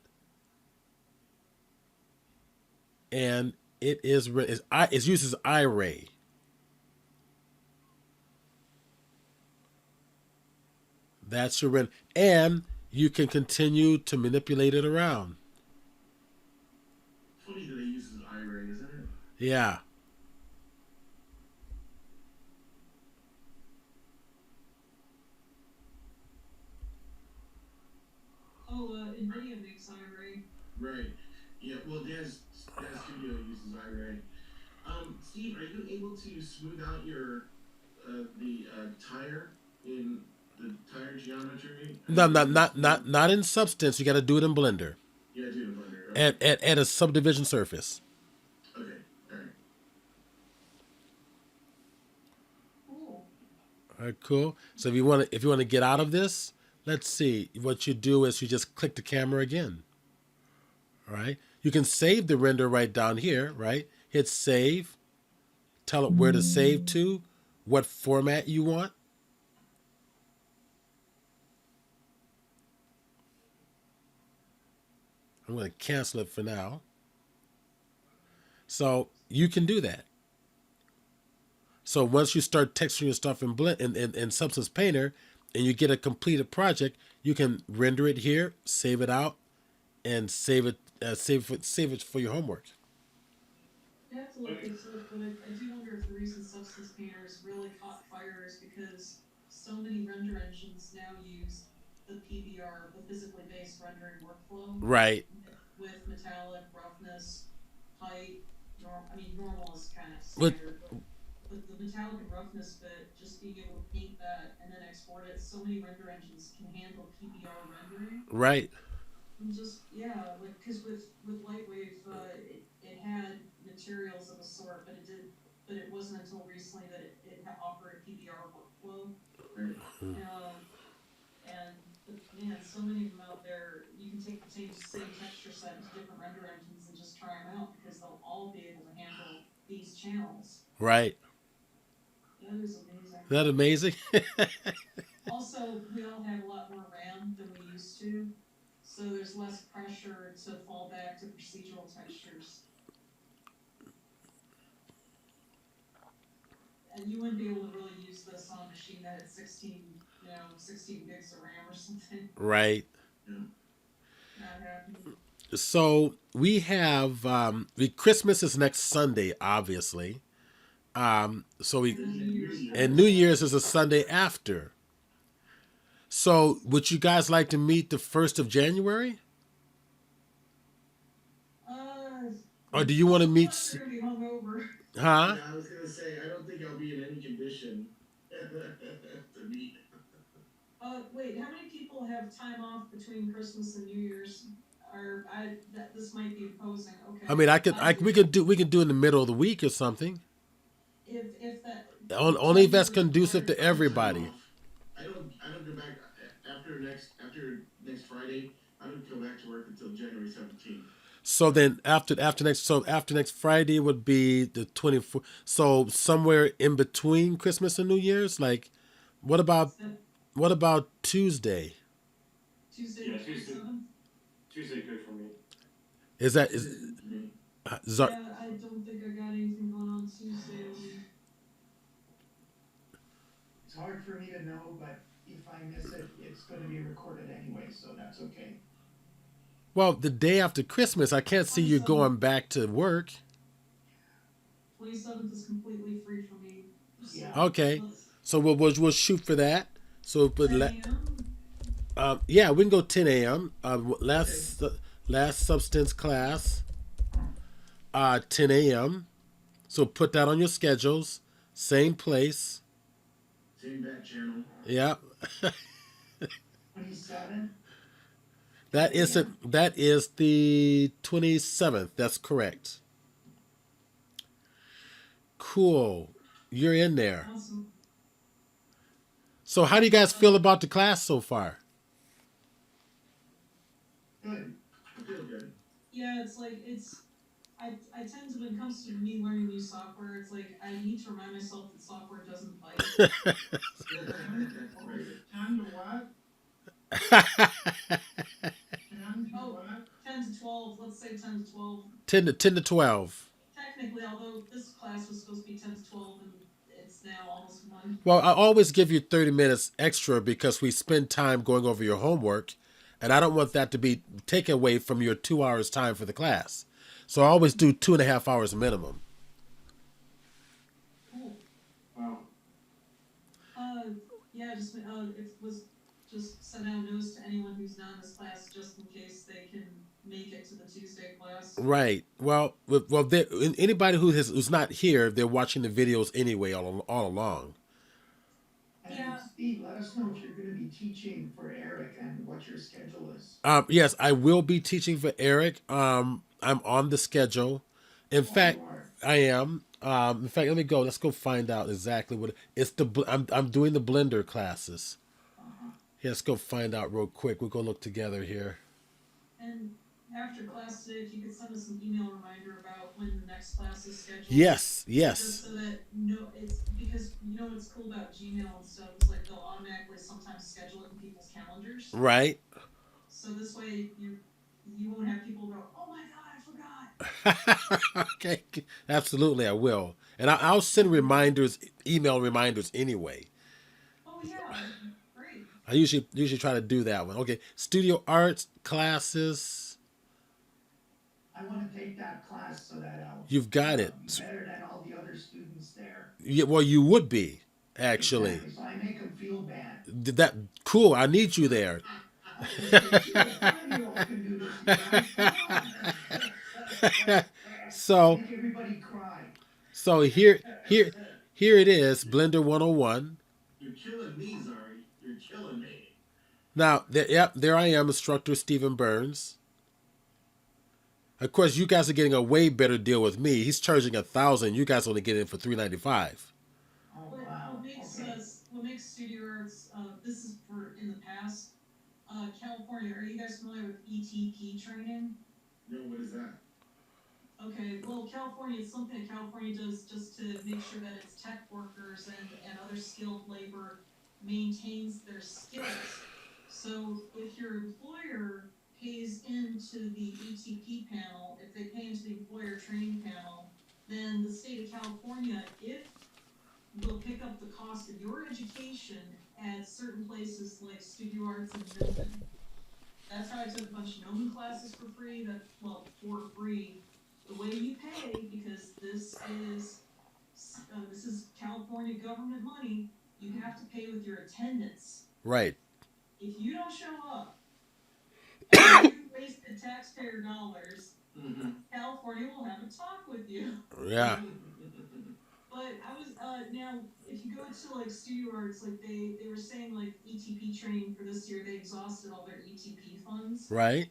and it uses iRay. That's your render, and you can continue to manipulate it around. Funny that it uses iRay, isn't it? Yeah. Oh, NVIDIA makes iRay. Right. Yeah. Well, Daz Studio uses iRay. Steve, are you able to smooth out your the tire in the tire geometry? No, not in Substance. You got to do it in Blender. Yeah, I do in Blender. Okay. At a subdivision surface. Okay. All right. Cool. All right, cool. So if you want to get out of this, let's see. What you do is you just click the camera again. All right. You can save the render right down here. Right. Hit save. Tell it where to save to, what format you want. I'm going to cancel it for now. So you can do that. So once you start texturing your stuff in Substance Painter, and you get a completed project, you can render it here, save it out, and save it for your homework. I have to look this up, but I do wonder if the reason Substance Painters really caught fire is because so many render engines now use the PBR, the physically based rendering workflow, Right. with metallic, roughness, height, normal is kind of But standard, but the metallic and roughness bit, just being able to paint that and then export it, so many render engines can handle PBR rendering. right. And just, yeah, like, because with Lightwave, it had materials of a sort, but it wasn't until recently that it offered a PBR workflow. Right. And but man, so many of them out there, you can take the same texture set into different render engines and just try them out because they'll all be able to handle these channels. Right. That is amazing. Isn't that amazing? Also, we all have a lot more RAM than we used to, so there's less pressure to fall back to procedural textures. And you wouldn't be able to really use this on a machine that had 16 gigs of RAM or something. Right. Yeah. Not happening. So we have Christmas is next Sunday, obviously. So we and New Year's is a Sunday after. So would you guys like to meet the 1st of January? Or do you want to meet? You're gonna be hungover. Huh? Yeah, I was gonna say I don't think I'll be in any condition to meet. Wait, how many people have time off between Christmas and New Year's? Or this might be imposing. Okay. I mean, we can do in the middle of the week or something. If that. Only if that's conducive to everybody. I don't go back after next Friday. I don't go back to work until January 17th. So then after next Friday would be the 24th. So somewhere in between Christmas and New Year's, like what about Tuesday? Tuesday, Yeah, the Tuesday. 27th? Tuesday good for me. Is that Yeah, I don't think I got anything going on Tuesday. It's hard for me to know, but if I miss it, it's gonna be recorded anyway, so that's okay. well, the day after Christmas, I can't see you going back to work. 27th is completely free for me. So Yeah. Okay. let's- So we'll shoot for that. So but 10 a.m.? yeah, we can go 10 a.m. Last substance class, 10 a.m. So put that on your schedules. Same place. Same back channel. Yeah. 27? That is the 27th. That's correct. Cool. You're in there. Awesome. So how do you guys feel about the class so far? Good. I feel good. Yeah, I tend to, when it comes to me learning new software, it's like I need to remind myself that software doesn't bite. Time to what? Oh, 10 to 12, let's say 10 to 12. 10 to 12. Technically, although this class was supposed to be 10 to 12 and it's now almost 1. Well, I always give you 30 minutes extra because we spend time going over your homework, and I don't want that to be taken away from your 2 hours time for the class. So I always do 2.5 hours minimum. Cool. Wow. Yeah, it was just send out notes to anyone who's not in this class just in case they can make it to the Tuesday class. Right. Well, anybody who's not here, they're watching the videos anyway all along. And Yeah. Steve, let us know if you're gonna be teaching for Eric and what your schedule is. Yes, I will be teaching for Eric. I'm on the schedule. In fact, you are. I am. In fact, let me go. Let's go find out exactly what it's. I'm doing the Blender classes. Yeah, let's go find out real quick. We'll go look together here. And after class today, if you could send us an email reminder about when the next class is scheduled. Yes, Just yes, so that it's because you know what's cool about Gmail and stuff is like they'll automatically sometimes schedule it in people's calendars. right. So this way you won't have people go, oh my god, I forgot. Okay, absolutely, I will, and I'll send reminders, email reminders anyway. Oh yeah, great. I usually try to do that one. Okay, studio arts classes. I want to take that class so that I'll You've got it. be better than all the other students there. Yeah, well, you would be actually. Exactly. So I make them feel bad. Did that cool? I need you there. I can say, "Shit, one of you all can do this, you guys. Come on." So Make everybody cry. so here it is. Blender 101. You're killing me, Zari. You're killing me. Now, yep, there I am, instructor Stephen Burns. Of course, you guys are getting a way better deal with me. He's charging 1,000. You guys only get it for $395. Oh What, wow. what makes Okay. us what makes Studio Arts this is for in the past. California, are you guys familiar with ETP training? No, what is that? Okay, well, California, it's something that California does just to make sure that its tech workers and other skilled labor maintains their skills. So if your employer pays into the ETP panel, if they pay into the employer training panel, then the state of California, if will pick up the cost of your education at certain places like Studio Arts and Milton. That's how I took a bunch of Gnomon classes for free. For free. The way you pay, because this is California government money, you have to pay with your attendance. Right. If you don't show up, and you wasted taxpayer dollars, Mm-hmm. California will have a talk with you. Yeah. But I was now if you go to like Studio Arts, like they were saying like ETP training for this year, they exhausted all their ETP funds. Right.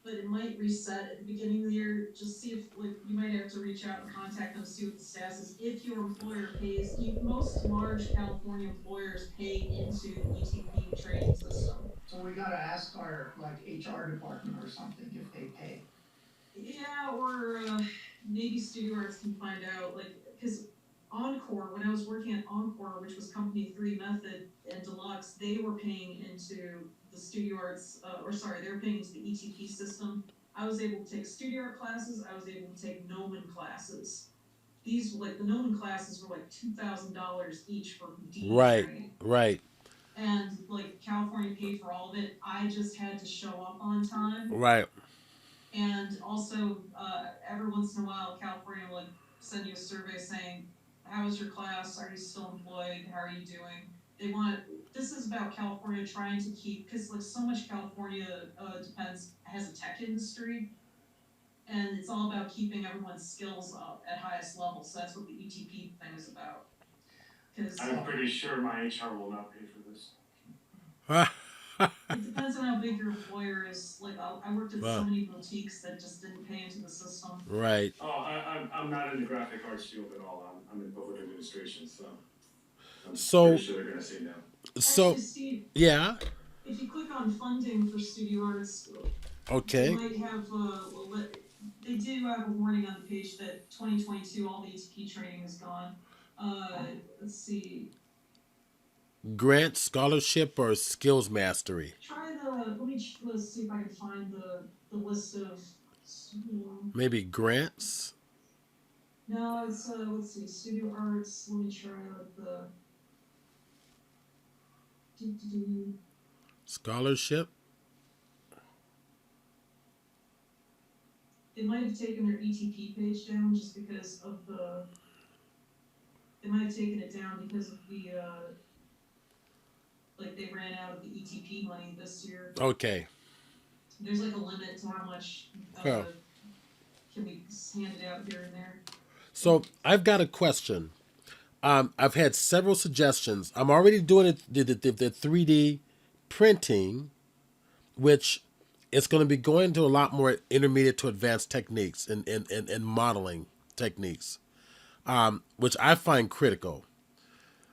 But it might reset at the beginning of the year. Just see if like you might have to reach out and contact them, see what the status is. If your employer pays, most large California employers pay into the ETP training system. So we gotta ask our like HR department or something if they pay. Yeah, or maybe Studio Arts can find out, like, because Encore, when I was working at Encore, which was Company 3 Method and Deluxe, they were paying into the Studio Arts, they were paying into the ETP system. I was able to take Studio Art classes, I was able to take Gnomon classes. These, like, the Gnomon classes were like $2,000 each for DE Right. training. Right. And, like, California paid for all of it. I just had to show up on time. Right. And also, every once in a while, California will like send you a survey saying, "How was your class? Are you still employed? How are you doing?" They want. This is about California trying to keep, because like so much California has a tech industry, and it's all about keeping everyone's skills up at highest level. So that's what the ETP thing is about. Because I'm pretty sure my HR will not pay for this. it depends on how big your employer is. Like I worked at Wow. so many boutiques that just didn't pay into the system. Right. Oh, I'm not in the graphic arts field at all. I'm in public administration, so I'm So- pretty sure they're gonna say no. So Actually, Steve, yeah. if you click on funding for Studio Arts, they Okay. might have they do have a warning on the page that 2022 all the ETP training is gone. Let's see. Grant, scholarship, or skills mastery. Try let's see if I can find the list of. Maybe grants. No, it's let's see, Studio Arts. Let me try the. Scholarship. They might have taken their ETP page down just because of the. They might have taken it down because of the. Like they ran out of the ETP money this year. Okay. There's like a limit to how much Oh. can be handed out here and there. So I've got a question. I've had several suggestions. I'm already doing it the 3D printing, which is going to be going to a lot more intermediate to advanced techniques and modeling techniques, which I find critical.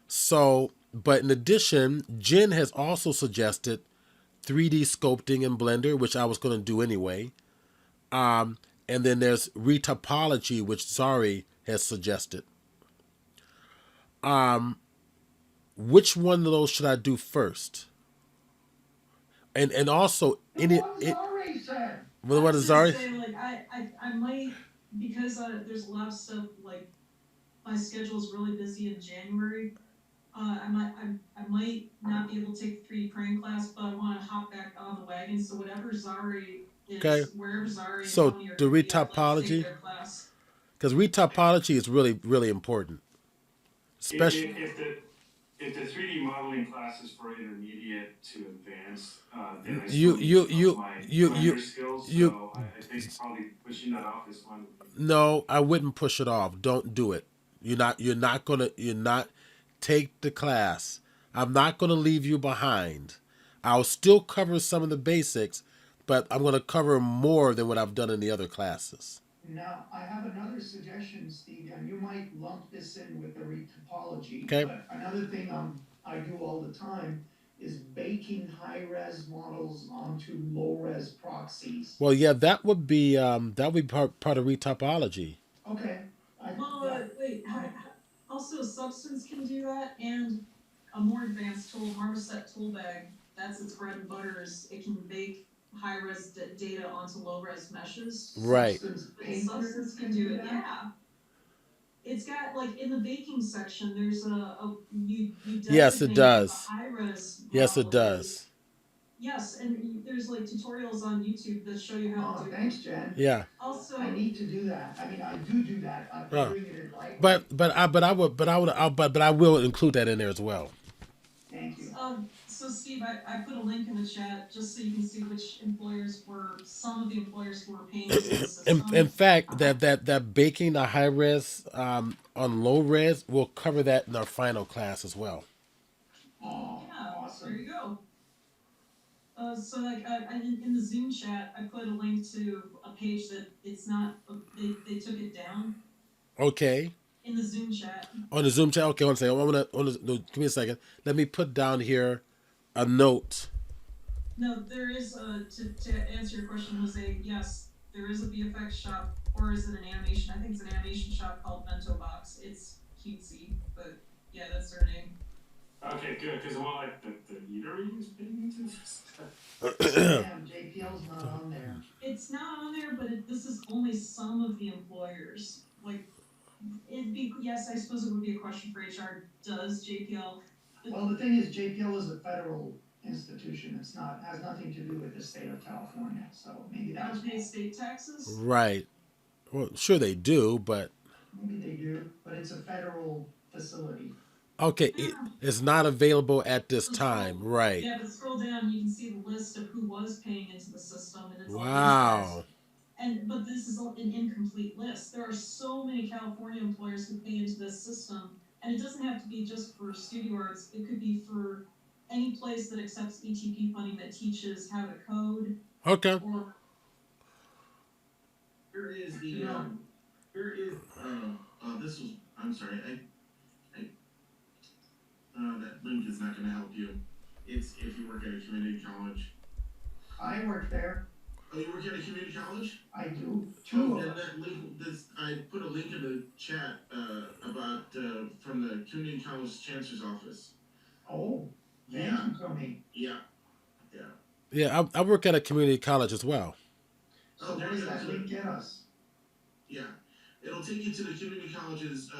So, but in addition, Jen has also suggested 3D sculpting in Blender, which I was going to do anyway. And then there's retopology, which Zari has suggested. Which one of those should I do first? And also The ones Zari said. what is I was Zari? gonna say, like I might, because there's a lot of stuff, like my schedule is really busy in January. I might not be able to take the 3D printing class, but I want to hop back on the wagon. So whatever Zari Okay. is, wherever Zari and So Tony are the going to be, I'd like to take retopology, their class. because retopology is really really important, especially. If the 3D modeling class is for intermediate to advanced, then I You still need you to up you my you you Blender skills. you. So I think probably pushing that off is fine with me. No, I wouldn't push it off. Don't do it. You're not take the class. I'm not gonna leave you behind. I'll still cover some of the basics, but I'm gonna cover more than what I've done in the other classes. Now, I have another suggestion, Steve, and you might lump this in with the retopology, Okay. but another thing I do all the time is baking high-res models onto low-res proxies. Well, yeah, that would be part of retopology. Okay, Well, yeah, wait. Also, Substance can do that, and a more advanced tool, Marmoset Toolbag. That's its bread and butter. Is it can bake high-res data onto low-res meshes. Right. Substance But Painter Substance can can do do it. that? Yeah. It's got like in the baking section. There's you Yes, it designate what the does. high-res Yes, it model is. does. Yes, and there's like tutorials on YouTube that show you how to Oh, do it. thanks, Jen. Yeah. Also, I need to do that. I mean, I do that. I'm Uh, doing it in Lightweight. but I will include that in there as well. Thank you. so Steve, I put a link in the chat just so you can see which employers were some of the employers who were paying into the In system. fact, that baking the high res on low res, we'll cover that in our final class as well. Oh, Yeah, there awesome. you go. So like in the Zoom chat, I put a link to a page that it's not. They took it down Okay. in the Zoom chat. On the Zoom chat. Okay, one second. No, give me a second. Let me put down here a note. No, there is to answer your question, Jose. Yes, there is a VFX shop, or is it an animation? I think it's an animation shop called Bento Box. It's cutesy, but yeah, that's their name. Okay, good, because I want like the eatery is paying into this. Damn, JPL's not on there. It's not on there, but this is only some of the employers. Like, it'd be yes, I suppose it would be a question for HR. Does JPL? Well, the thing is, JPL is a federal institution. It's not, has nothing to do with the state of California, so maybe They don't that's, pay state taxes. Right. Well, sure they do, but maybe they do, but it's a federal facility. okay, it's not available at this So time. scroll- Right. Yeah, but scroll down, you can see the list of who was paying into the system, and it's all Wow. but this is an incomplete list. There are so many California employers who pay into this system, and it doesn't have to be just for studio arts. It could be for any place that accepts ETP funding that teaches how to code Okay. or Here is the Yeah. here is this was I'm sorry that link is not going to help you. It's if you work at a community college. I work there. Oh, you work at a community college? I do. Oh, Two of then them. that link. I put a link in the chat about from the community college chancellor's office. Oh, thank Yeah, you, Tony. yeah. Yeah, I work at a community college as well. So Oh, there where you does go. that link get us? Yeah, it'll take you to the community college's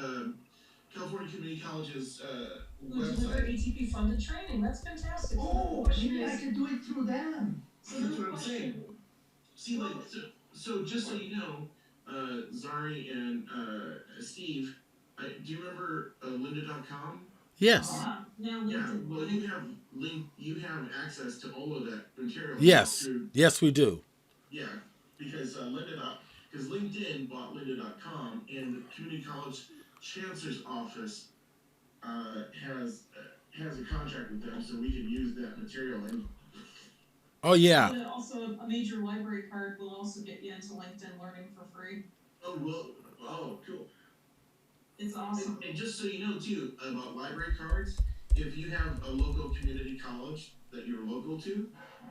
California Community College's who deliver website. ETP funded training. That's fantastic. So Oh, the question maybe I is, could do it through them. so That's the what I'm saying. question, See, like, so just so you know, Zari and Steve, do you remember lynda.com? Yes. now Yeah, LinkedIn. well, you have access to all of that material. Yes. Through, Yes, we do. yeah, because because LinkedIn bought lynda.com, and the community college chancellor's office has a contract with them, so we can use that material. And Oh yeah. But also, a major library card will also get you into LinkedIn Learning for free. cool. It's awesome. And just so you know too about library cards, if you have a local community college that you're local to,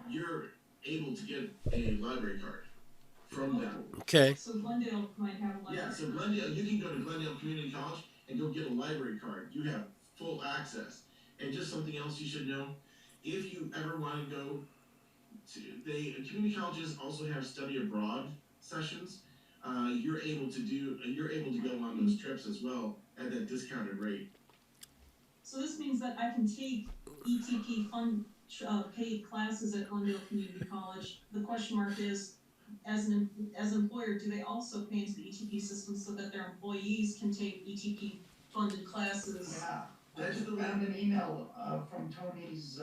you're able to get a library card from them. Okay. So Glendale might have a library Yeah, so card. Glendale, you can go to Glendale Community College and go get a library card. You have full access. And just something else you should know, if you ever want to go to, community colleges also have study abroad sessions. You're able to go on those trips as well at that discounted rate. So this means that I can take ETP paid classes at Glendale Community College. The question mark is, as an employer, do they also pay into the ETP system so that their employees can take ETP funded classes? Yeah, I That's just the found an email from Tony's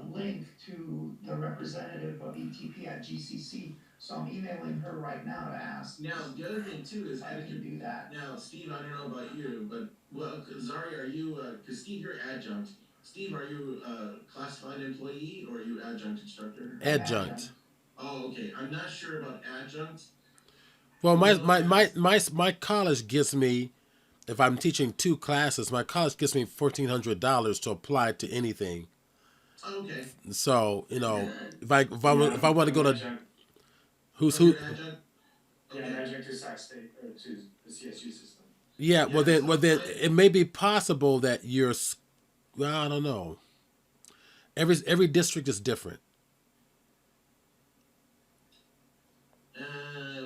link to the representative of ETP at GCC. So I'm emailing her right now to ask Now, the other thing too is if I can do that. now, Steve, I don't know about you, but well, Zari, are you? Because Steve, you're adjunct. Steve, are you a classified employee or are you adjunct instructor? Adjunct. Oh, okay. I'm not sure about adjunct. Well, my college gives me, if I'm teaching 2 classes, my college gives me $1,400 to apply to anything. Oh, okay. So Good. if I want to go to Adjunct- who's Oh, who, you're adjunct. Yeah, Okay. an adjunct to Sac State or to the CSU system. yeah. Yeah, Well then so it may be possible that well, I don't know. Every district is different.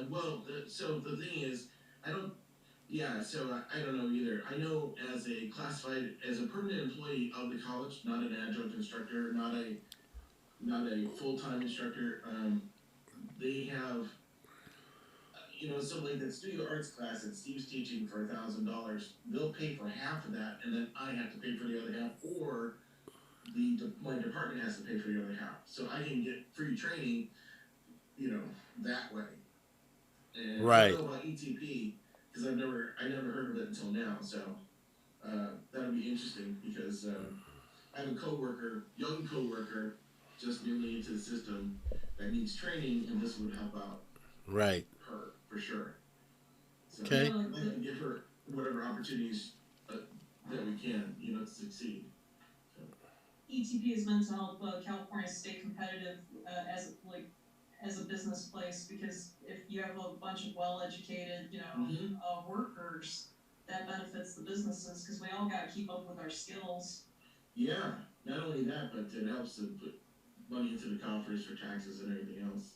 Well, so the thing is, I don't. Yeah, so I don't know either. I know as a classified, as a permanent employee of the college, not an adjunct instructor, not a full time instructor. They have, so like that studio arts class that Steve's teaching for $1,000, they'll pay for half of that, and then I have to pay for the other half, or my department has to pay for the other half. So I can get free training, that way. And I Right. don't know about ETP because I never heard of it until now. So that'll be interesting because I have a young coworker, just newly into the system that needs training, and this would help out Right. her for sure. So Okay. I'd like to give her whatever opportunities that we can, to succeed. ETP is meant to help California stay competitive as a business place, because if you have a bunch of well-educated, Mhm. workers, that benefits the businesses, because we all got to keep up with our skills. Yeah, not only that, but it helps to put money into the coffers for taxes and everything else.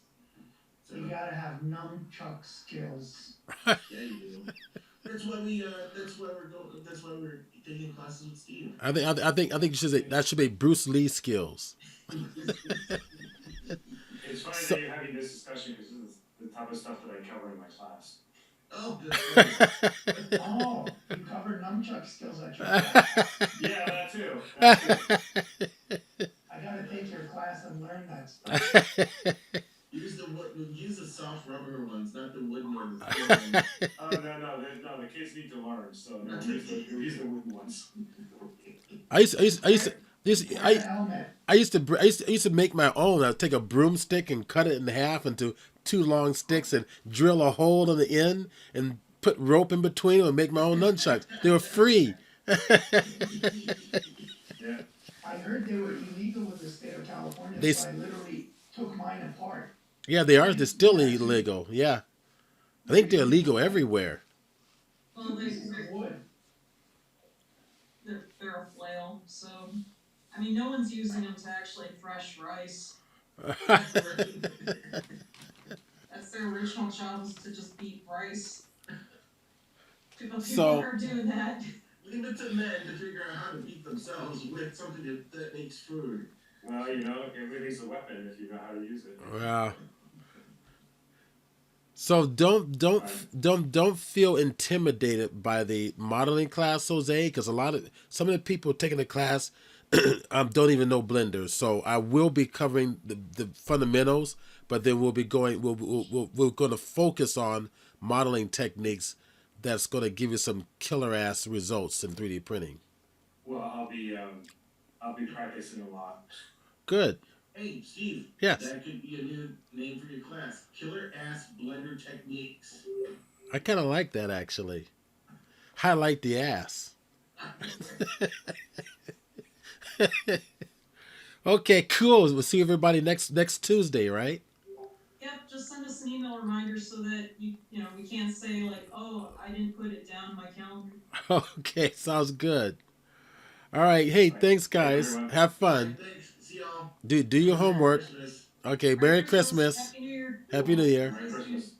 So You gotta have nunchuck skills. yeah, you do. That's why we're going. That's why we're taking classes with Steve. I think you should say that should be Bruce Lee skills. It's funny So- that you're having this discussion because this is the type of stuff that I cover in my class. Oh, that's Oh, you covered nunchuck skills at your class. Yeah, that too. That too. I gotta take your class and learn that stuff. use the soft rubber ones, not the wooden or the steel ones. Oh no, the kids need to learn, so no, use the wooden ones. I Wear a helmet. used to make my own. I'd take a broomstick and cut it in half into 2 long sticks and drill a hole in the end and put rope in between them and make my own nunchucks. They were free. Yeah. I heard they were illegal in the state of California, They so I literally took mine apart. Yeah, they are. They're still illegal. Yeah, I think they're illegal everywhere. Well, Pieces of wood. they're a flail, so I mean, no one's using them to actually thresh rice. That's their original job, is to just beat rice. People So- are doing that. Leave it to men to figure out how to beat themselves with something that makes food. Well, everything's a weapon if you know how to use it. Yeah. So don't feel intimidated by the modeling class, Jose, because some of the people taking the class don't even know blenders. So I will be covering the fundamentals, but then we're going to focus on modeling techniques that's going to give you some killer ass results in 3D printing. Well, I'll be practicing a lot. Good. Hey, Steve. Yes. That could be a new name for your class. Killer Ass Blender Techniques. I kind of like that, actually. Highlight the ass. Okay, cool. We'll see everybody next Tuesday, right? Yep, just send us an email reminder so that we can't say like, oh, I didn't put it down in my calendar. Okay, sounds good. All right. Hey, thanks, guys. everyone. Have fun. Thanks. See y'all. Do your homework. Merry Christmas. Okay, Merry Christmas. Happy New Year. Happy New Year. Merry Christmas.